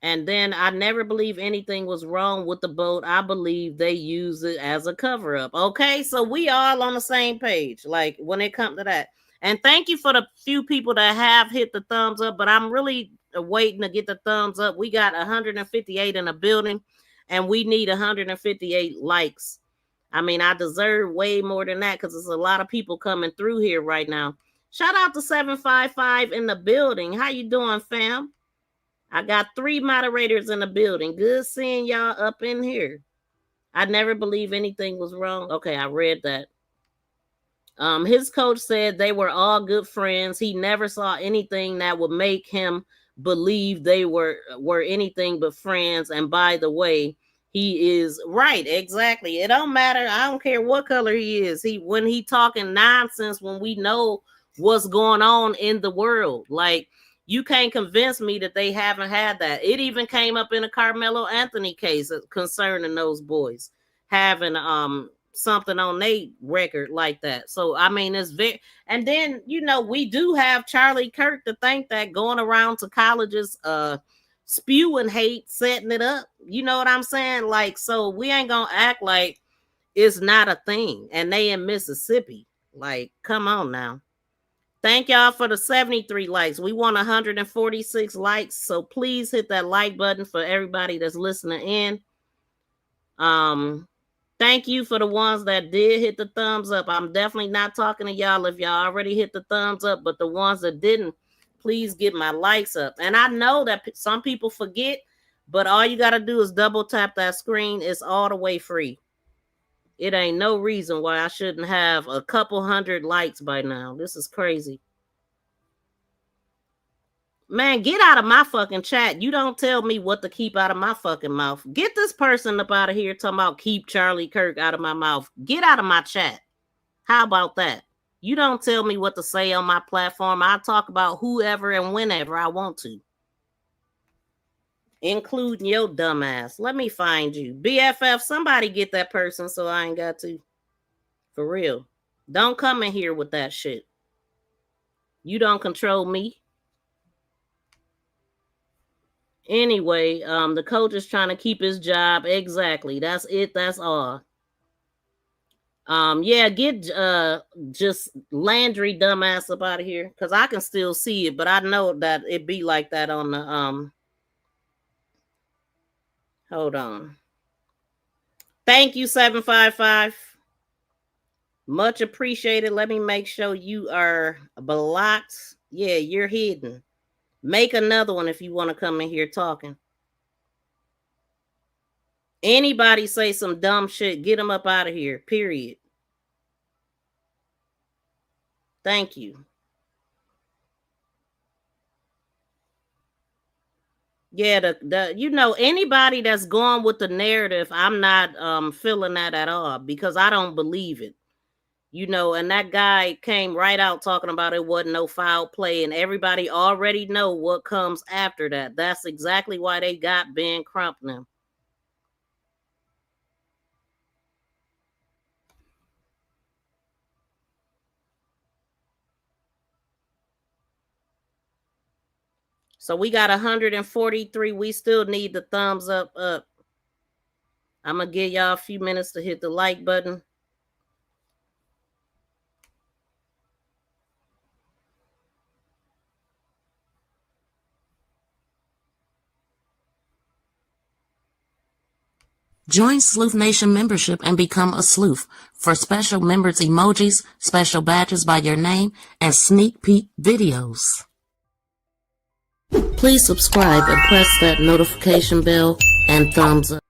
And then I never believe anything was wrong with the boat. I believe they use it as a cover up. Okay, so we all on the same page, like when it comes to that. And thank you for the few people that have hit the thumbs up, but I'm really waiting to get the thumbs up. We got 158 in the building, and we need 158 likes. I mean, I deserve way more than that because there's a lot of people coming through here right now. Shout out to 755 in the building. How you doing, fam? I got 3 moderators in the building. Good seeing y'all up in here. I never believe anything was wrong. Okay, I read that. His coach said they were all good friends. He never saw anything that would make him believe they were anything but friends. And by the way, he is right. Exactly. It don't matter. I don't care what color he is. When he talking nonsense, when we know what's going on in the world, like you can't convince me that they haven't had that. It even came up in a Carmelo Anthony case concerning those boys having something on their record like that. So I mean, it's very, and then we do have Charlie Kirk to thank, that going around to colleges spewing hate, setting it up. You know what I'm saying? Like, so we ain't gonna act like it's not a thing. And they in Mississippi. Like, come on now. Thank y'all for the 73 likes. We want 146 likes. So please hit that like button for everybody that's listening in. Thank you for the ones that did hit the thumbs up. I'm definitely not talking to y'all if y'all already hit the thumbs up, but the ones that didn't, please get my likes up. And I know that some people forget, but all you got to do is double tap that screen. It's all the way free. It ain't no reason why I shouldn't have a couple hundred likes by now. This is crazy. Man, get out of my fucking chat. You don't tell me what to keep out of my fucking mouth. Get this person up out of here talking about keep Charlie Kirk out of my mouth. Get out of my chat. How about that? You don't tell me what to say on my platform. I talk about whoever and whenever I want to, including your dumb ass. Let me find you. BFF, somebody get that person so I ain't got to. For real. Don't come in here with that shit. You don't control me. Anyway, the coach is trying to keep his job. Exactly. That's it. That's all. Yeah, get just Landry dumbass up out of here, because I can still see it, but I know that it be like that on the hold on. Thank you, 755. Much appreciated. Let me make sure you are blocked. Yeah, you're hidden. Make another one if you want to come in here talking. Anybody say some dumb shit, get them up out of here, period. Thank you. Yeah, anybody that's going with the narrative, I'm not feeling that at all, because I don't believe it. And that guy came right out talking about it wasn't no foul play, and everybody already know what comes after that. That's exactly why they got Ben Crump now. So we got 143. We still need the thumbs up. I'm going to give y'all a few minutes to hit the like button. Join Sleuth Nation membership and become a sleuth for special members emojis, special badges by your name, and sneak peek videos. Please subscribe and press that notification bell and thumbs up.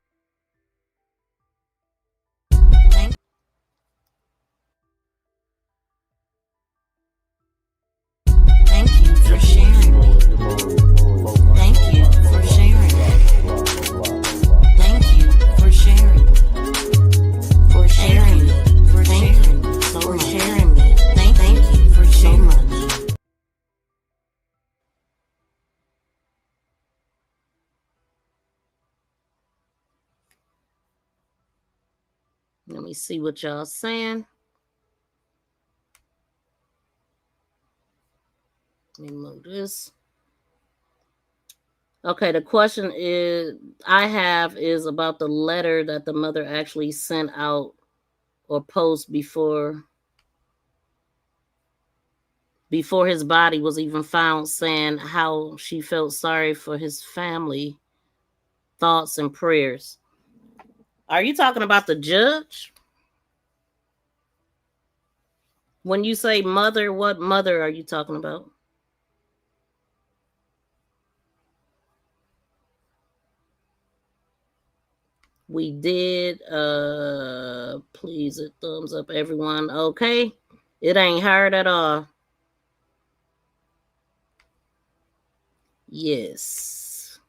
Thank you for sharing. Thank you for sharing. Thank you for sharing. For sharing. For sharing. For sharing. Thank you for so much. Let me see what y'all saying. Let me move this. Okay, the question is about the letter that the mother actually sent out or post before his body was even found, saying how she felt sorry for his family, thoughts and prayers. Are you talking about the judge? When you say mother, what mother are you talking about? We did. Please a thumbs up, everyone. Okay. It ain't hard at all. Yes.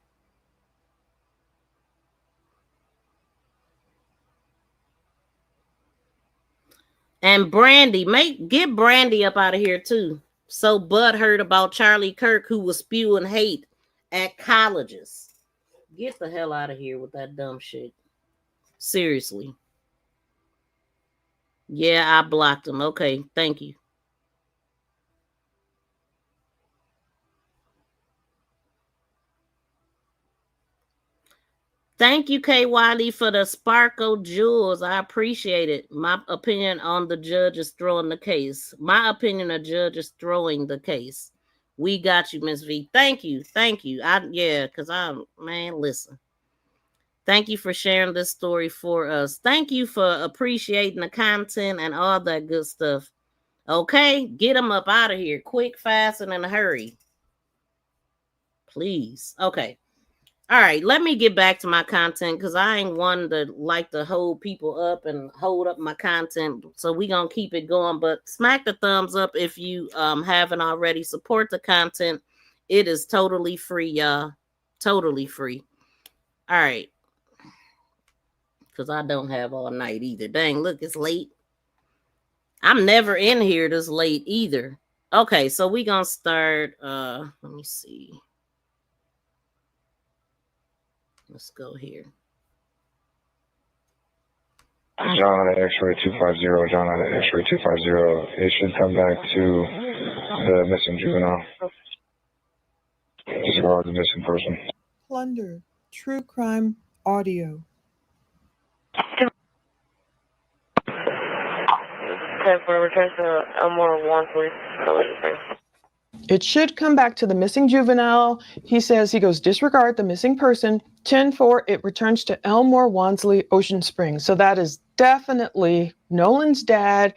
And Brandy, get Brandy up out of here too. So Bud heard about Charlie Kirk, who was spewing hate at colleges. Get the hell out of here with that dumb shit. Seriously. Yeah, I blocked him. Okay, thank you. Thank you, K. Wiley, for the Sparkle Jewels. I appreciate it. My opinion on the judge is throwing the case. My opinion, the judge is throwing the case. We got you, Miss V. Thank you. Thank you. Listen. Thank you for sharing this story for us. Thank you for appreciating the content and all that good stuff. Okay, get them up out of here. Quick, fast, and in a hurry. Please. Okay. All right, let me get back to my content because I ain't one to like to hold people up and hold up my content. So we gonna keep it going. But smack the thumbs up if you haven't already. Support the content. It is totally free, y'all. Totally free. All right. Because I don't have all night either. Dang, look, it's late. I'm never in here this late either. Okay, so we gonna start. Let me see. Let's go here. John at X-ray 250. John at X-ray 250. It should come back to the missing juvenile. Disregard the missing person. Plunder. True crime audio. It should come back to the missing juvenile. He says he goes disregard the missing person. 10-4, it returns to Elmore Wansley, Ocean Springs. So that is definitely Nolan's dad.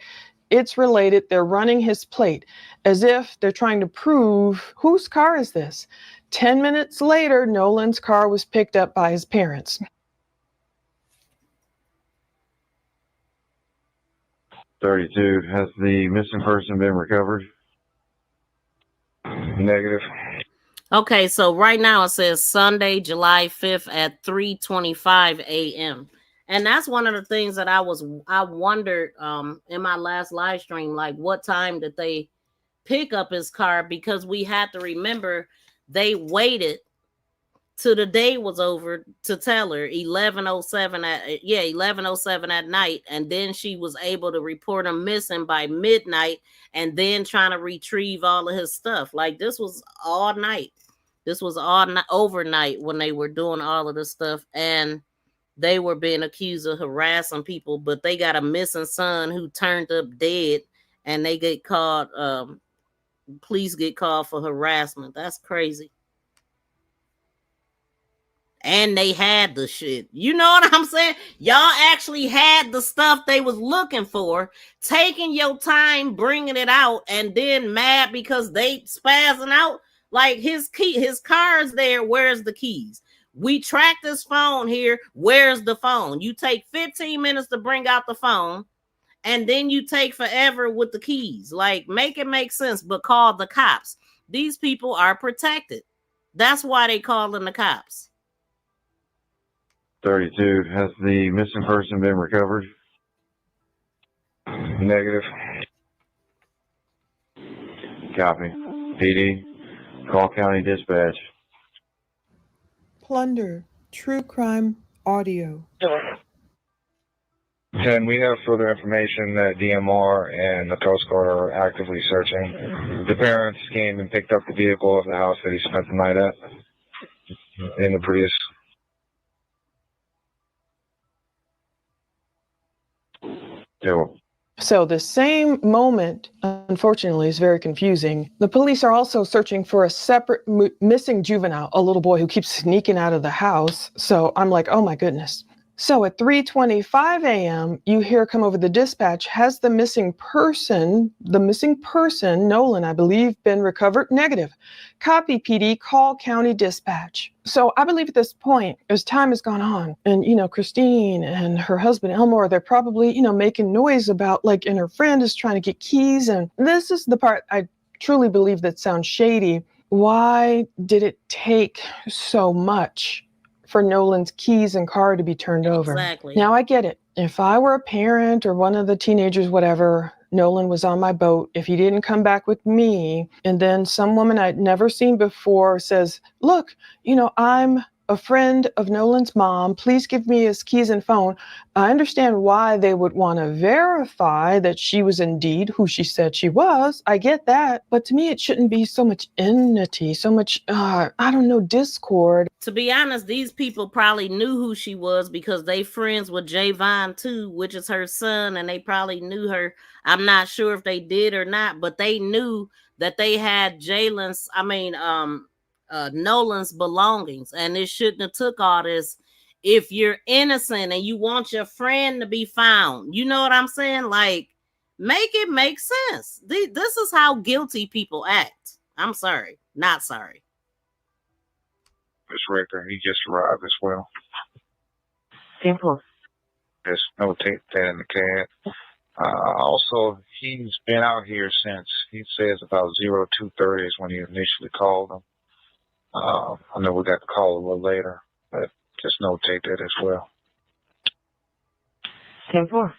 It's related. They're running his plate as if they're trying to prove whose car is this. 10 minutes later, Nolan's car was picked up by his parents. 32. Has the missing person been recovered? Negative. Okay, so right now it says Sunday, July 5th at 3:25 a.m. And that's one of the things that I wondered in my last live stream, like what time did they pick up his car? Because we had to remember they waited till the day was over to tell her 11:07 at night, and then she was able to report him missing by midnight, and then trying to retrieve all of his stuff. Like this was all night. This was all overnight when they were doing all of this stuff, and they were being accused of harassing people. But they got a missing son who turned up dead, and they get called. Police get called for harassment. That's crazy. And they had the shit. You know what I'm saying? Y'all actually had the stuff they was looking for, taking your time, bringing it out, and then mad because they spazzing out. Like his car is there. Where's the keys? We tracked this phone here. Where's the phone? You take 15 minutes to bring out the phone, and then you take forever with the keys. Like, make it make sense, but call the cops. These people are protected. That's why they calling the cops. 32. Has the missing person been recovered? Negative. Copy. PD. Call County Dispatch. Plunder. True crime audio. 10. We have further information that DMR and the Coast Guard are actively searching. The parents came and picked up the vehicle of the house that he spent the night at. in the Prius. Yeah. So the same moment, unfortunately, is very confusing. The police are also searching for a separate missing juvenile, a little boy who keeps sneaking out of the house. So I'm like, oh my goodness. So at 3:25 a.m., you hear come over the dispatch, has the missing person, Nolan, I believe, been recovered? Negative. Copy, PD, call county dispatch. So I believe at this point, as time has gone on, and, Christine and her husband, Elmore, they're probably, making noise about, and her friend is trying to get keys. And this is the part I truly believe that sounds shady. Why did it take so much for Nolan's keys and car to be turned over? Exactly. Now I get it. If I were a parent or one of the teenagers, whatever, Nolan was on my boat. If he didn't come back with me, and then some woman I'd never seen before says, look, I'm a friend of Nolan's mom. Please give me his keys and phone. I understand why they would want to verify that she was indeed who she said she was. I get that. But to me, it shouldn't be so much enmity, so much, discord. To be honest, these people probably knew who she was because they friends with Javon too, which is her son, and they probably knew her. I'm not sure if they did or not, but they knew that they had Nolan's belongings, and it shouldn't have took all this. If you're innocent and you want your friend to be found, you know what I'm saying? Like, make it make sense. This is how guilty people act. I'm sorry, not sorry. This record, he just arrived as well. Simple. There's no tape that in the cab. Also, he's been out here since, he says, about 02:30 is when he initially called him. I know we got the call a little later, but just notate that as well. 10-4.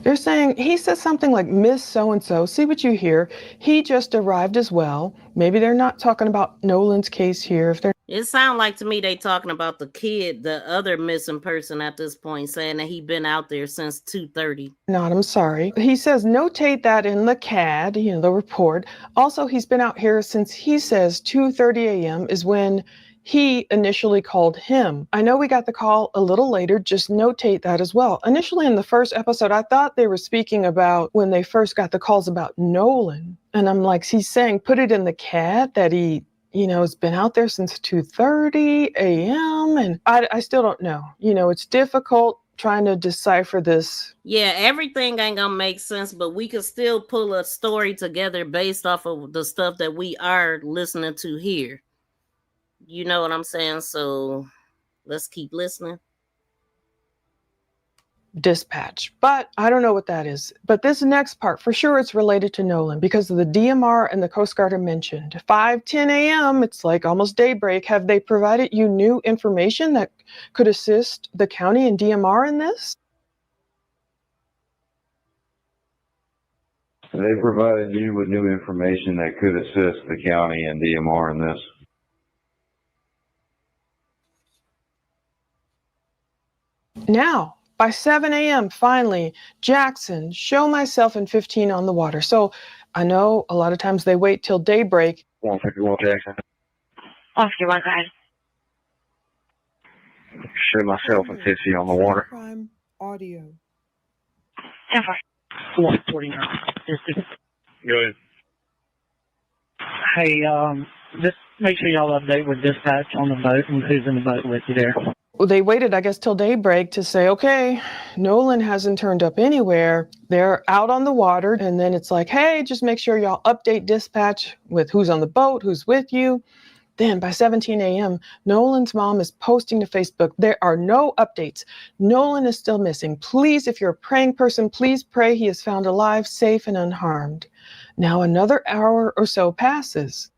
They're saying, he says something like, Miss So-and-so, see what you hear. He just arrived as well. Maybe they're not talking about Nolan's case here. If they're It sounds like to me they talking about the kid, the other missing person at this point, saying that he been out there since 2:30. not, I'm sorry. He says notate that in the CAD, the report. Also, he's been out here since he says 2:30 a.m. is when he initially called him. I know we got the call a little later, just notate that as well. Initially in the first episode, I thought they were speaking about when they first got the calls about Nolan. And I'm like, he's saying put it in the CAD that he has been out there since 2:30 a.m. And I still don't know. It's difficult trying to decipher this. Yeah, everything ain't gonna make sense, but we can still pull a story together based off of the stuff that we are listening to here. You know what I'm saying? So let's keep listening. Dispatch, but I don't know what that is. But this next part, for sure, it's related to Nolan because of the DMR and the Coast Guard are mentioned. 5:10 a.m., it's like almost daybreak. Have they provided you new information that could assist the county and DMR in this? They provided you with new information that could assist the county and DMR in this. Now, by 7 a.m., finally, Jackson, show myself in 15 on the water. So I know a lot of times they wait till daybreak. 151 Jackson. Oscar, one guy. Show myself in 50 on the water. Crime audio. 10-4. 149. Go ahead. Hey, just make sure y'all update with dispatch on the boat and who's in the boat with you there. Well, they waited, I guess, till daybreak to say, okay, Nolan hasn't turned up anywhere. They're out on the water. And then it's like, hey, just make sure y'all update dispatch with who's on the boat, who's with you. Then by 17 a.m., Nolan's mom is posting to Facebook, there are no updates. Nolan is still missing. Please, if you're a praying person, please pray he is found alive, safe, and unharmed. Now another hour or so passes.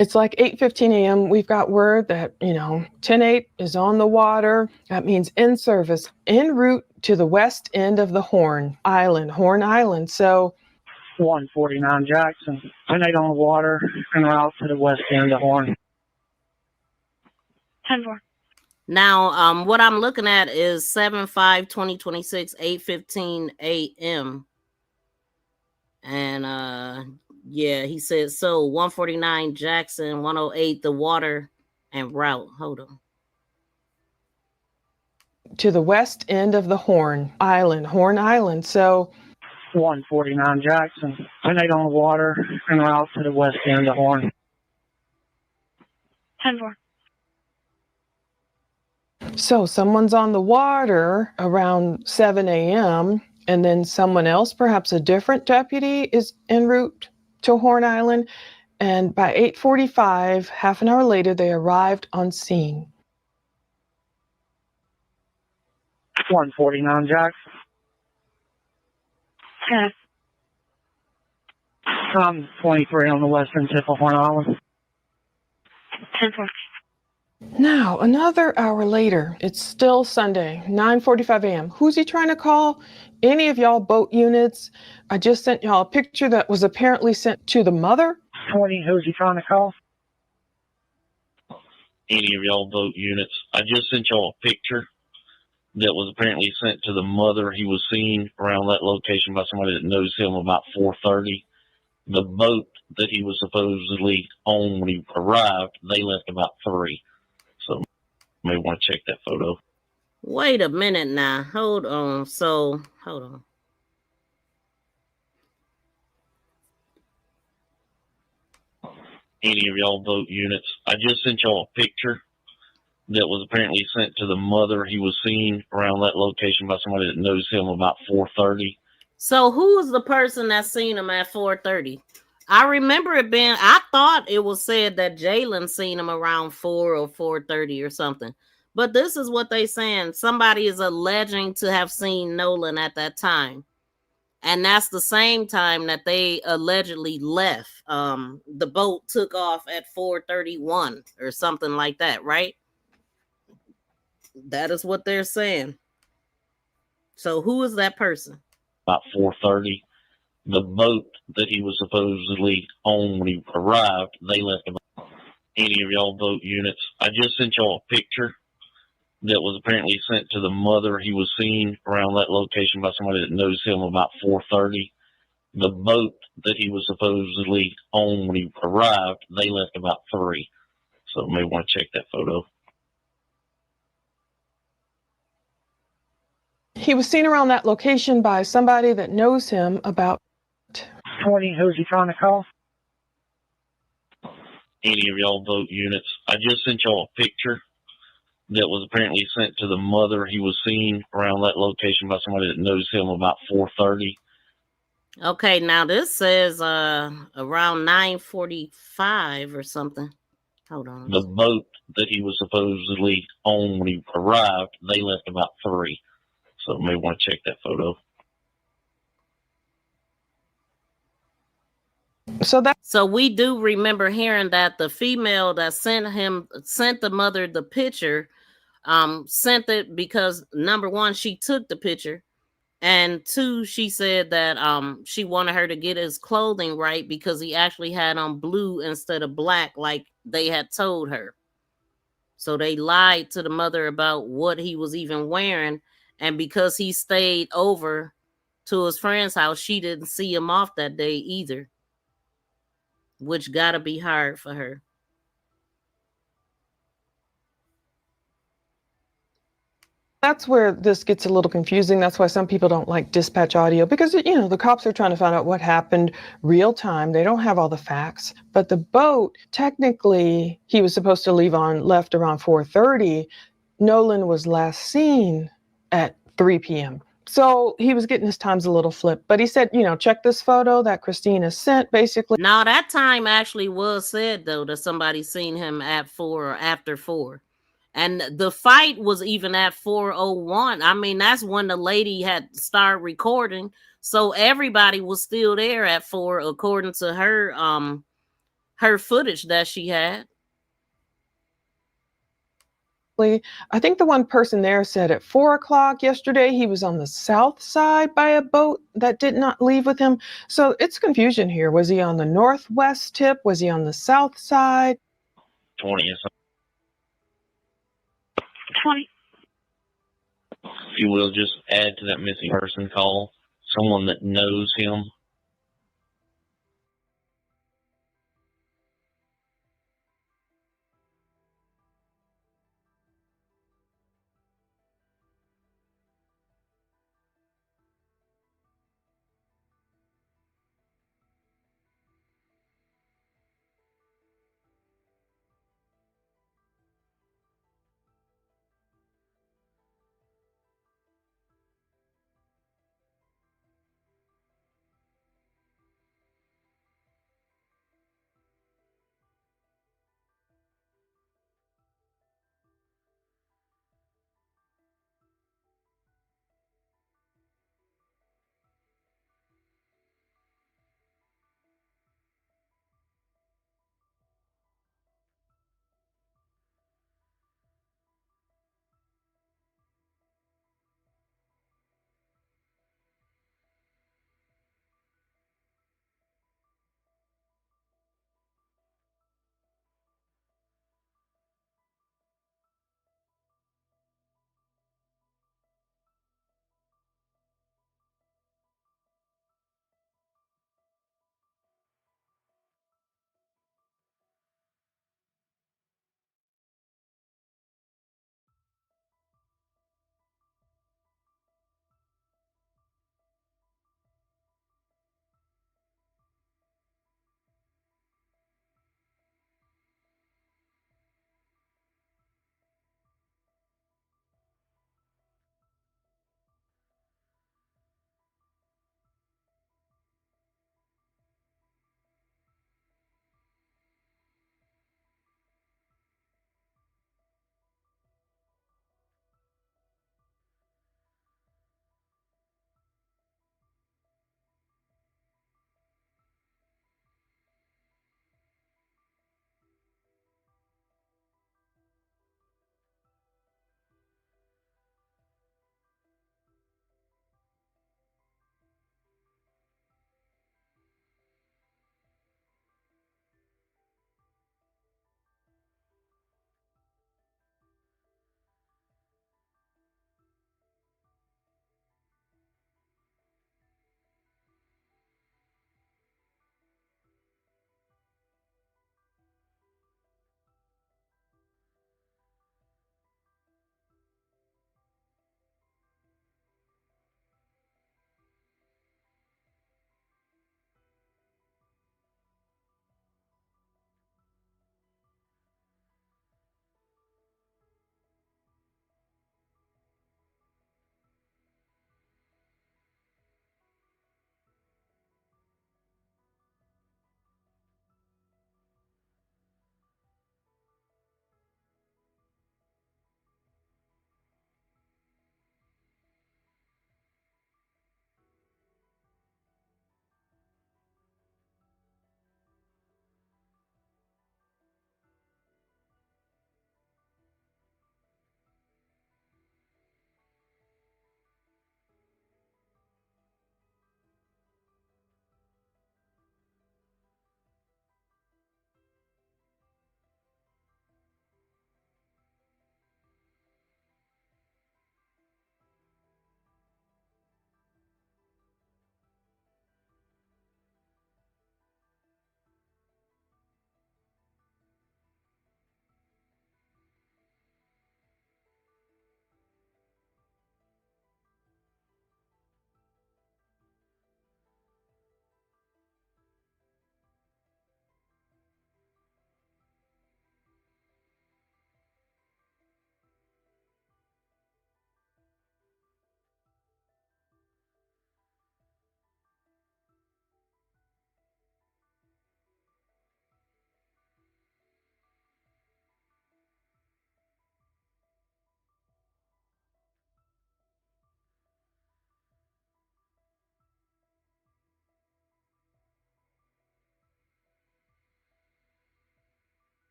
It's like 8:15 a.m. We've got word that, 10-8 is on the water. That means in service, en route to the west end of the Horn Island. So 149 Jackson. 10-8 on the water and route to the west end of Horn. 10-4. Now, what I'm looking at is 7/5/2026, 8:15 a.m. And Yeah, he said so. 149 Jackson, 108 the water and route. Hold on. To the west end of the Horn Island. So 149 Jackson. Tornado on the water and route to the west end of Horn. 10-4. So someone's on the water around 7 a.m. and then someone else, perhaps a different deputy, is en route to Horn Island. And by 8:45, half an hour later, they arrived on scene. 149 Jackson. 10. 23 on the western tip of Horn Island. 10-4. Now, another hour later, it's still Sunday, 9:45 a.m. Who's he trying to call? Any of y'all boat units? I just sent y'all a picture that was apparently sent to the mother. 20, who's he trying to call? Any of y'all boat units. I just sent y'all a picture that was apparently sent to the mother. He was seen around that location by somebody that knows him about 4:30. The boat that he was supposedly on when he arrived, they left about 3. So you may want to check that photo. Wait a minute now. Hold on. So, hold on. Any of y'all boat units. I just sent y'all a picture that was apparently sent to the mother. He was seen around that location by somebody that knows him about 4:30. So who is the person that seen him at 4:30? I remember it being, I thought it was said that Jalen seen him around 4 or 4:30 or something. But this is what they saying. Somebody is alleging to have seen Nolan at that time. And that's the same time that they allegedly left. The boat took off at 4:31 or something like that, right? That is what they're saying. So who is that person? About 4:30. The boat that he was supposedly on when he arrived, they left about. Any of y'all boat units. I just sent y'all a picture that was apparently sent to the mother. He was seen around that location by somebody that knows him about 4:30. The boat that he was supposedly on when he arrived, they left about 3. So you may want to check that photo. He was seen around that location by somebody that knows him about 20, who's he trying to call? Any of y'all boat units. I just sent y'all a picture that was apparently sent to the mother. He was seen around that location by somebody that knows him about 4:30. Okay, now this says around 9:45 or something. Hold on. The boat that he was supposedly on when he arrived, they left about 3. So you may want to check that photo. So we do remember hearing that the female that sent the mother the picture, sent it because number one, she took the picture, and 2, she said that she wanted her to get his clothing right because he actually had on blue instead of black, like they had told her. So they lied to the mother about what he was even wearing, and because he stayed over to his friend's house, she didn't see him off that day either, which gotta be hard for her. That's where this gets a little confusing. That's why some people don't like dispatch audio because, the cops are trying to find out what happened real time. They don't have all the facts. But the boat, technically, he was supposed to left around 4:30. Nolan was last seen at 3 p.m. So he was getting his times a little flipped. But he said, check this photo that Christina sent, basically. Now, that time actually was said, though, that somebody seen him at 4 or after 4. And the fight was even at 4:01. I mean, that's when the lady had started recording. So everybody was still there at 4, according to her footage that she had. I think the one person there said at 4 o'clock yesterday, he was on the south side by a boat that did not leave with him. So it's confusion here. Was he on the northwest tip? Was he on the south side? 20 or something. 20. If you will, just add to that missing person call someone that knows him.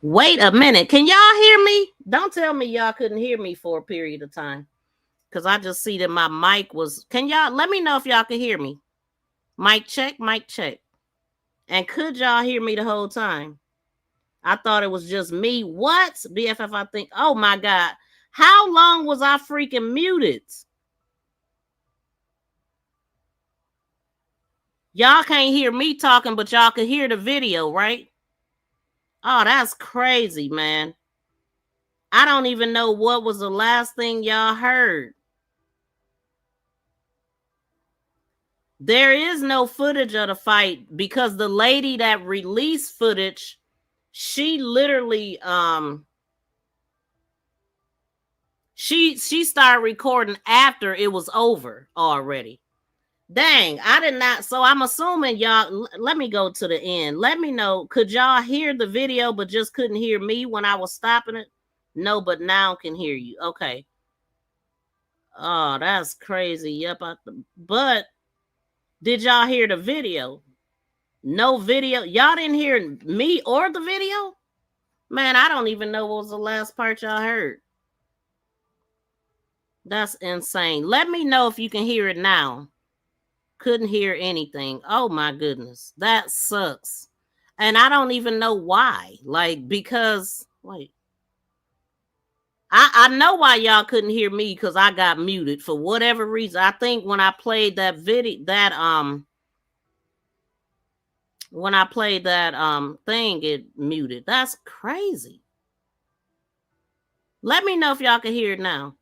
Wait a minute. Can y'all hear me? Don't tell me y'all couldn't hear me for a period of time. Because I just see that my mic was... Can y'all... Let me know if y'all can hear me. Mic check, mic check. And could y'all hear me the whole time? I thought it was just me. What? BFF, I think... Oh, my God. How long was I freaking muted? Y'all can't hear me talking, but y'all can hear the video, right? Oh, that's crazy, man. I don't even know what was the last thing y'all heard. There is no footage of the fight because the lady that released footage, she literally she started recording after it was over already. Dang, I did not. So I'm assuming y'all, let me go to the end. Let me know, could y'all hear the video but just couldn't hear me when I was stopping it? No, but now can hear you. Okay. Oh, that's crazy. Yep. But did y'all hear the video? No video. Y'all didn't hear me or the video? Man, I don't even know what was the last part y'all heard. That's insane. Let me know if you can hear it now. Couldn't hear anything. Oh my goodness. That sucks. And I don't even know why. Like, because, wait. I know why y'all couldn't hear me, because I got muted for whatever reason. I think when I played that video, when I played that thing, it muted. That's crazy. Let me know if y'all can hear it now.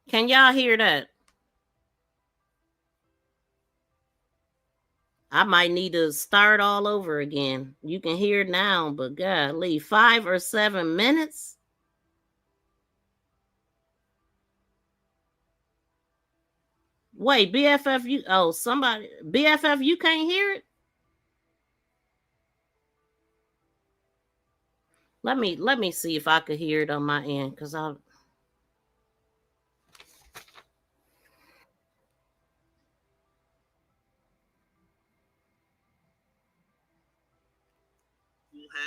Can y'all hear that? I might need to start all over again. You can hear it now, but golly, 5 or 7 minutes? Wait, BFF, you... Oh, somebody... BFF, you can't hear it? Let me see if I could hear it on my end, because I...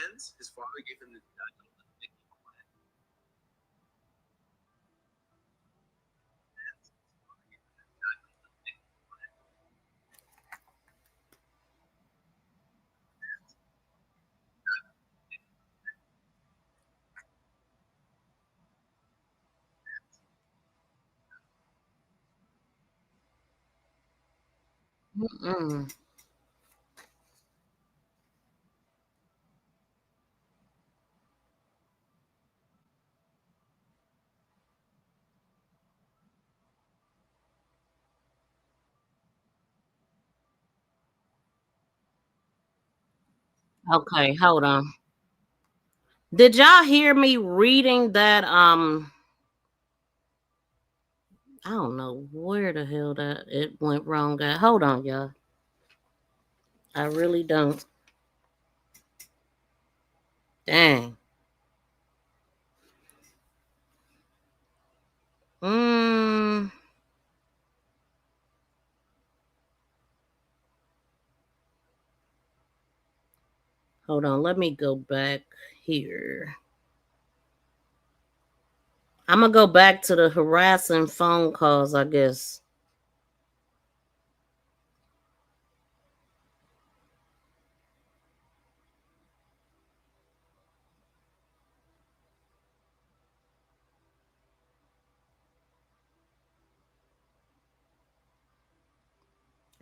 Hands. His father gave him the Mm-mm. Okay, hold on. Did y'all hear me reading that? I don't know where the hell that it went wrong at. Hold on, y'all. I really don't. Dang. Mm. Hold on, let me go back here. I'm gonna go back to the harassing phone calls, I guess.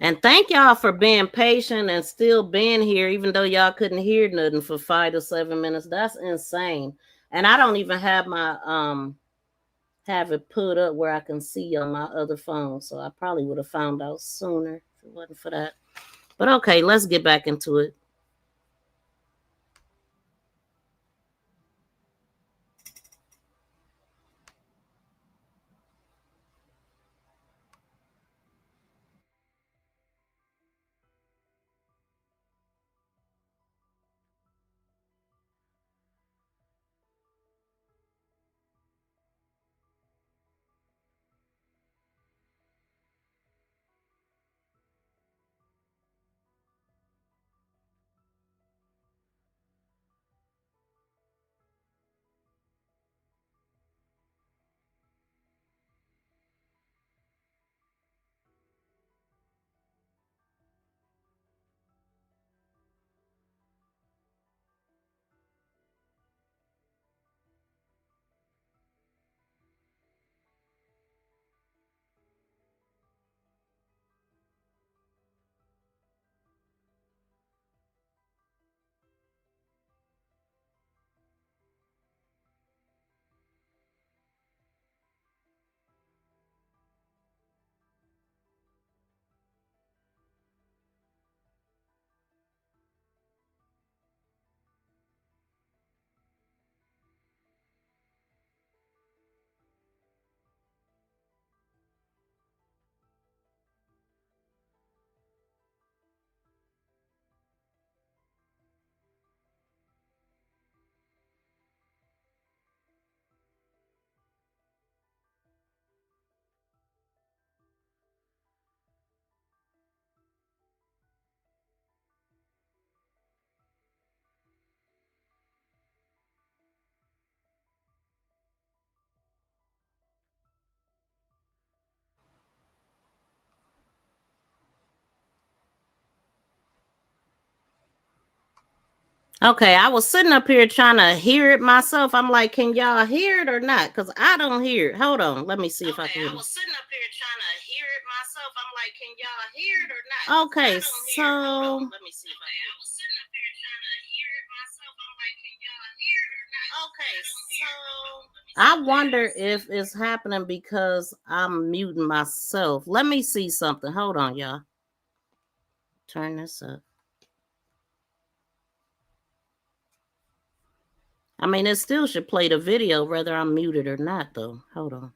And thank y'all for being patient and still being here, even though y'all couldn't hear nothing for 5 to 7 minutes. That's insane. And I don't even have my have it put up where I can see on my other phone. So I probably would have found out sooner if it wasn't for that. But okay, let's get back into it. Okay, I was sitting up here trying to hear it myself. I'm like, can y'all hear it or not? Because I don't hear it. Hold on. Let me see if I can. I was sitting up here trying to hear it myself. I'm like, can y'all hear it or not? Okay, so let me see if I can. I was sitting up here trying to hear it myself. I'm like, can y'all hear it or not? Okay, so I wonder if it's happening because I'm muting myself. Let me see something. Hold on, y'all. Turn this up. I mean, it still should play the video whether I'm muted or not, though. Hold on.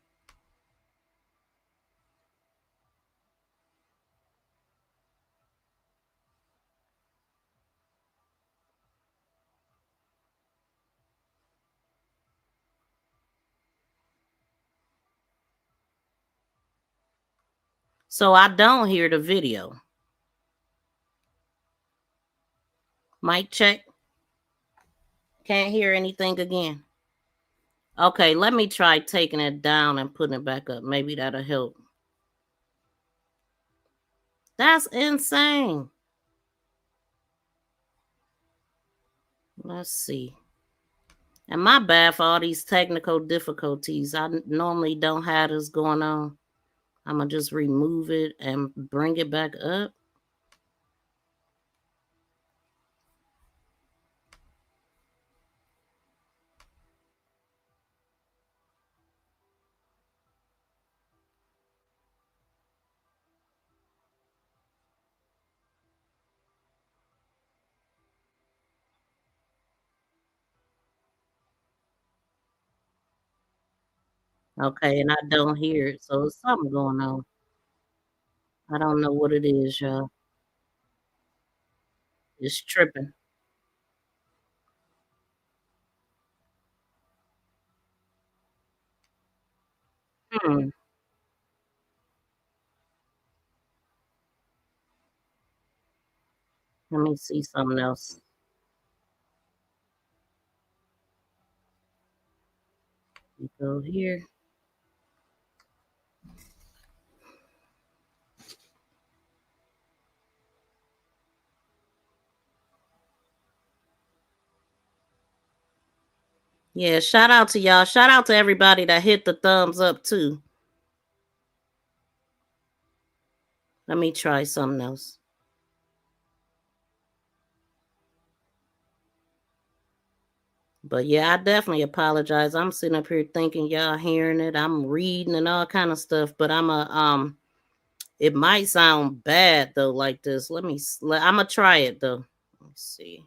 So I don't hear the video. Mic check. Can't hear anything again. Okay, let me try taking it down and putting it back up. Maybe that'll help. That's insane. Let's see. And my bad for all these technical difficulties. I normally don't have this going on. I'm going to just remove it and bring it back up. Okay, and I don't hear it, so there's something going on. I don't know what it is, y'all. It's tripping. Hmm. Let me see something else. We go here. Yeah, shout out to y'all. Shout out to everybody that hit the thumbs up too. Let me try something else. But yeah, I definitely apologize. I'm sitting up here thinking y'all hearing it. I'm reading and all kind of stuff, but it might sound bad though like this. I'm gonna try it though. Let's see.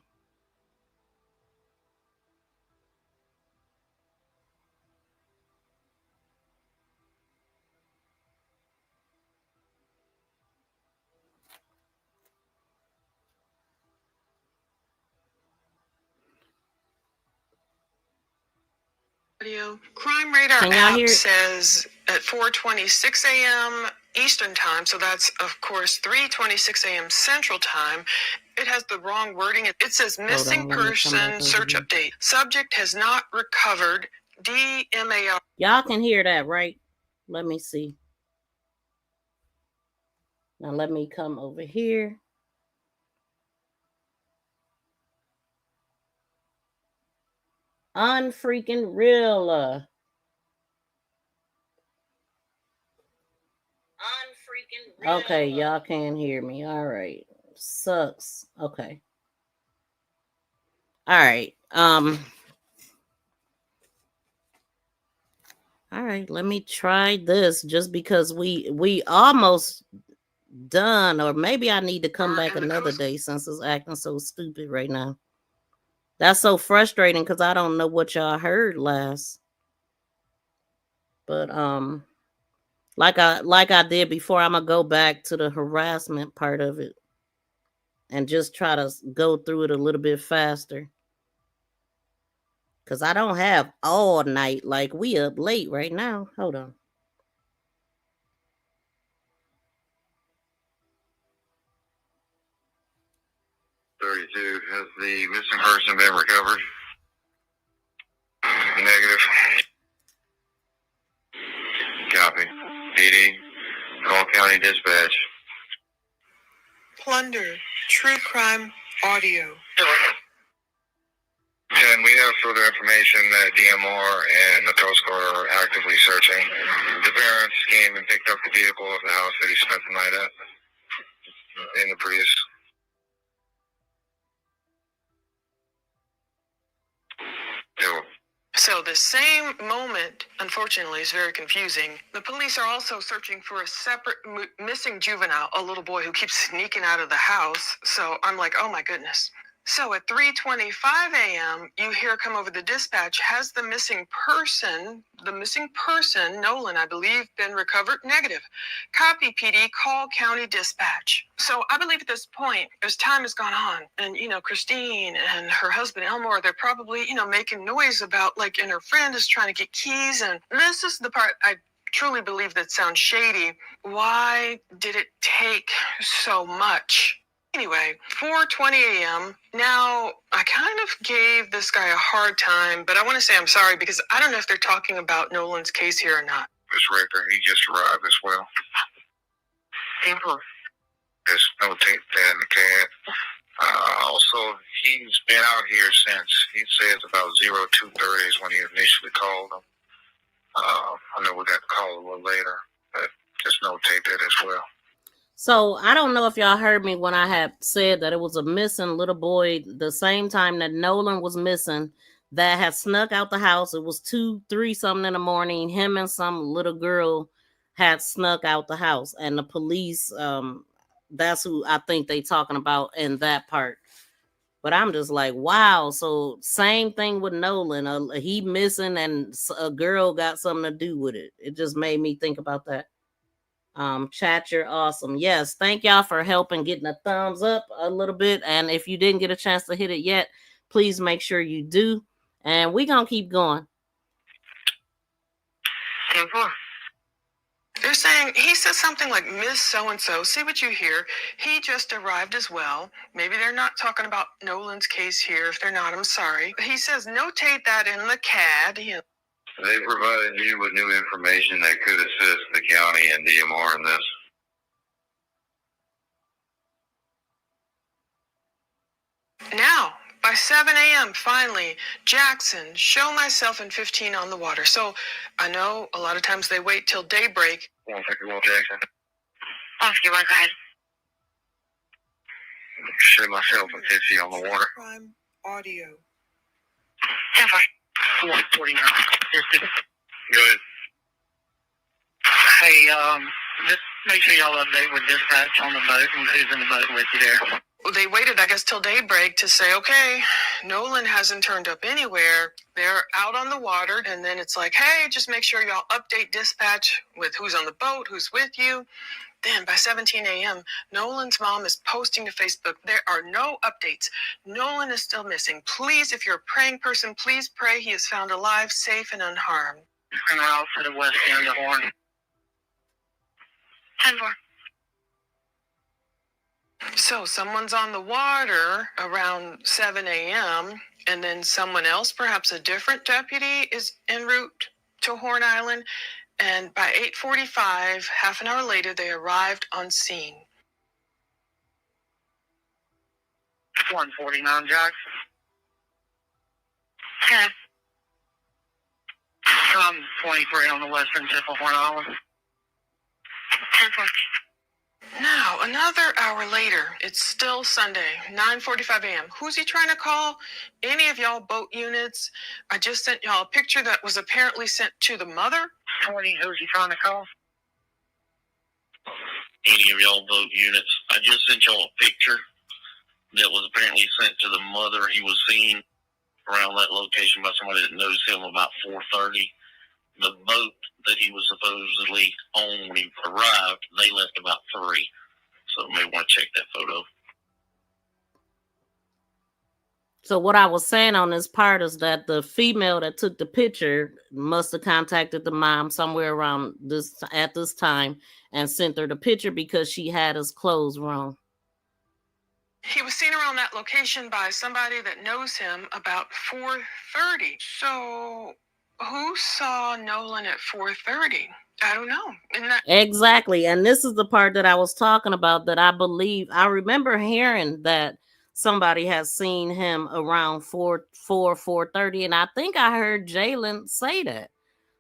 Crime Radar Can y'all app hear it? says at 4:26 a.m. Eastern time, so that's of course 3:26 a.m. Central time. It has the wrong wording. It says missing person search update. Subject has not recovered. DMAR. Y'all can hear that, right? Let me see. Now let me come over here. Unfreaking real. Okay, y'all can't hear me. All right. Sucks. Okay. All right. All right, let me try this just because we almost done, or maybe I need to come back another day since it's acting so stupid right now. That's so frustrating because I don't know what y'all heard last. But like I did before, I'm gonna go back to the harassment part of it and just try to go through it a little bit faster. Cause I don't have all night. Like we up late right now. Hold on. 32. Has the missing person been recovered? Negative. Copy. PD. Call County Dispatch. Plunder. True crime audio. further information that DMR and the Coast Guard are actively searching. The parents came and picked up the vehicle of the house that he spent the night at in the Prius. So the same moment, unfortunately, is very confusing. The police are also searching for a separate missing juvenile, a little boy who keeps sneaking out of the house. So I'm like, oh my goodness. So at 3:25 a.m., you hear come over the dispatch, has the missing person, Nolan, I believe, been recovered? Negative. Copy, PD, call county dispatch. So I believe at this point, as time has gone on, and, Christine and her husband, Elmore, they're probably, making noise about, and her friend is trying to get keys. And this is the part I truly believe that sounds shady. Why did it take so much? Anyway, 4:20 a.m. Now, I kind of gave this guy a hard time, but I want to say I'm sorry because I don't know if they're talking about Nolan's case here or not. Miss Ricker, he just arrived as well. There's no tape there in the cab. Also, he's been out here since, he says about 02:30 is when he initially called him. I know we got the call a little later, but just notate that as well. So I don't know if y'all heard me when I had said that it was a missing little boy the same time that Nolan was missing that had snuck out the house. It was 2-3 something in the morning. Him and some little girl had snuck out the house, and the police, that's who I think they talking about in that part. But I'm just like, wow. So same thing with Nolan. He missing and a girl got something to do with it. It just made me think about that. Chat, you're awesome. Yes, thank y'all for helping getting a thumbs up a little bit. And if you didn't get a chance to hit it yet, please make sure you do. And we're gonna keep going. They're saying, he says something like, Miss So-and-so, see what you hear. He just arrived as well. Maybe they're not talking about Nolan's case here. If they're not, I'm sorry. He says, notate that in the CAD. They provided you with new information that could assist the county and DMR in this. Now, by 7 a.m., finally, Jackson, show myself in 15 on the water. So I know a lot of times they wait till daybreak. One second, Jackson. Oscar, my God. Show myself in 15 on the water. Crime audio. 149. Go ahead. Hey, just make sure y'all update with dispatch on the boat and who's in the boat with you there. Well, they waited, I guess, till daybreak to say, okay, Nolan hasn't turned up anywhere. They're out on the water. And then it's like, hey, just make sure y'all update dispatch with who's on the boat, who's with you. Then by 17 a.m., Nolan's mom is posting to Facebook, there are no updates. Nolan is still missing. Please, if you're a praying person, please pray he is found alive, safe, and unharmed. And we're out to the west end of the horn. 10-4. So someone's on the water around 7 a.m., and then someone else, perhaps a different deputy, is en route to Horn Island. And by 8:45, half an hour later, they arrived on scene. 149, Jackson. 10. 23 on the western tip of Horn Island. 10-4. Now, another hour later, it's still Sunday, 9:45 a.m. Who's he trying to call? Any of y'all boat units? I just sent y'all a picture that was apparently sent to the mother. Who's he trying to call? Any of y'all boat units. I just sent y'all a picture that was apparently sent to the mother. He was seen around that location by somebody that noticed him about 4:30. The boat that he was supposedly on when he arrived, they left about 3. So you may want to check that photo. So what I was saying on this part is that the female that took the picture must have contacted the mom somewhere around this at this time and sent her the picture because she had his clothes wrong. He was seen around that location by somebody that knows him about 4:30. So who saw Nolan at 4:30? I don't know. Exactly. And this is the part that I was talking about that I believe, I remember hearing that somebody has seen him around 4:30, and I think I heard Jalen say that.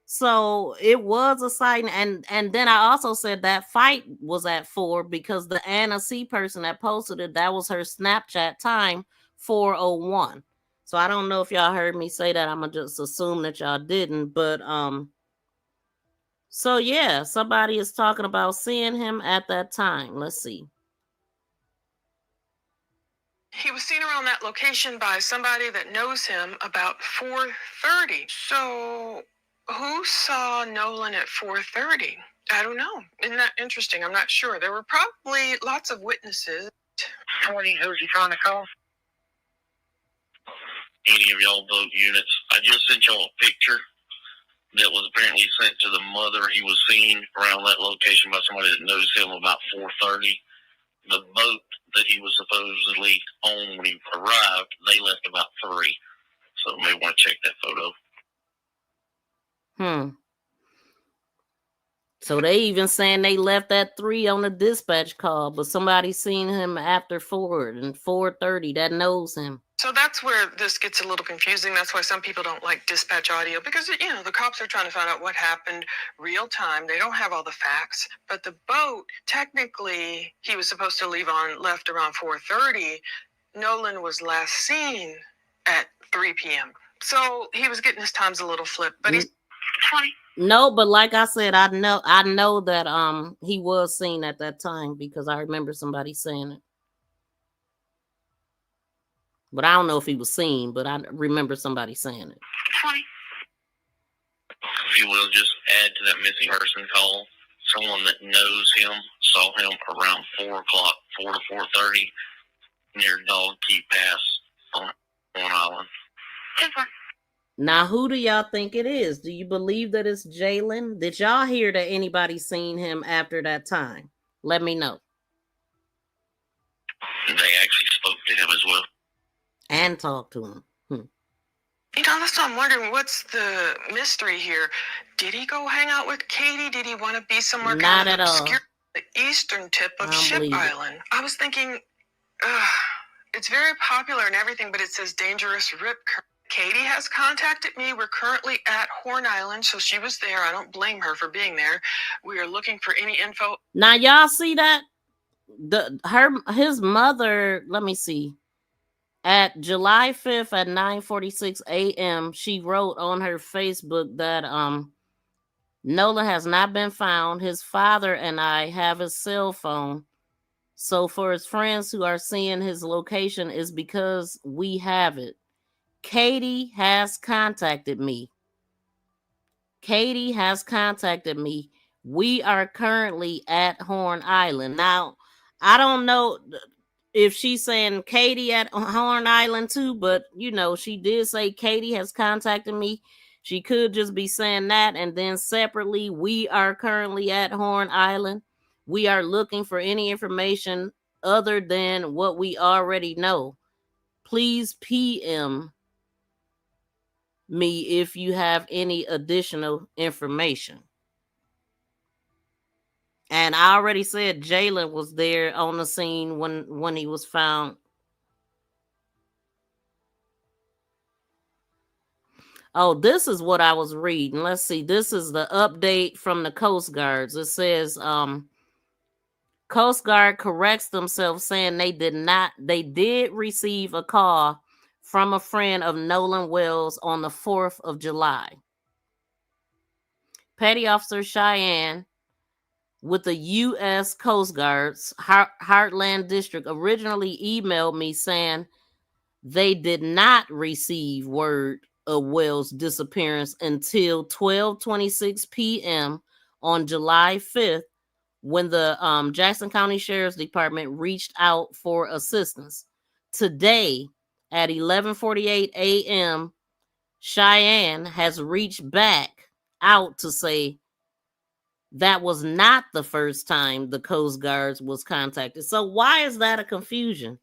So it was a sighting, and then I also said that fight was at 4 because the Anna C person that posted it, that was her Snapchat time, 4:01. So I don't know if y'all heard me say that. I'm gonna just assume that y'all didn't, but so yeah, somebody is talking about seeing him at that time. Let's see. He was seen around that location by somebody that knows him about 4:30. So who saw Nolan at 4:30? I don't know. Isn't that interesting? I'm not sure. There were probably lots of witnesses. Morning, who's he trying to call? Any of y'all vote units. I just sent y'all a picture that was apparently sent to the mother. He was seen around that location by somebody that knows him about 4:30. The boat that he was supposedly on when he arrived, they left about 3. So you may want to check that photo. So they even saying they left at 3 on the dispatch call, but somebody seen him after 4 and 4:30 that knows him. So that's where this gets a little confusing. That's why some people don't like dispatch audio because, the cops are trying to find out what happened real time. They don't have all the facts. But the boat, technically, he was supposed to left around 4:30. Nolan was last seen at 3 p.m. So he was getting his times a little flipped, but he's funny. No, but like I said, I know that he was seen at that time because I remember somebody saying it. But I don't know if he was seen, but I remember somebody saying it. If you will, just add to that missing person call. Someone that knows him saw him around 4 o'clock, 4 to 4:30, near Dog Key Pass on Island. Now, who do y'all think it is? Do you believe that it's Jalen? Did y'all hear that anybody seen him after that time? Let me know. And they actually spoke to him as well. And talked to him. That's what I'm wondering. What's the mystery here? Did he go hang out with Katie? Did he want to be somewhere Not kind of at obscure? all. The eastern tip of Ship Island. I was thinking, it's very popular and everything, but it says dangerous rip current. Katie has contacted me. We're currently at Horn Island, so she was there. I don't blame her for being there. We are looking for any info. Now, y'all see that? His mother, let me see. At July 5th at 9:46 a.m., she wrote on her Facebook that Nolan has not been found. His father and I have his cell phone. So for his friends who are seeing his location is because we have it. Katie has contacted me. We are currently at Horn Island. Now, I don't know if she's saying Katie at Horn Island too, but she did say Katie has contacted me. She could just be saying that, and then separately, we are currently at Horn Island. We are looking for any information other than what we already know. Please PM me if you have any additional information. And I already said Jalen was there on the scene when he was found. Oh, this is what I was reading. Let's see. This is the update from the Coast Guards. It says Coast Guard corrects themselves, saying they did receive a call from a friend of Nolan Wells on the 4th of July. Petty Officer Cheyenne with the U.S. Coast Guard's Heartland District originally emailed me saying they did not receive word of Wells' disappearance until 12:26 p.m. on July 5th, when the Jackson County Sheriff's Department reached out for assistance. Today, at 11:48 a.m., Cheyenne has reached back out to say that was not the first time the Coast Guards was contacted. So why is that a confusion?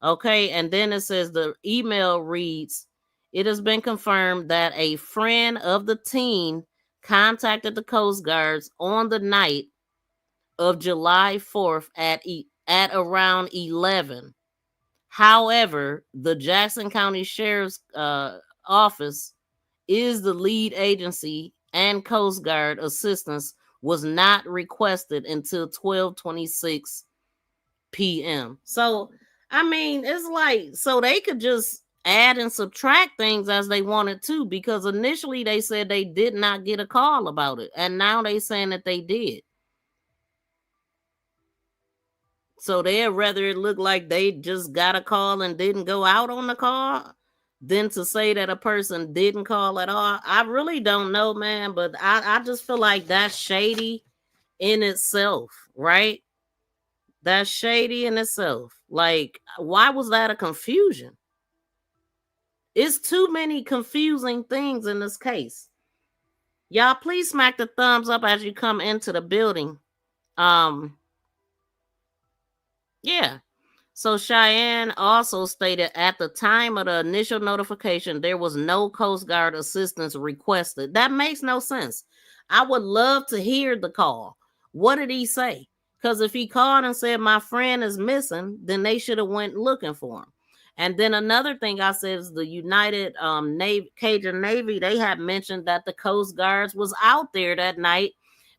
Okay, and then it says the email reads, it has been confirmed that a friend of the teen contacted the Coast Guards on the night of July 4th at around 11. However, the Jackson County Sheriff's Office is the lead agency, and Coast Guard assistance was not requested until 12:26 p.m. So, I mean, it's like, so they could just add and subtract things as they wanted to, because initially they said they did not get a call about it, and now they saying that they did. So they'd rather it look like they just got a call and didn't go out on the call than to say that a person didn't call at all. I really don't know, man, but I just feel like that's shady in itself, right? That's shady in itself. Like, why was that a confusion? It's too many confusing things in this case. Y'all, please smack the thumbs up as you come into the building. Yeah. So Cheyenne also stated at the time of the initial notification, there was no Coast Guard assistance requested. That makes no sense. I would love to hear the call. What did he say? Because if he called and said my friend is missing, then they should have went looking for him. And then another thing I said is the United Cajun Navy, they had mentioned that the Coast Guards was out there that night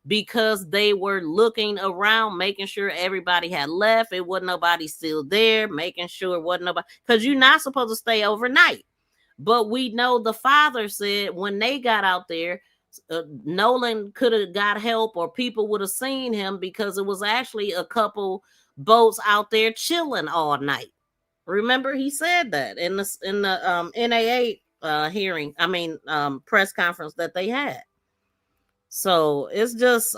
because they were looking around, making sure everybody had left. It wasn't nobody still there, making sure it wasn't nobody, because you're not supposed to stay overnight. But we know the father said when they got out there, Nolan could have got help, or people would have seen him, because it was actually a couple boats out there chilling all night. Remember, he said that in the NAA hearing, press conference that they had. So it's just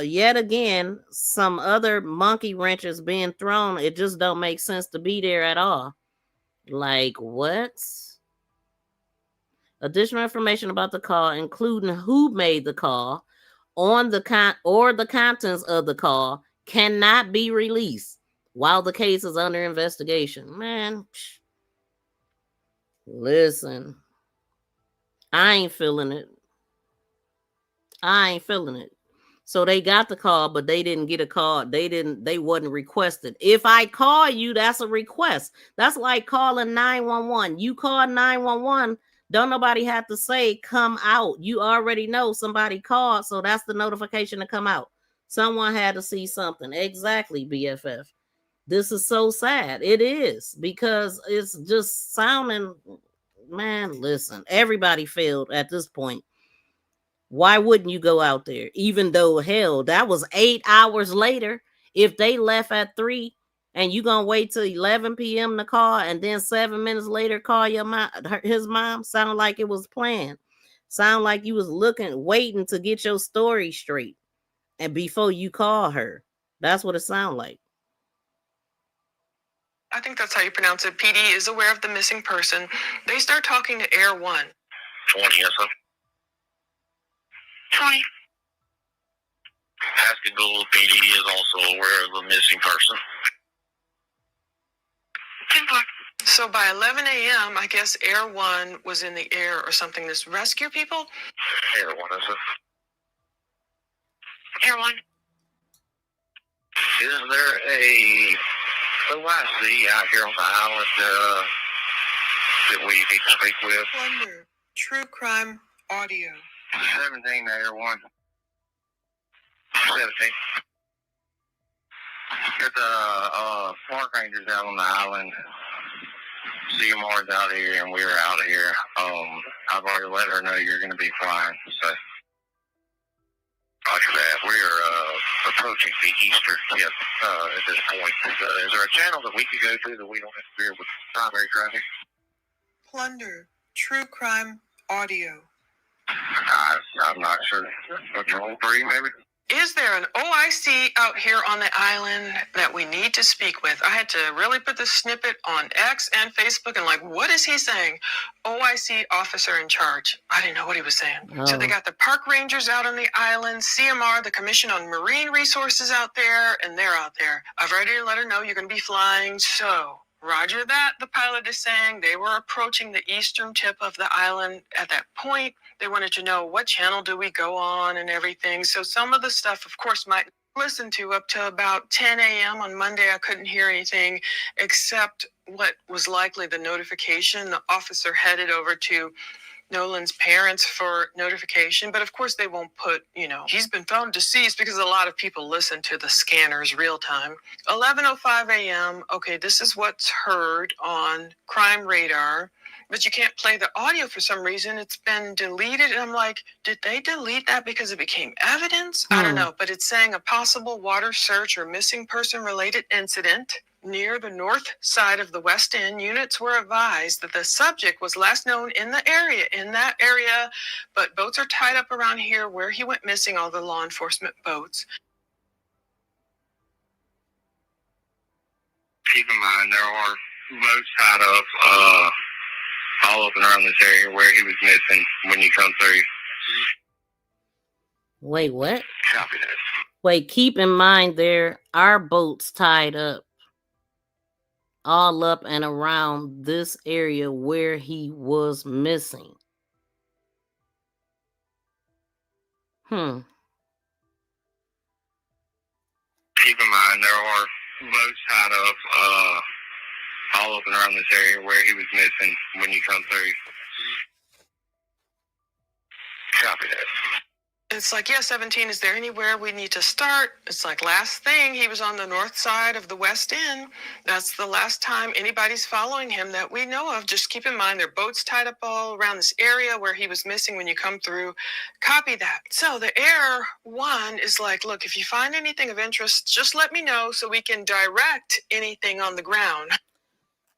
yet again some other monkey wrenches being thrown. It just don't make sense to be there at all. Like, what? Additional information about the call, including who made the call, on the contents of the call, cannot be released while the case is under investigation. Man, listen, I ain't feeling it. So they got the call, but they didn't get a call. They wasn't requested. If I call you, that's a request. That's like calling 911. You call 911, don't nobody have to say come out. You already know somebody called, so that's the notification to come out. Someone had to see something. Exactly, BFF. This is so sad. It is, because it's just sounding, man, listen, everybody failed at this point. Why wouldn't you go out there? Even though, hell, that was 8 hours later. If they left at 3 and you gonna wait till 11 p.m. to call, and then 7 minutes later call your mom, his mom, sound like it was planned. Sound like you was waiting to get your story straight, and before you call her. That's what it sound like. I think that's how you pronounce it. PD is aware of the missing person. They start talking to Air 1. 20, yes, sir. 20. Pascagoula PD is also aware of the missing person. 10-4. So by 11 a.m., I guess Air 1 was in the air or something to rescue people? Air 1, is it? Air 1. Is there a OIC out here on the island that we need to speak with? Plunder. True crime audio. 17, Air 1. 17. There's park rangers out on the island. CMR's out here, and we're out here. I've already let her know you're going to be flying. So, after that, we're approaching the eastern tip at this point. Is there a channel that we could go through that we don't interfere with primary traffic? Plunder. True crime audio. I'm not sure. Control 3, maybe? Is there an OIC out here on the island that we need to speak with? I had to really put this snippet on X and Facebook and what is he saying? OIC officer in charge. I didn't know what he was saying. Oh. So they got the park rangers out on the island, CMR, the Commission on Marine Resources out there, and they're out there. I've already let her know you're going to be flying, so roger that, the pilot is saying. They were approaching the eastern tip of the island at that point. They wanted to know what channel do we go on and everything. So some of the stuff, of course, might listened to up to about 10 a.m. on Monday. I couldn't hear anything except what was likely the notification. The officer headed over to Nolan's parents for notification, but of course they won't put, he's been found deceased because a lot of people listen to the scanners real time. 11:05 a.m. Okay, this is what's heard on Crime Radar, but you can't play the audio for some reason. It's been deleted, and I'm like, did they delete that because it became evidence? I don't know, but it's saying a possible water search or missing person related incident near the north side of the West End. Units were advised that the subject was last known in that area, but boats are tied up around here where he went missing, all the law enforcement boats. Keep in mind, there are boats tied up all up and around this area where he was missing when you come through. Wait, what? Copy that. Wait, keep in mind there are boats tied up all up and around this area where he was missing. Keep in mind, there are boats tied up all up and around this area where he was missing when you come through. Copy that. It's like, 17, is there anywhere we need to start? It's like, last thing, he was on the north side of the West End. That's the last time anybody's following him that we know of. Just keep in mind, there are boats tied up all around this area where he was missing when you come through. Copy that. So the Air One is like, look, if you find anything of interest, just let me know so we can direct anything on the ground.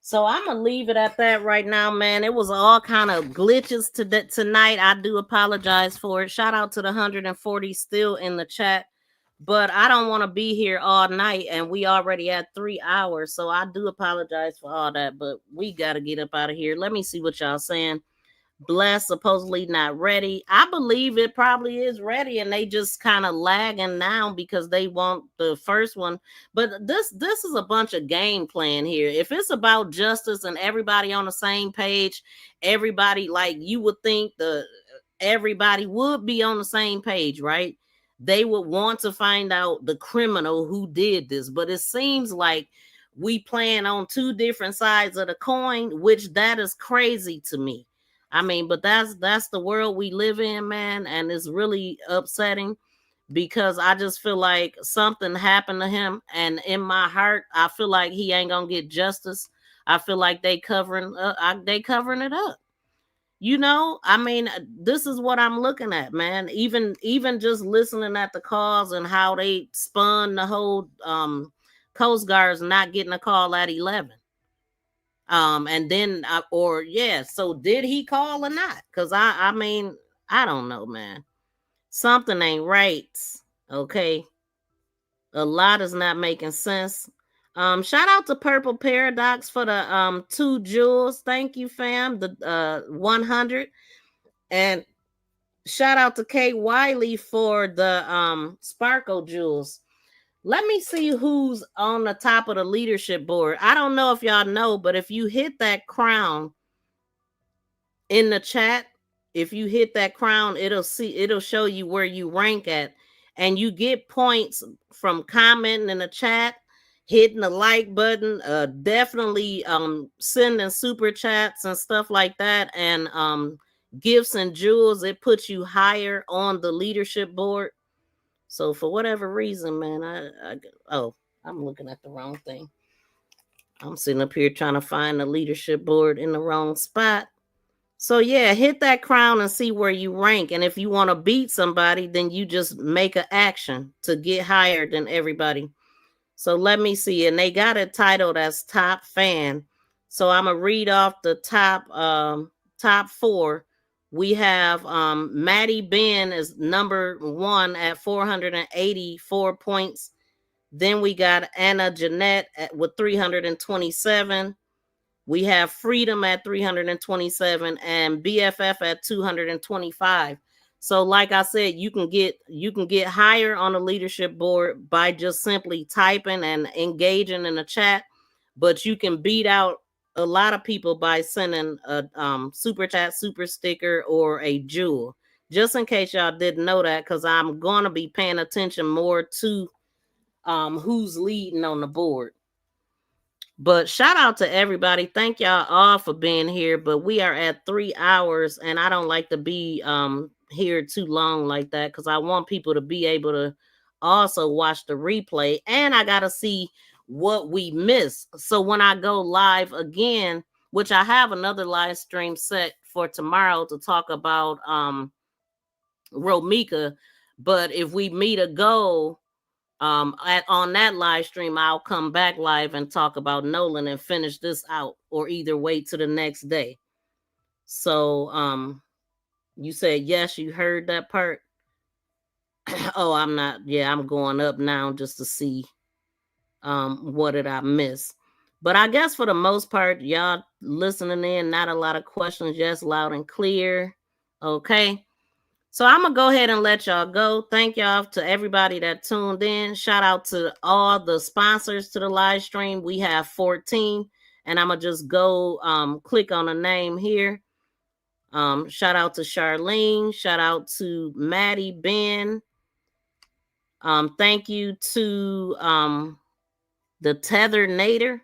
So I'm gonna leave it at that right now, man. It was all kind of glitches tonight. I do apologize for it. Shout out to the 140 still in the chat, but I don't want to be here all night, and we already at 3 hours. So I do apologize for all that, but we gotta get up out of here. Let me see what y'all saying. Bless supposedly not ready. I believe it probably is ready, and they just kind of lagging now because they want the first one. But this is a bunch of game plan here. If it's about justice and everybody on the same page, everybody, like, you would think everybody would be on the same page, right? They would want to find out the criminal who did this, but it seems like we playing on two different sides of the coin, which that is crazy to me. I mean, but that's the world we live in, man, and it's really upsetting because I just feel like something happened to him, and in my heart, I feel like he ain't gonna get justice. I feel like they covering it up. I mean, this is what I'm looking at, man. Even just listening at the calls and how they spun the whole Coast Guards not getting a call at 11. And then, so did he call or not? Because I mean, I don't know, man. Something ain't right. Okay. A lot is not making sense. Shout out to Purple Paradox for the 2 jewels. Thank you, fam. The 100. And shout out to Kate Wiley for the Sparkle jewels. Let me see who's on the top of the leadership board. I don't know if y'all know, but if you hit that crown in the chat, if you hit that crown, it'll show you where you rank at, and you get points from commenting in the chat, hitting the like button, definitely sending super chats and stuff like that, and gifts and jewels. It puts you higher on the leadership board. So for whatever reason, man, I'm looking at the wrong thing. I'm sitting up here trying to find the leadership board in the wrong spot. So yeah, hit that crown and see where you rank. And if you want to beat somebody, then you just make an action to get higher than everybody. So let me see. And they got it titled as top fan. So I'm going to read off the top 4. We have Maddie Ben is number 1 at 484 points. Then we got Anna Jeanette with 327. We have Freedom at 327 and BFF at 225. So like I said, you can get higher on the leadership board by just simply typing and engaging in the chat, but you can beat out a lot of people by sending a super chat, super sticker, or a jewel. Just in case y'all didn't know that, because I'm going to be paying attention more to who's leading on the board. But shout out to everybody. Thank y'all all for being here. But we are at 3 hours, and I don't like to be here too long like that because I want people to be able to also watch the replay, and I gotta see what we missed. So when I go live again, which I have another live stream set for tomorrow to talk about Romika, but if we meet a goal on that live stream, I'll come back live and talk about Nolan and finish this out, or either wait to the next day. So you said yes, you heard that part. Oh, I'm not. Yeah, I'm going up now just to see what did I miss. But I guess for the most part, y'all listening in, not a lot of questions, just loud and clear. Okay. So I'm going to go ahead and let y'all go. Thank y'all to everybody that tuned in. Shout out to all the sponsors to the live stream. We have 14. And I'm going to just go click on a name here. Shout out to Charlene. Shout out to Maddie, Ben. Thank you to the Tethernator.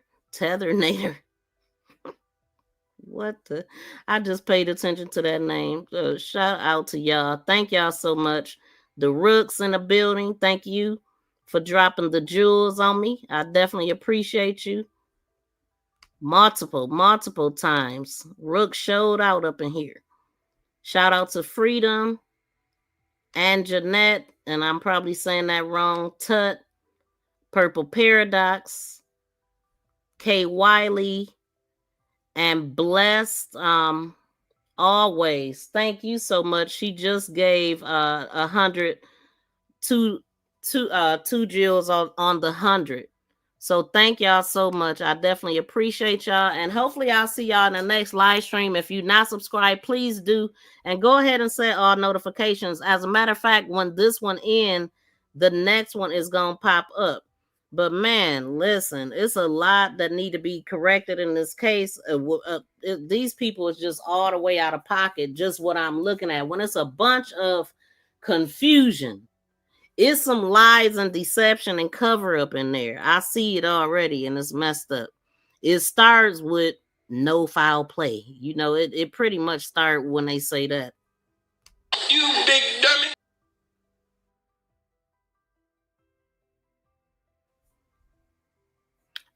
What the? I just paid attention to that name. Shout out to y'all. Thank y'all so much. The Rooks in the building. Thank you for dropping the jewels on me. I definitely appreciate you. Multiple times. Rook showed out up in here. Shout out to Freedom and Jeanette, and I'm probably saying that wrong. Tut, Purple Paradox, Kay Wiley, and Blessed. Always. Thank you so much. She just gave 100 two jewels on the 100. So thank y'all so much. I definitely appreciate y'all, and hopefully I'll see y'all in the next live stream. If you're not subscribed, please do, and go ahead and set all notifications. As a matter of fact, when this one ends, the next one is gonna pop up. But man, listen, it's a lot that need to be corrected in this case. These people is just all the way out of pocket. Just what I'm looking at. When it's a bunch of confusion, it's some lies and deception and cover up in there. I see it already, and it's messed up. It starts with no foul play. You know, it pretty much start when they say that. You big dummy.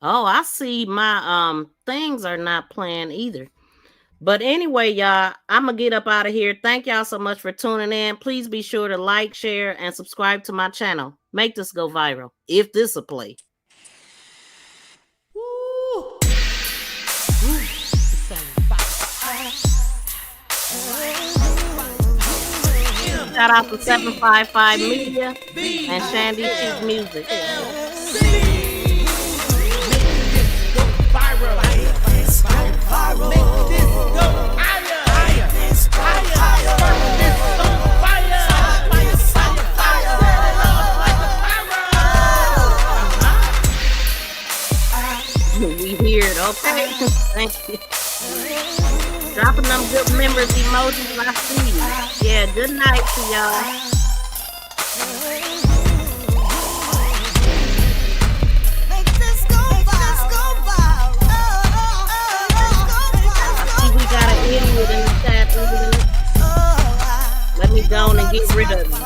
Oh, I see my things are not playing either. But anyway, y'all, I'm going to get up out of here. Thank y'all so much for tuning in. Please be sure to like, share, and subscribe to my channel. Make this go viral, if this will play. Woo. Shout out to 755 Media and Shandy Cheap Music. We hear it, okay? Thank you. Dropping them good members emojis, I see you. Yeah, good night to y'all. I see we got an idiot in the chat. Let me go and get rid of him.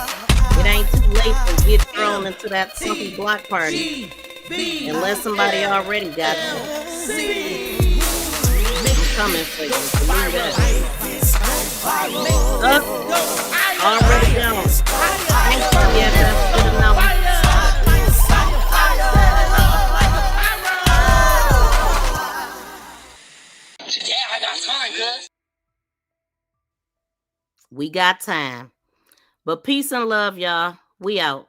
It ain't too late to get thrown into that funky block party. Unless somebody already got you. I'm coming for you. Believe that. Already gone. Thank you. Yeah, that's good enough. Yeah, I got time, cuz. We got time. But peace and love, y'all. We out.